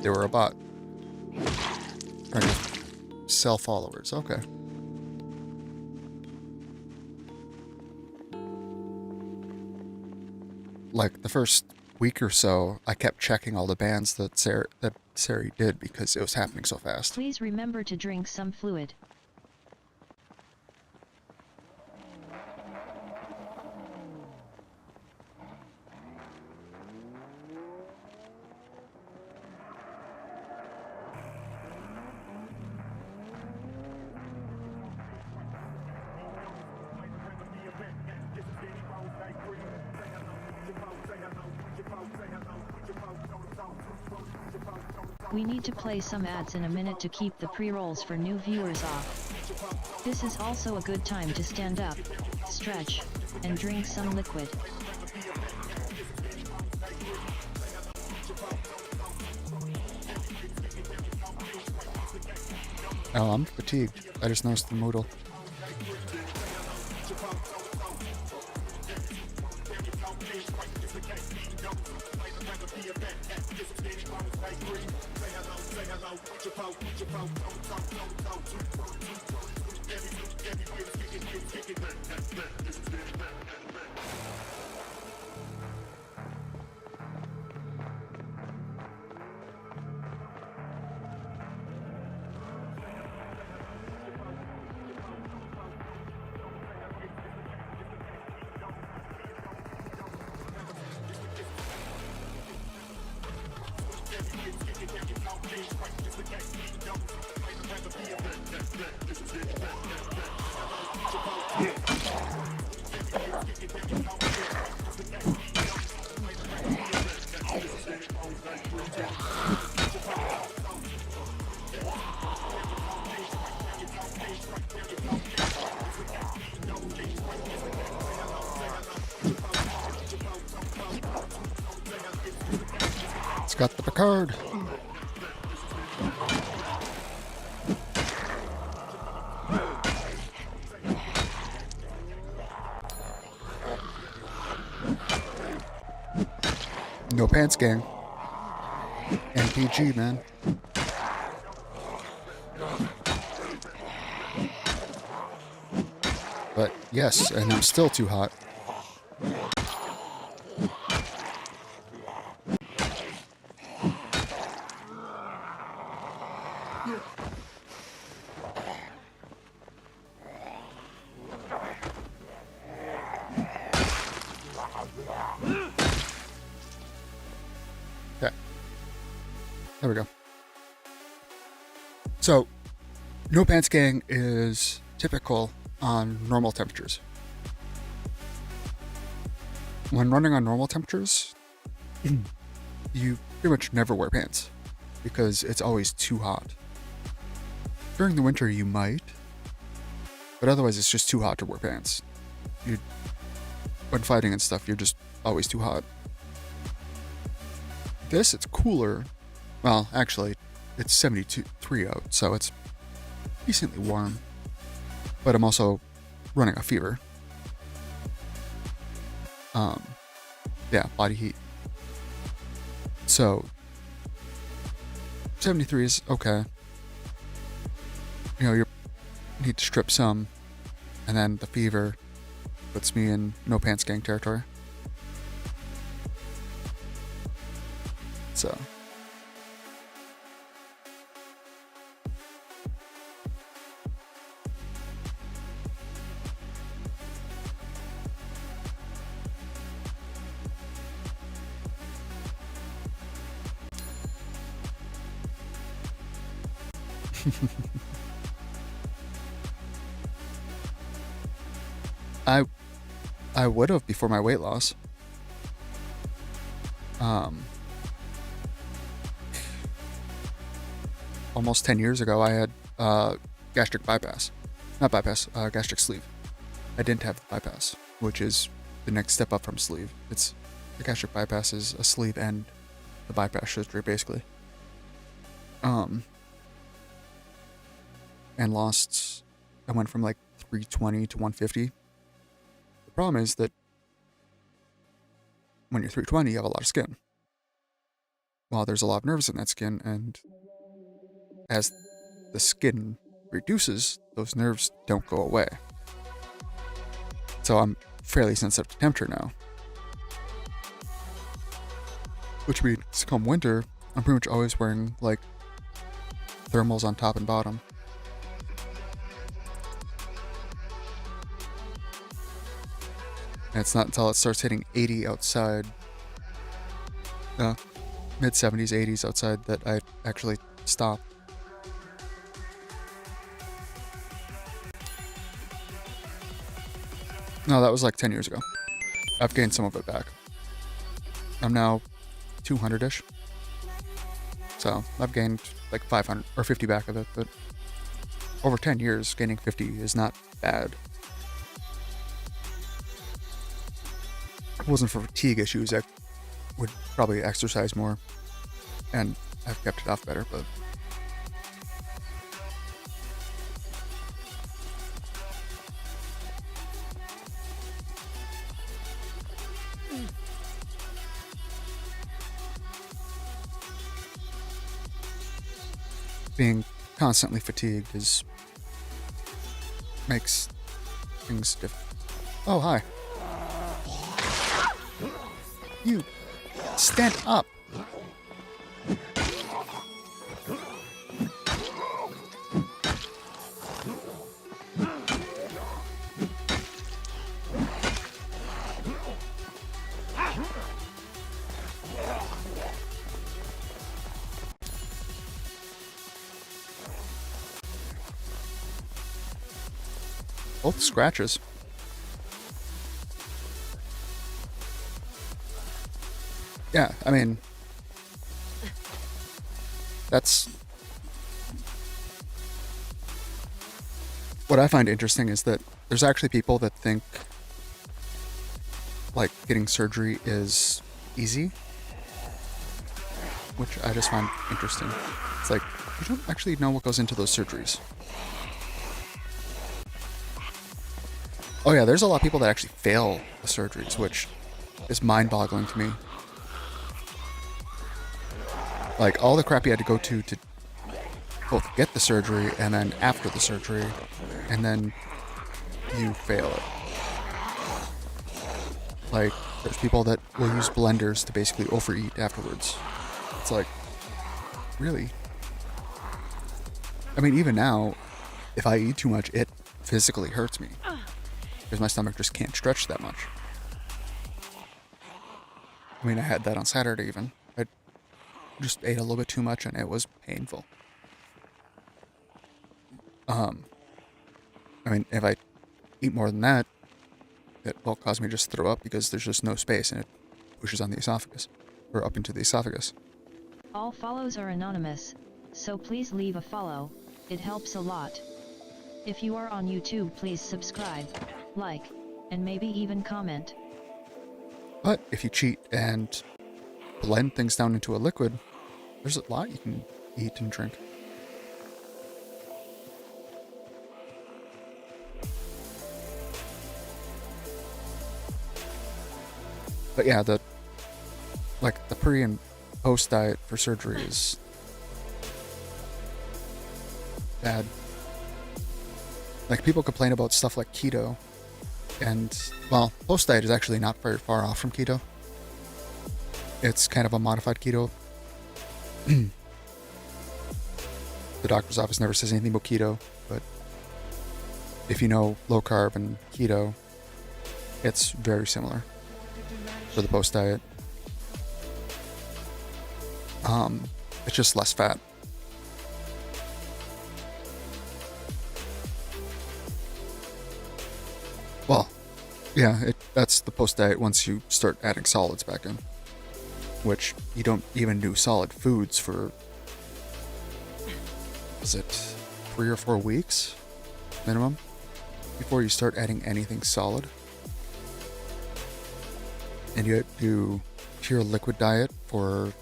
they were a bot trying to sell followers. Okay. Like the first week or so, I kept checking all the bans that Sari did because it was happening so fast. Please remember to drink some fluid. We need to play some ads in a minute to keep the pre-rolls for new viewers off. This is also a good time to stand up, stretch, and drink some liquid. Oh, I'm fatigued. I just noticed the Moodle. It's got the Picard. No Pants Gang. MPG, man. But yes, and I'm still too hot. There we go. So, No Pants Gang is typical on normal temperatures. When running on normal temperatures, you pretty much never wear pants because it's always too hot. During the winter, you might, but otherwise it's just too hot to wear pants. When fighting and stuff, you're just always too hot. This, it's cooler. Well, actually, it's 73 out, so it's decently warm. But I'm also running a fever. Yeah, body heat. So, 73 is okay. You know, you need to strip some, and then the fever. puts me in no pants gang territory. So. I would have before my weight loss. Almost 10 years ago, I had gastric bypass. Not bypass, gastric sleeve. I didn't have the bypass, which is the next step up from sleeve. It's the gastric bypass is a sleeve and the bypass surgery, basically. And lost. I went from like 320 to 150. The problem is that when you're 320, you have a lot of skin. Well, there's a lot of nerves in that skin, and as the skin reduces, those nerves don't go away. So I'm fairly sensitive to temperature now. Which means come winter, I'm pretty much always wearing like thermals on top and bottom. And it's not until it starts hitting 80 outside, mid 70s, 80s outside, that I actually stop. No, that was like 10 years ago. I've gained some of it back. I'm now 200-ish. So I've gained like 500 or 50 back of it, but over 10 years, gaining 50 is not bad. If it wasn't for fatigue issues, I would probably exercise more, and I've kept it off better, but being constantly fatigued makes things different. Oh, hi. You stand up. Both scratches. Yeah, I mean, that's what I find interesting, is that there's actually people that think like getting surgery is easy, which I just find interesting. It's like, you don't actually know what goes into those surgeries. Oh yeah, there's a lot of people that actually fail the surgeries, which is mind-boggling to me. Like, all the crap you had to go to both get the surgery and then after the surgery, and then you fail it. Like, there's people that will use blenders to basically overeat afterwards. It's like, really? I mean, even now, if I eat too much, it physically hurts me. Because my stomach just can't stretch that much. I mean, I had that on Saturday even. I just ate a little bit too much and it was painful. I mean, if I eat more than that, it will cause me to just throw up, because there's just no space and it pushes on the esophagus, or up into the esophagus. All follows are anonymous, so please leave a follow, it helps a lot. If you are on YouTube, please subscribe, like, and maybe even comment. But if you cheat and blend things down into a liquid, there's a lot you can eat and drink. But yeah, the pre and post diet for surgery is bad. Like, people complain about stuff like keto And, well, post diet is actually not very far off from keto. It's kind of a modified keto. The doctor's office never says anything about keto, but if you know low carb and keto, it's very similar for the post diet. It's just less fat. Well, yeah, that's the post diet once you start adding solids back in, which you don't even do solid foods for, is it 3 or 4 weeks minimum before you start adding anything solid? And you do pure liquid diet for,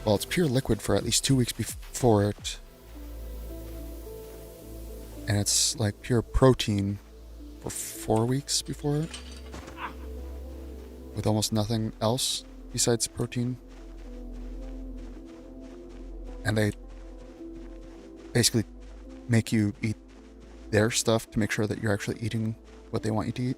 well, it's pure liquid for at least 2 weeks before it, and it's like pure protein for 4 weeks before it, with almost nothing else besides protein. And they basically make you eat their stuff to make sure that you're actually eating what they want you to eat.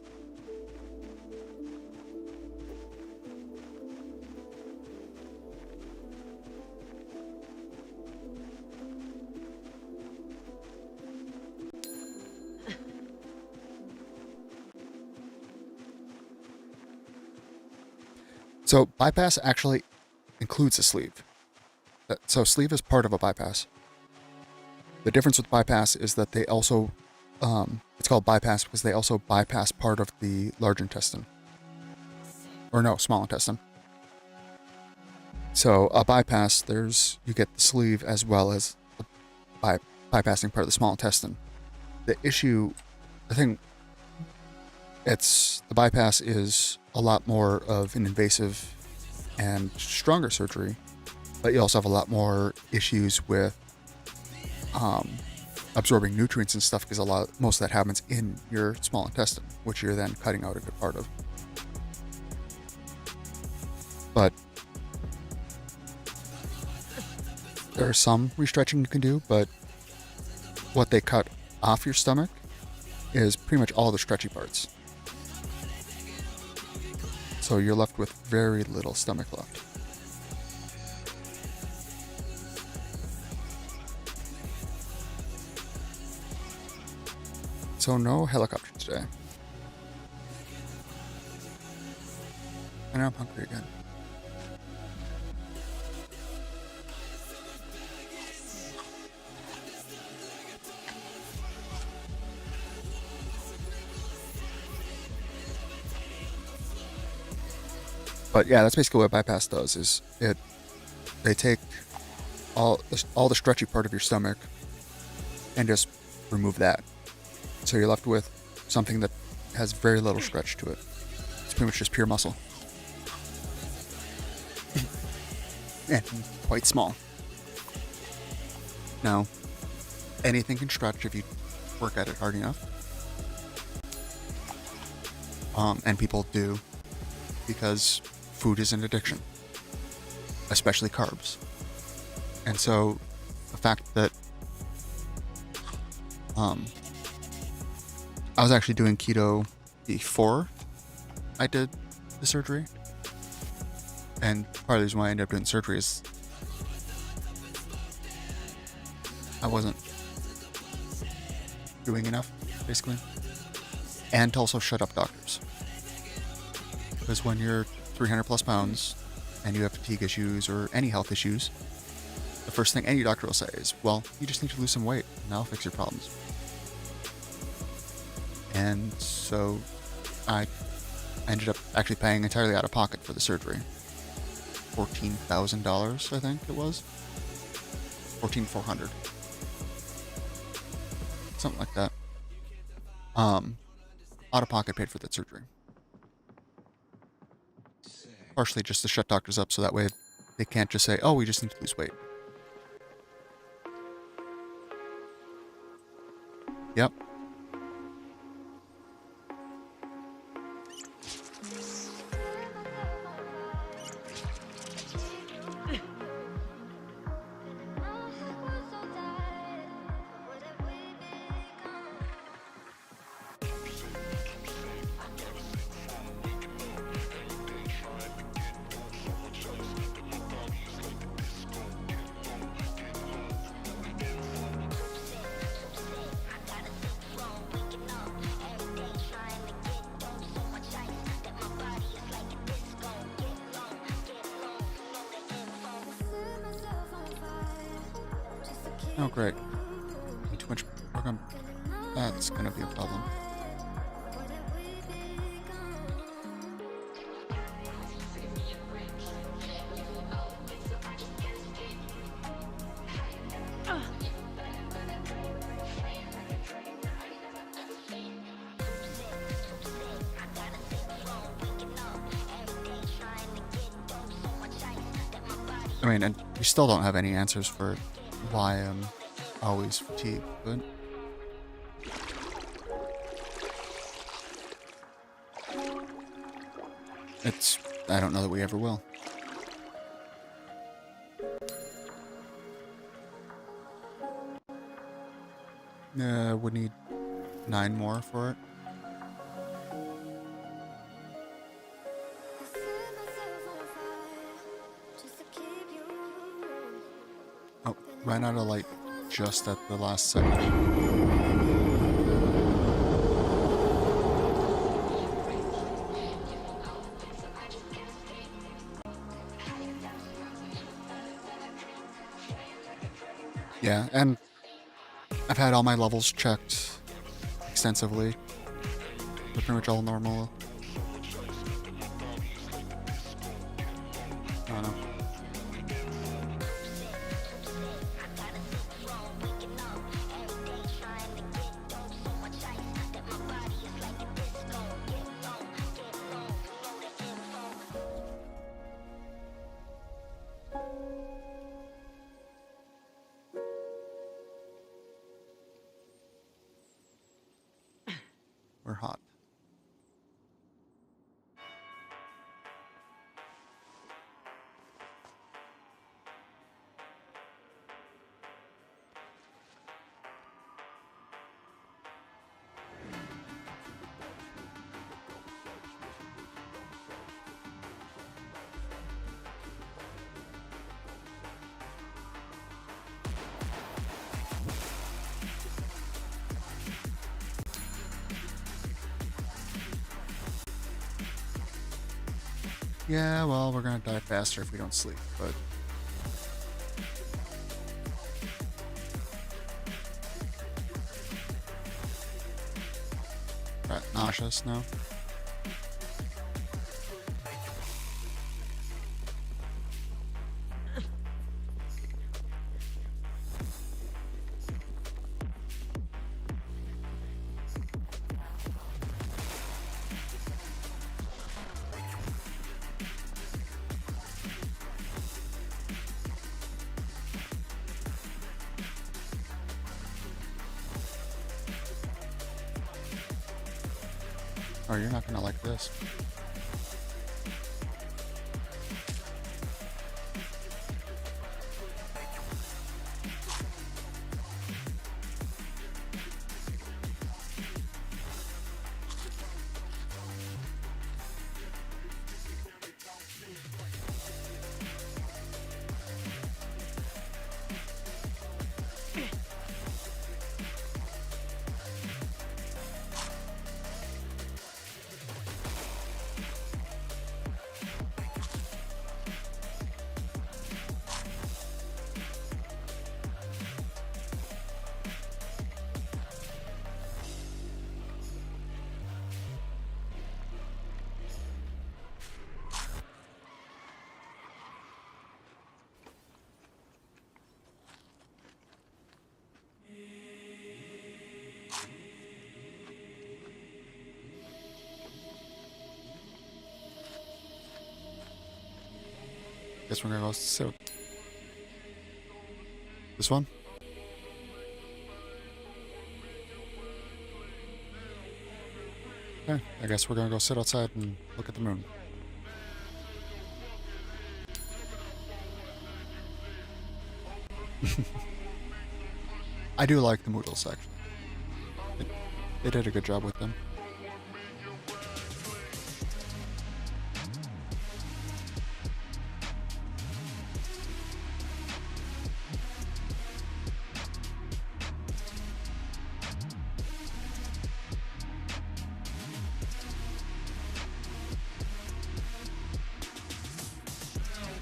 So bypass actually includes a sleeve. So sleeve is part of a bypass. The difference with bypass is that they also, it's called bypass because they also bypass part of the large intestine. Or no, small intestine. So a bypass, you get the sleeve as well as bypassing part of the small intestine. The issue, the bypass is a lot more of an invasive and stronger surgery, but you also have a lot more issues with absorbing nutrients and stuff because most of that happens in your small intestine, which you're then cutting out a good part of. But there are some restretching you can do, but what they cut off your stomach is pretty much all the stretchy parts. So you're left with very little stomach left. So no helicopter today. And I'm hungry again. But yeah, that's basically what bypass does. Is they take all the stretchy part of your stomach and just remove that. So you're left with something that has very little stretch to it. It's pretty much just pure muscle. And quite small. Now, anything can stretch if you work at it hard enough. And people do, because food is an addiction, especially carbs. And so the fact that I was actually doing keto before I did the surgery, and part of the reason why I ended up doing surgery is I wasn't doing enough, basically, and to also shut up doctors. Because when you're 300 plus pounds and you have fatigue issues or any health issues, the first thing any doctor will say is, well, you just need to lose some weight and that'll fix your problems. And so I ended up actually paying entirely out of pocket for the surgery. $14,000, I think it was. $14,400. Something like that. Out of pocket paid for that surgery. Partially just to shut doctors up so that way they can't just say, oh, we just need to lose weight. Yep. Oh, great. Too much work on... That's gonna be a problem. I mean, and we still don't have any answers for why I'm always fatigued, but... I don't know that we ever will. Would need 9 more for it. Oh, ran out of light just at the last second. Yeah, and I've had all my levels checked extensively. They're pretty much all normal. I don't know. We're hot. Yeah, well, we're gonna die faster if we don't sleep, but... Right, nauseous now. Oh, you're not gonna like this. Guess we're gonna go sit. This one? Okay, I guess we're gonna go sit outside and look at the moon. I do like the Moodle section. They did a good job with them.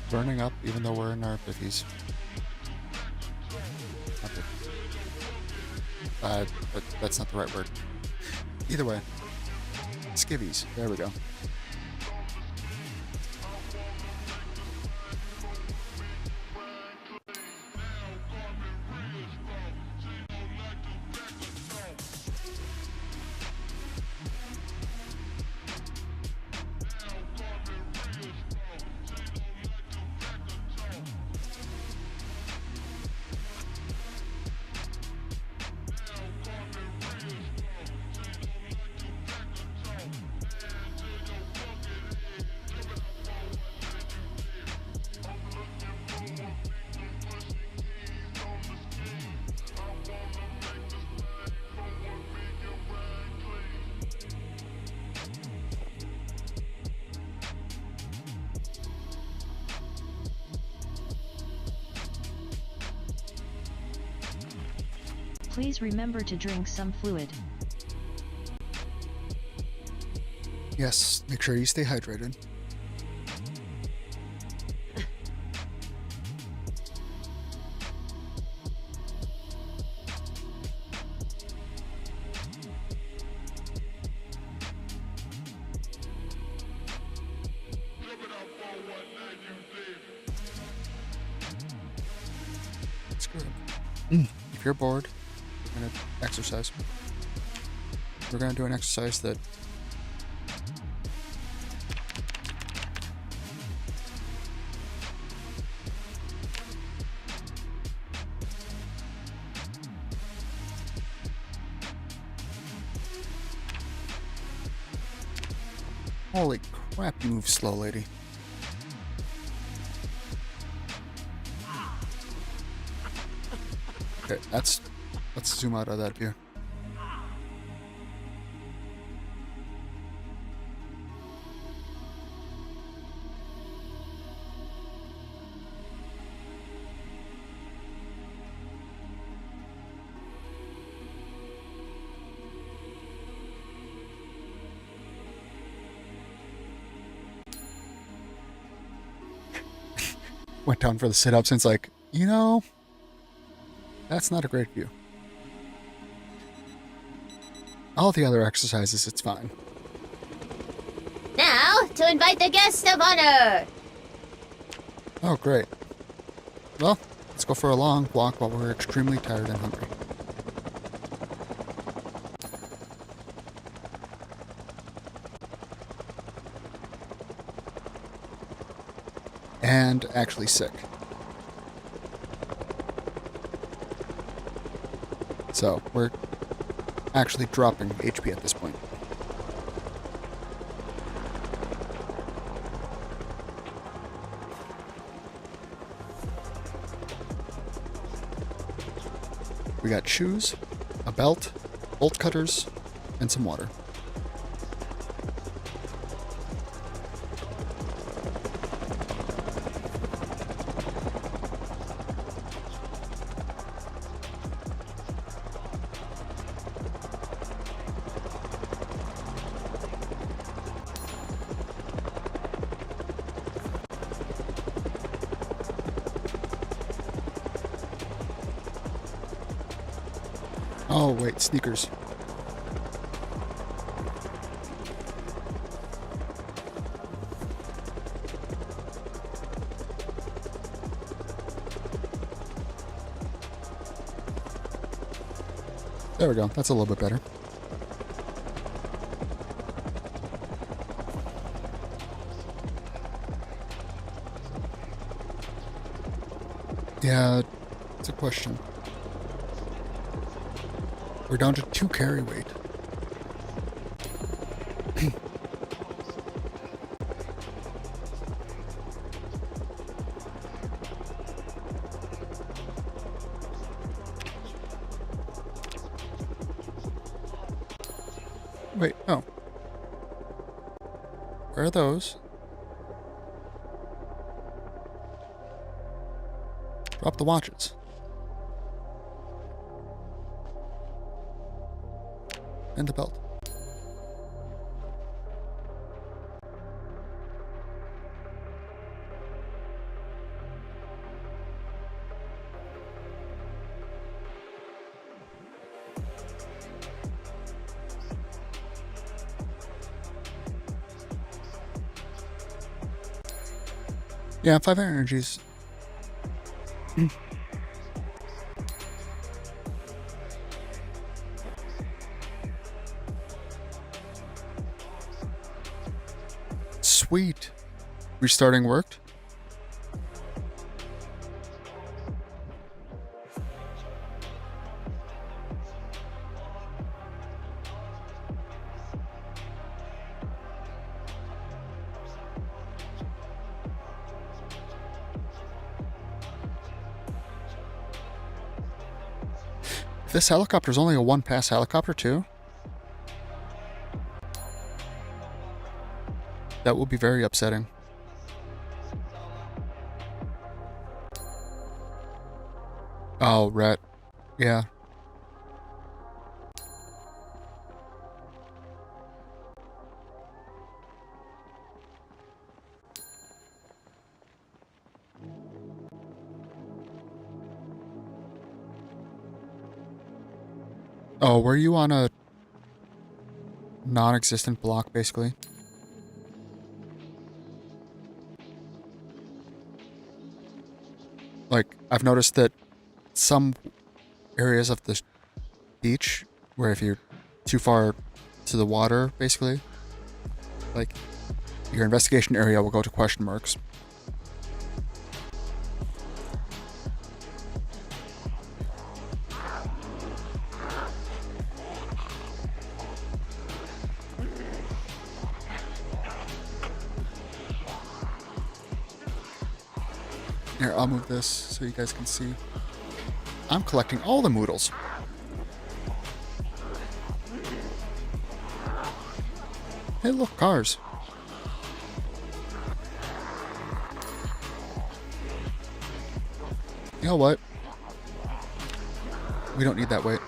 Burning up even though we're in our 50s. Not 50s. That's not the right word. Either way. Skivvies. There we go. Please remember to drink some fluid. Yes, make sure you stay hydrated. It's good. If you're bored, we're gonna exercise. We're gonna do an exercise that holy crap, you move slow, lady. Okay, let's zoom out of that view. Went down for the sit-ups and it's like, you know, that's not a great view. All the other exercises, it's fine. Now, to invite the guest of honor. Oh, great. Well, let's go for a long walk while we're extremely tired and hungry. And actually sick. So, we're actually dropping HP at this point. We got shoes, a belt, bolt cutters, and some water. Oh, wait, sneakers. There we go. That's a little bit better. Yeah, it's a question. We're down to 2 carry weight. Wait, oh. Where are those? Drop the watches. And the belt. Yeah, 5 energies. Sweet. Restarting worked. If this helicopter is only a 1-pass helicopter too, that will be very upsetting. Oh, rat. Yeah. Oh, were you on a non-existent block, basically? Like, I've noticed that some areas of the beach, where if you're too far to the water, basically, like, your investigation area will go to question marks. Here, I'll move this so you guys can see. I'm collecting all the moodles. Hey, look, cars. You know what? We don't need that weight.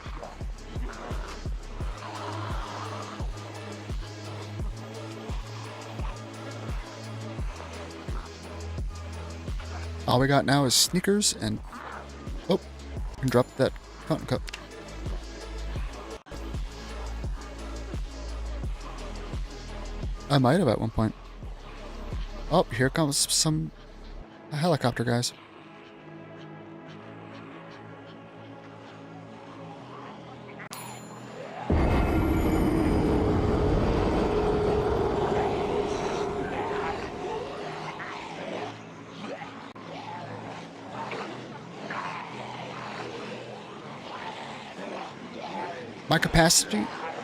All we got now is sneakers and... Oh, I can drop that fountain cup. I might have at one point. Oh, here comes some helicopter guys.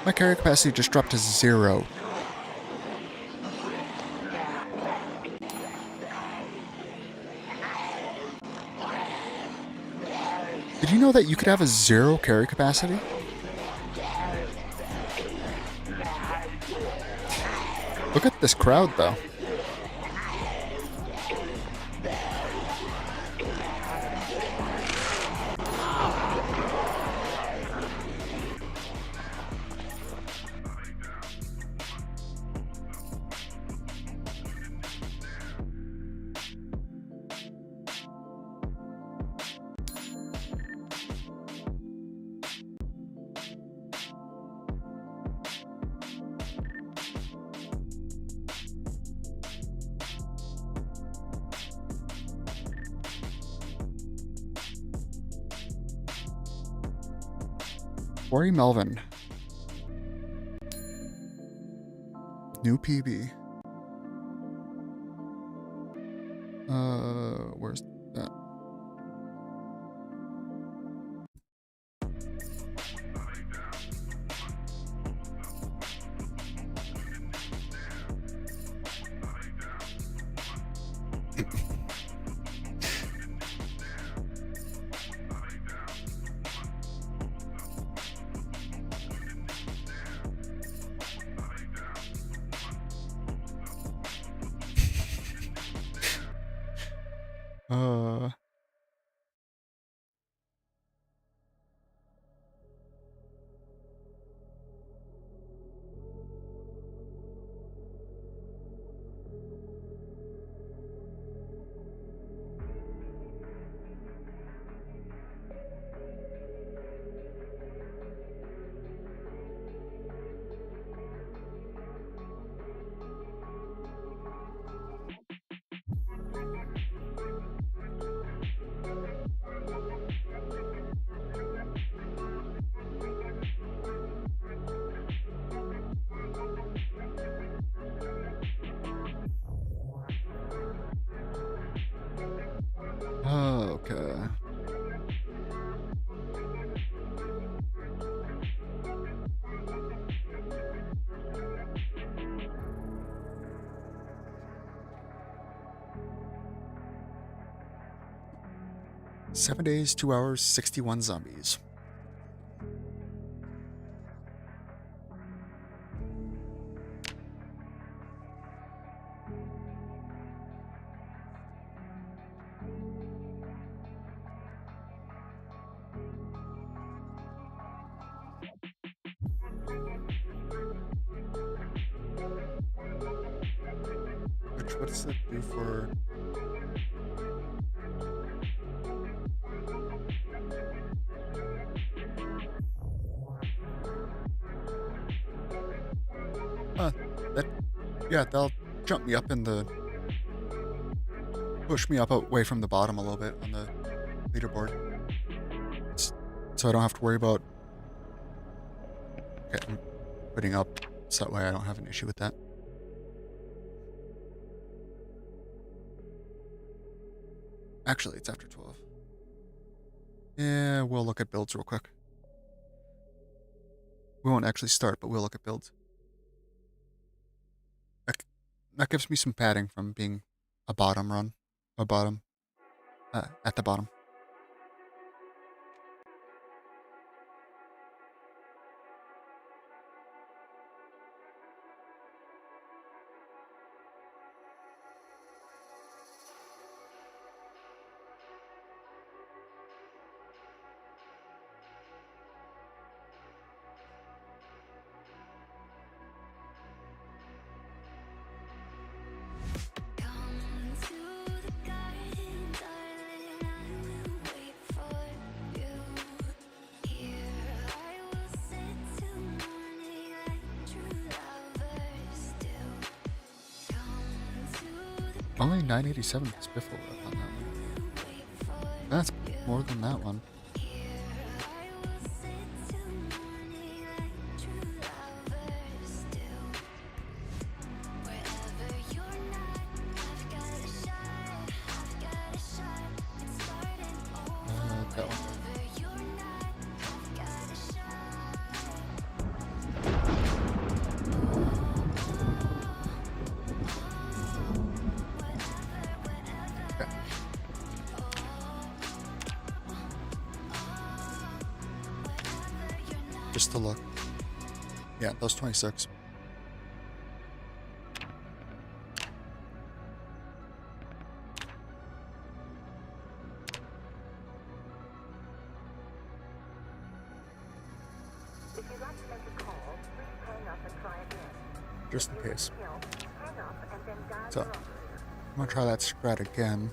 My carry capacity just dropped to 0. Did you know that you could have a 0 carry capacity? Look at this crowd, though. Corey Melvin. New PB. Where's that? Uh... 7 days, 2 hours, 61 zombies. What does that do for... Yeah, they'll jump me up in the... push me up away from the bottom a little bit on the leaderboard. So I don't have to worry about... Okay, I'm putting up so that way I don't have an issue with that. Actually, it's after 12. Yeah, we'll look at builds real quick. We won't actually start, but we'll look at builds. That gives me some padding from being a bottom run. At the bottom. Only 987 Spiffo on that one. That's more than that one. That one. Just to look. Yeah, those 26. If you'd like to make a call, please hang up and try again. Just in case. Hang up and then dial So, your operator. I'm gonna try that strat again,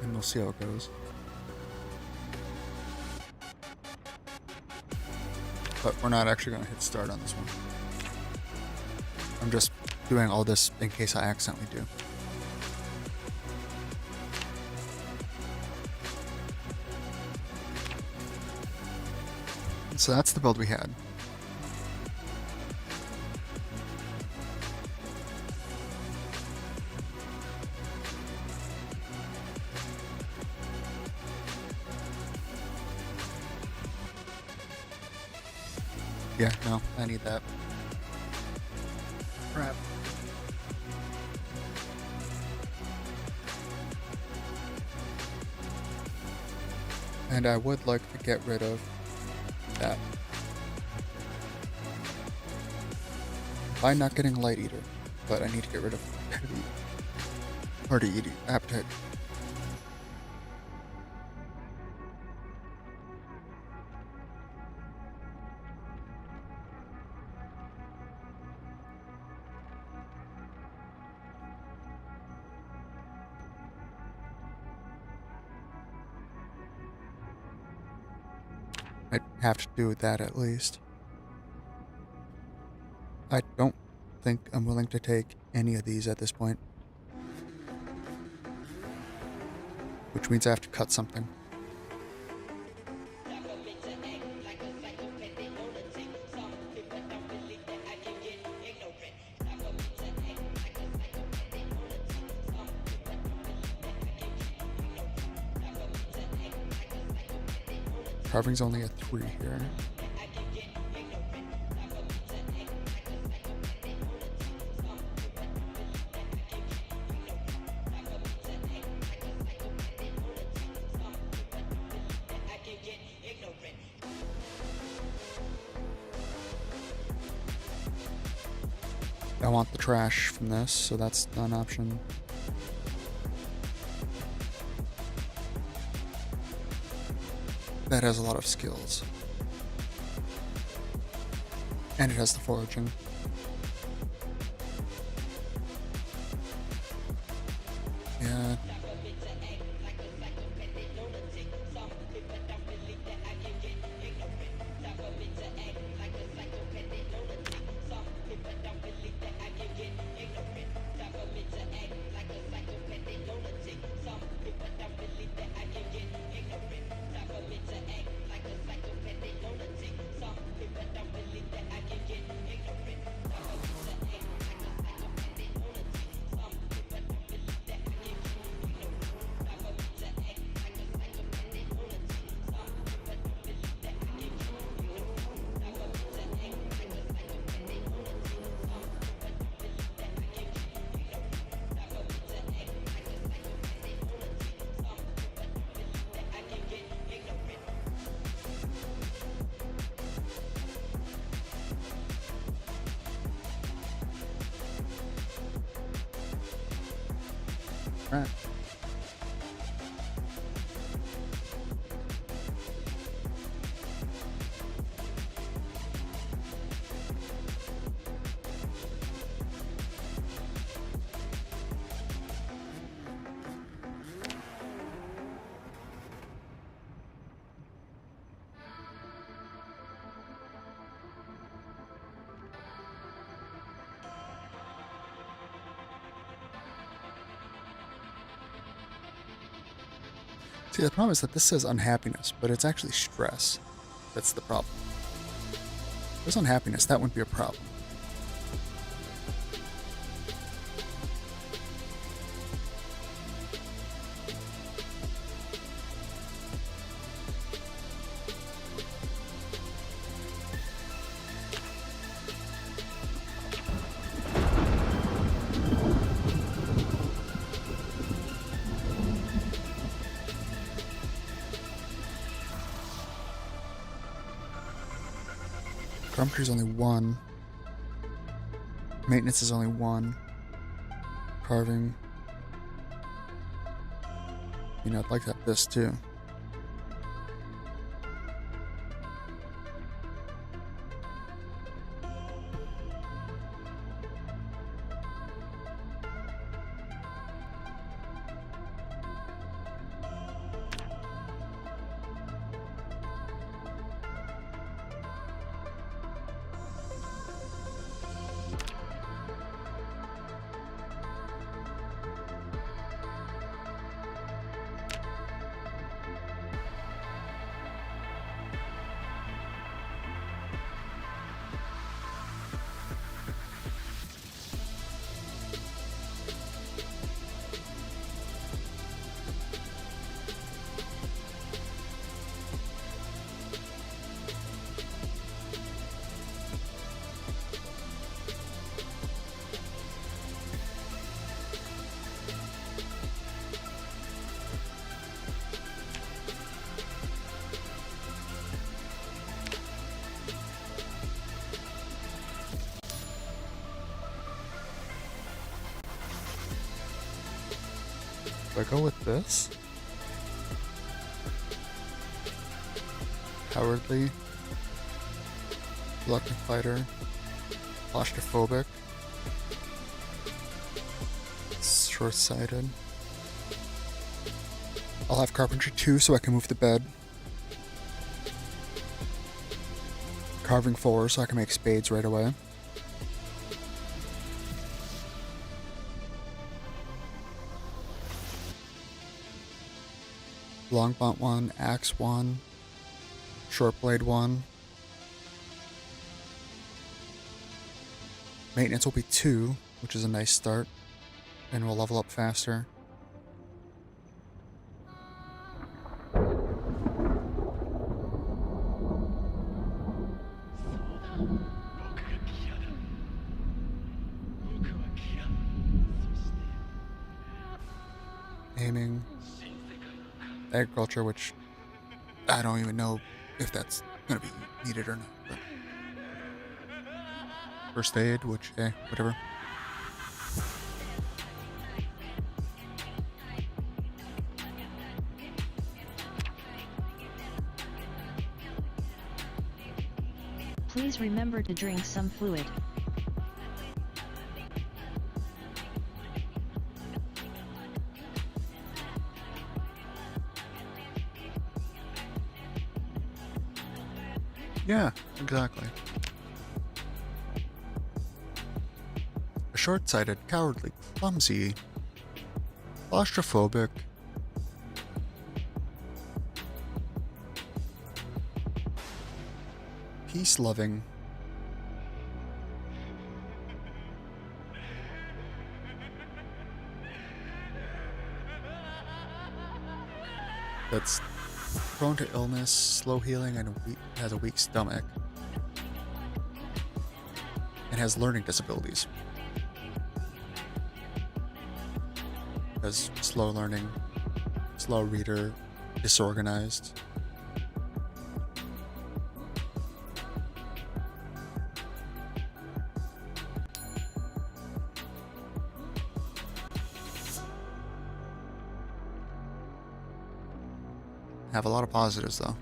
and we'll see how it goes. But we're not actually gonna hit start on this one. I'm just doing all this in case I accidentally do. So that's the build we had. Yeah, no, I need that. Crap. And I would like to get rid of that. By not getting Light Eater, but I need to get rid of Party Eating Appetite. I'd have to do that at least. I don't think I'm willing to take any of these at this point. Which means I have to cut something. Carving's only a 3 here. I want the trash from this, so that's not an option. That has a lot of skills. And it has the foraging. Yeah. Right. See, the problem is that this says unhappiness, but it's actually stress. That's the problem. If there's unhappiness, that wouldn't be a problem. Carpentry is only 1. Maintenance is only 1. Carving. You know, I'd like to have this too. Do I go with this? Cowardly. Reluctant fighter. Claustrophobic. Short-sighted. I'll have carpentry 2 so I can move the bed. Carving 4 so I can make spades right away. Long bunt 1, axe 1, short blade 1. Maintenance will be 2, which is a nice start, and we'll level up faster. Aiming. Agriculture, which I don't even know if that's going to be needed or not. But first aid, which, whatever. Please remember to drink some fluid. Yeah, exactly. A short-sighted, cowardly, clumsy, claustrophobic, peace-loving, that's prone to illness, slow healing, and has a weak stomach, and has learning disabilities. Has slow learning, slow reader, disorganized. Have a lot of positives though.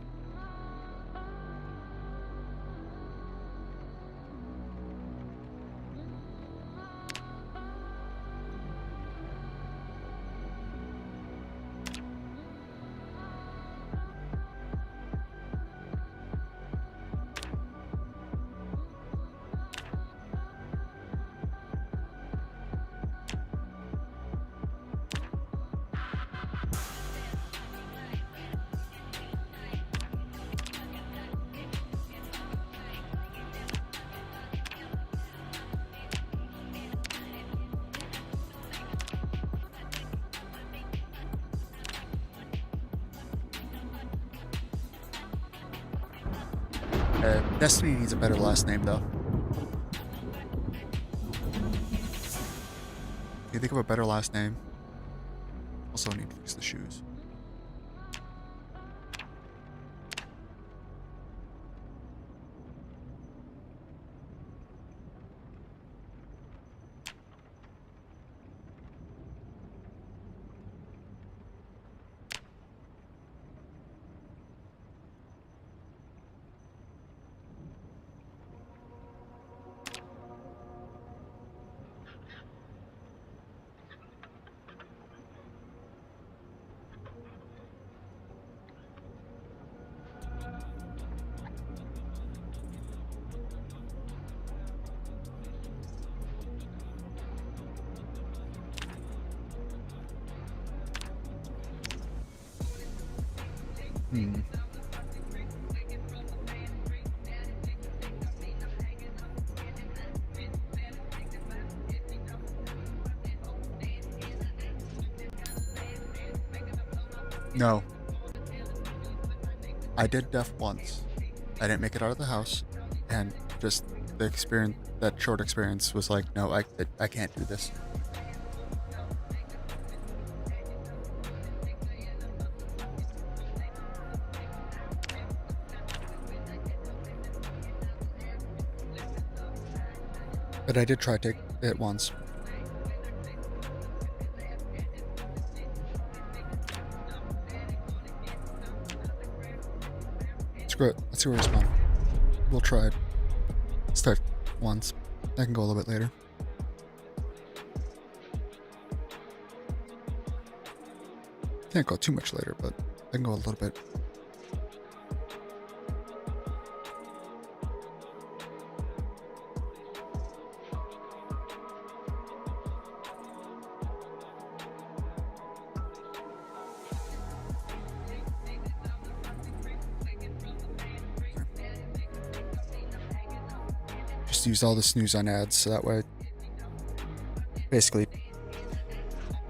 Destiny needs a better last name, though. Can you think of a better last name? Also need to fix the shoes. No. I did deaf once. I didn't make it out of the house, and just the experience, that short experience was like, no, I can't do this. But I did try to take it once. Screw it. Let's see where we spawn. We'll try it. Start once. I can go a little bit later. Can't go too much later, but I can go a little bit. Use all the snooze on ads, so that way basically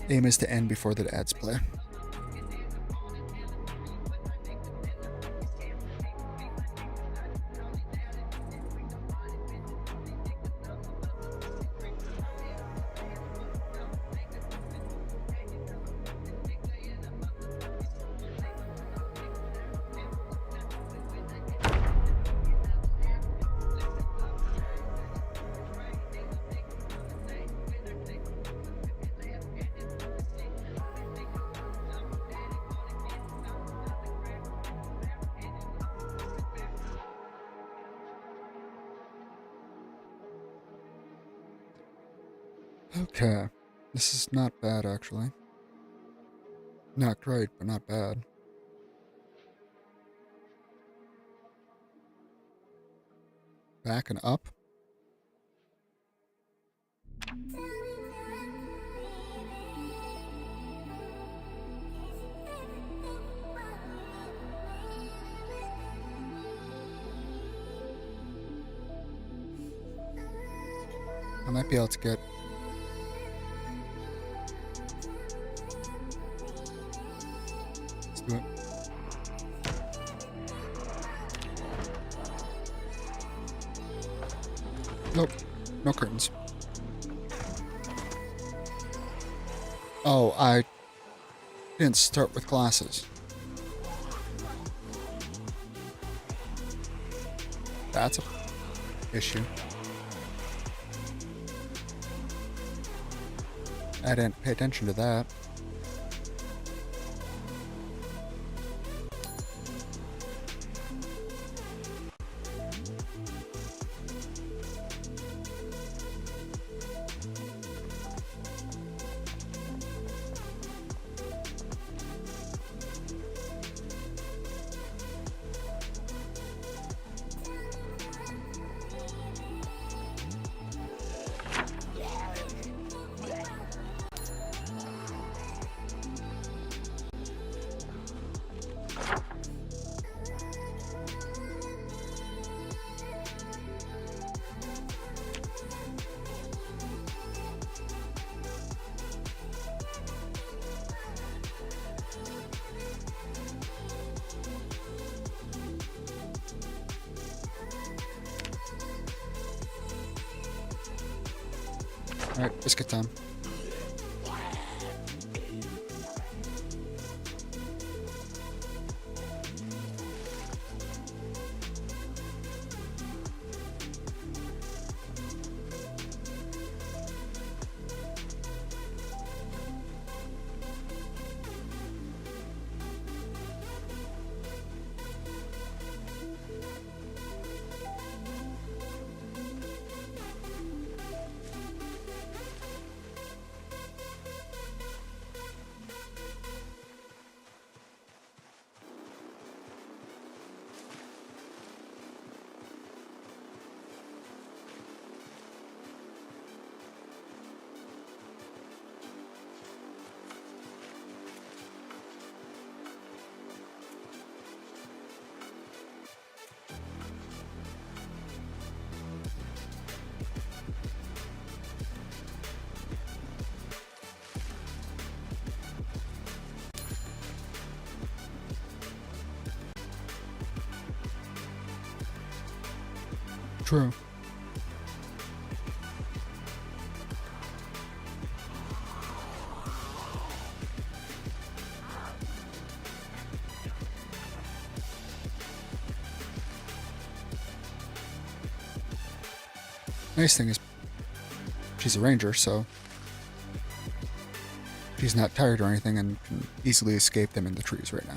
aim is to end before the ads play. Okay. This is not bad, actually. Not great, but not bad. Back and up. I might be able to get... Let's do it. Nope. No curtains. Oh, I didn't start with glasses. That's a issue. I didn't pay attention to that. Alright, biscuit time. True. Nice thing is, she's a ranger, so she's not tired or anything and can easily escape them in the trees right now.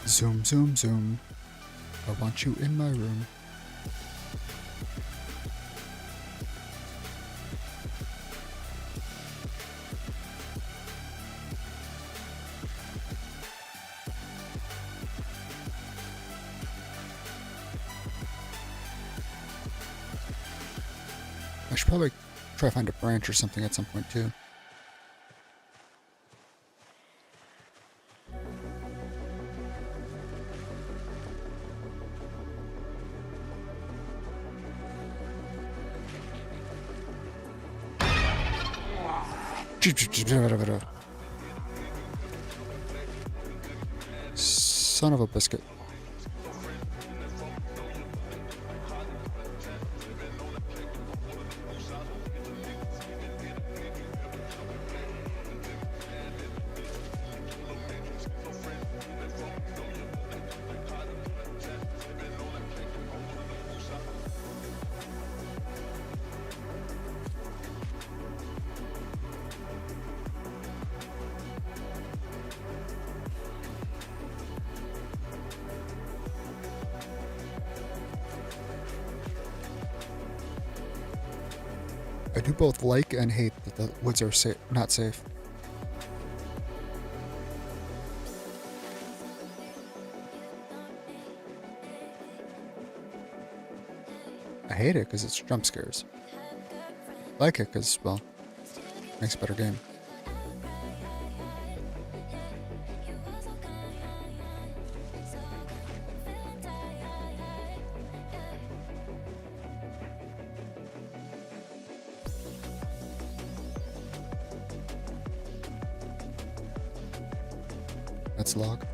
Zoom, zoom, zoom. I want you in my room. I should probably try to find a branch or something at some point too. Son of a biscuit. I do both like and hate that the woods are not safe. I hate it because it's jump scares. Like it because, well, makes a better game. That's log.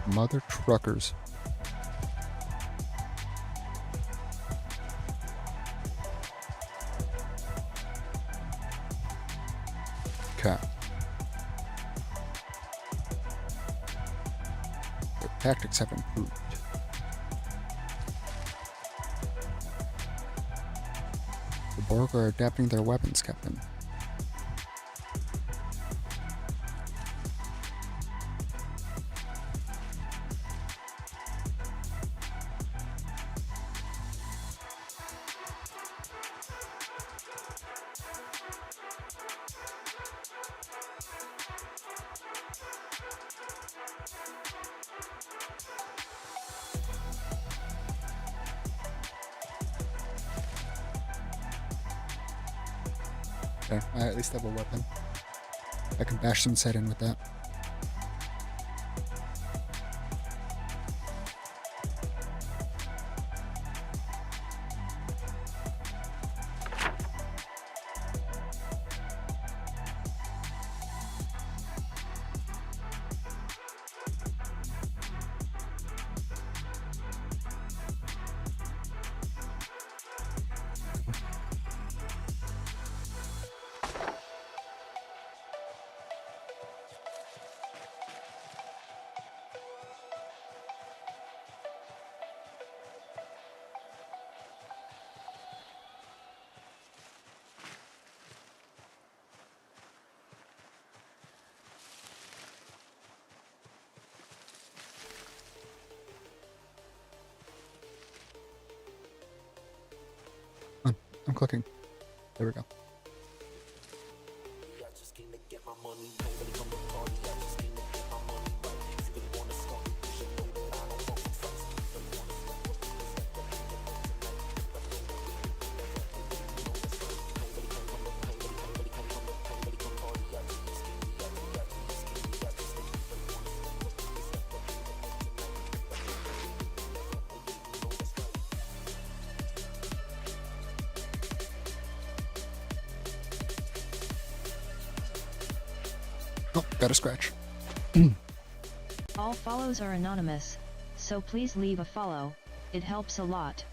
Mother truckers. Okay. Their tactics have improved. The Borg are adapting their weapons, Captain. Okay, I at least have a weapon. I can bash some head in with that. I'm clicking. There we go. Oh, got a scratch. All follows are anonymous, so please leave a follow, it helps a lot.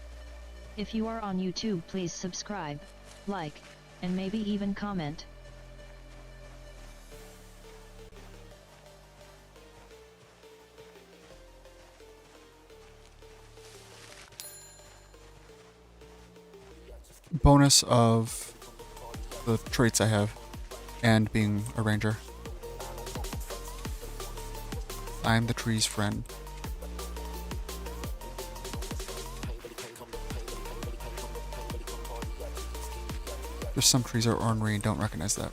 If you are on YouTube, please subscribe, like, and maybe even comment. bonus of the traits I have and being a ranger. I'm the tree's friend. There's some trees are ornery and don't recognize that.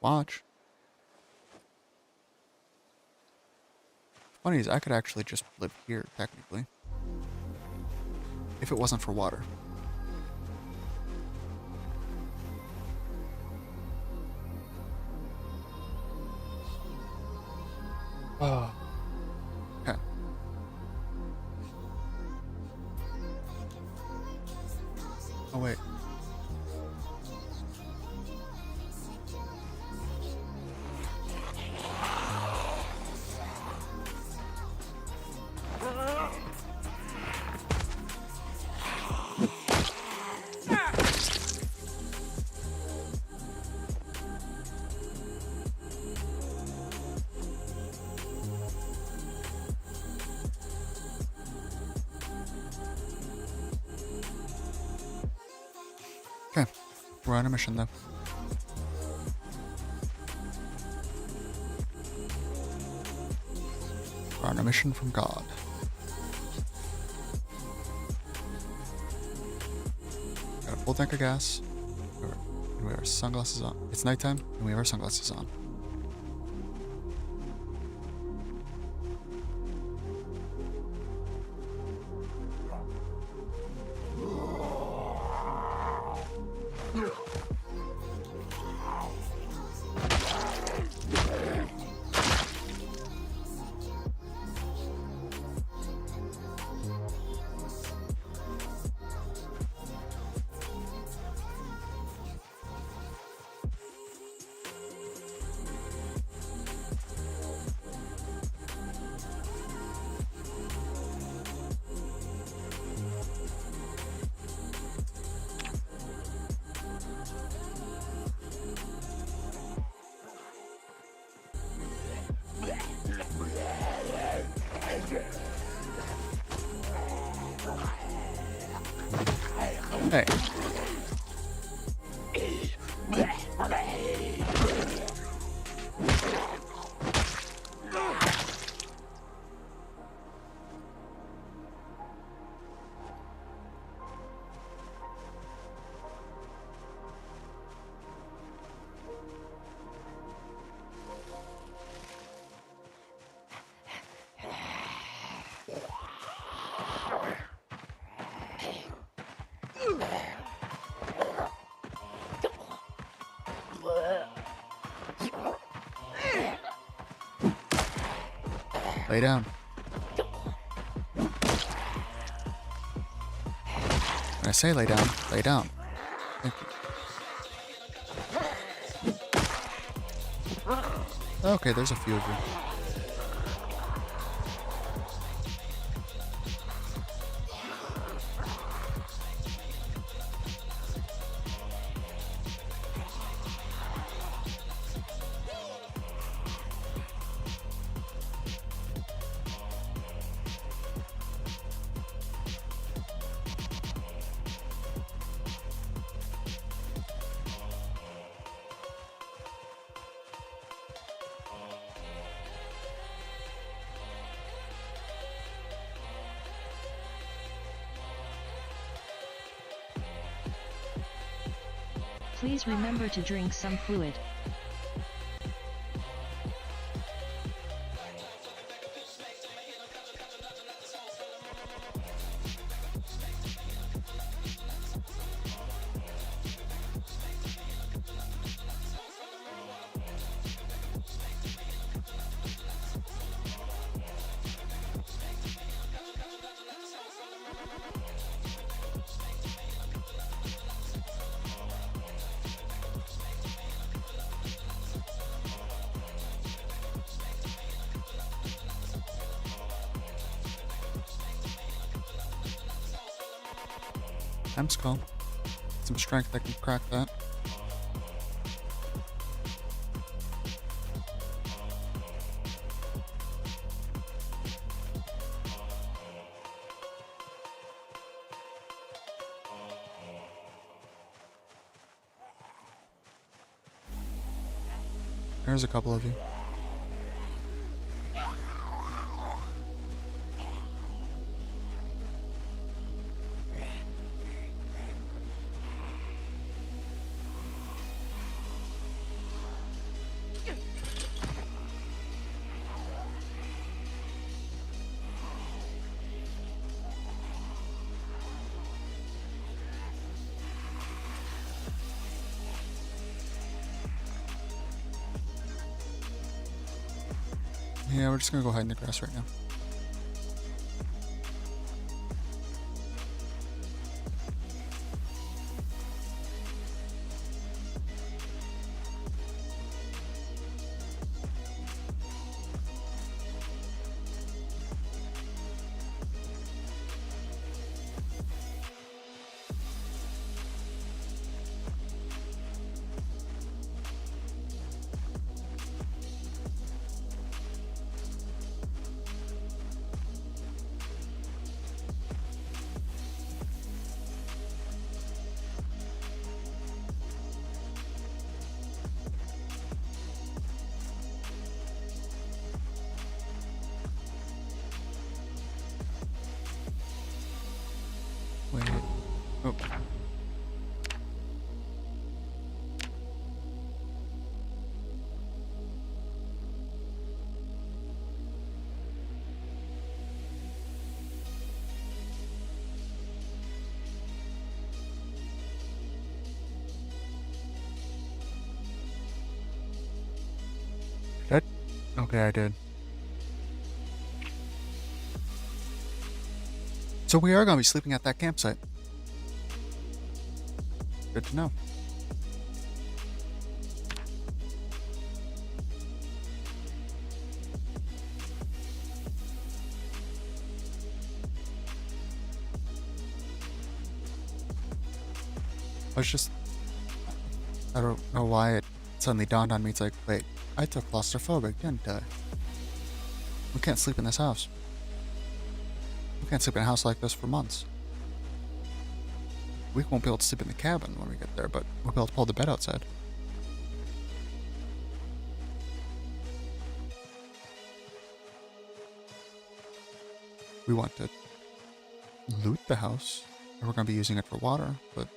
Watch. Funny is, I could actually just live here, technically. If it wasn't for water. Oh. Okay. Oh, wait. Okay, we're on a mission though. We're on a mission from God. Got a full tank of gas. And we have our sunglasses on. It's nighttime, and we have our sunglasses on. Hey. Lay down. When I say lay down, lay down. Thank you. Okay, there's a few of you. Please remember to drink some fluid. I'm skull. Some strength that can crack that. There's a couple of you. Yeah, we're just gonna go hide in the grass right now. Wait. Oh. Did I? Okay, I did. So we are going to be sleeping at that campsite. Good to know. I don't know why it suddenly dawned on me. It's like, wait, I took claustrophobic, didn't I? We can't sleep in this house. We can't sleep in a house like this for months. We won't be able to sleep in the cabin when we get there, but we'll be able to pull the bed outside. We want to loot the house, and we're going to be using it for water, but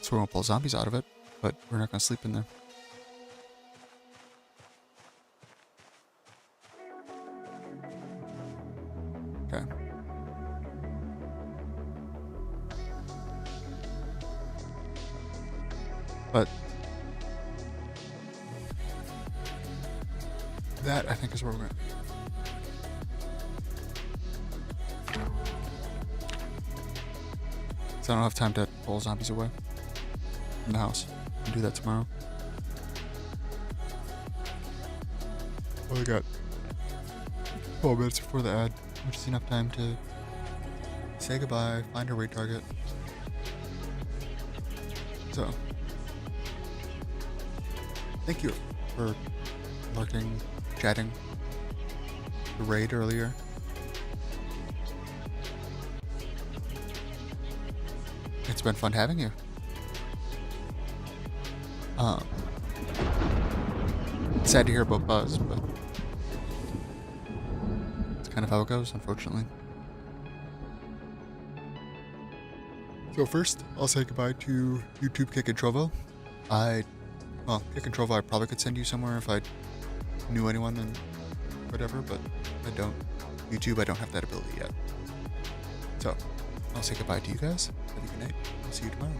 so we won't pull zombies out of it, but we're not going to sleep in there. Okay. But that, I think, is where we're going. So I don't have time to pull zombies away from the house. I'll do that tomorrow. Well, I got 12 minutes before the ad, which is enough time to say goodbye, find a raid target. So, thank you for lurking, chatting, the raid earlier. It's been fun having you. Sad to hear about Buzz, but it's kind of how it goes, unfortunately. So first, I'll say goodbye to YouTube Kick and Trovo. Well, Kick and Trovo, I probably could send you somewhere if I knew anyone and whatever, but I don't. YouTube, I don't have that ability yet. So, I'll say goodbye to you guys. Have a good night. I'll see you tomorrow.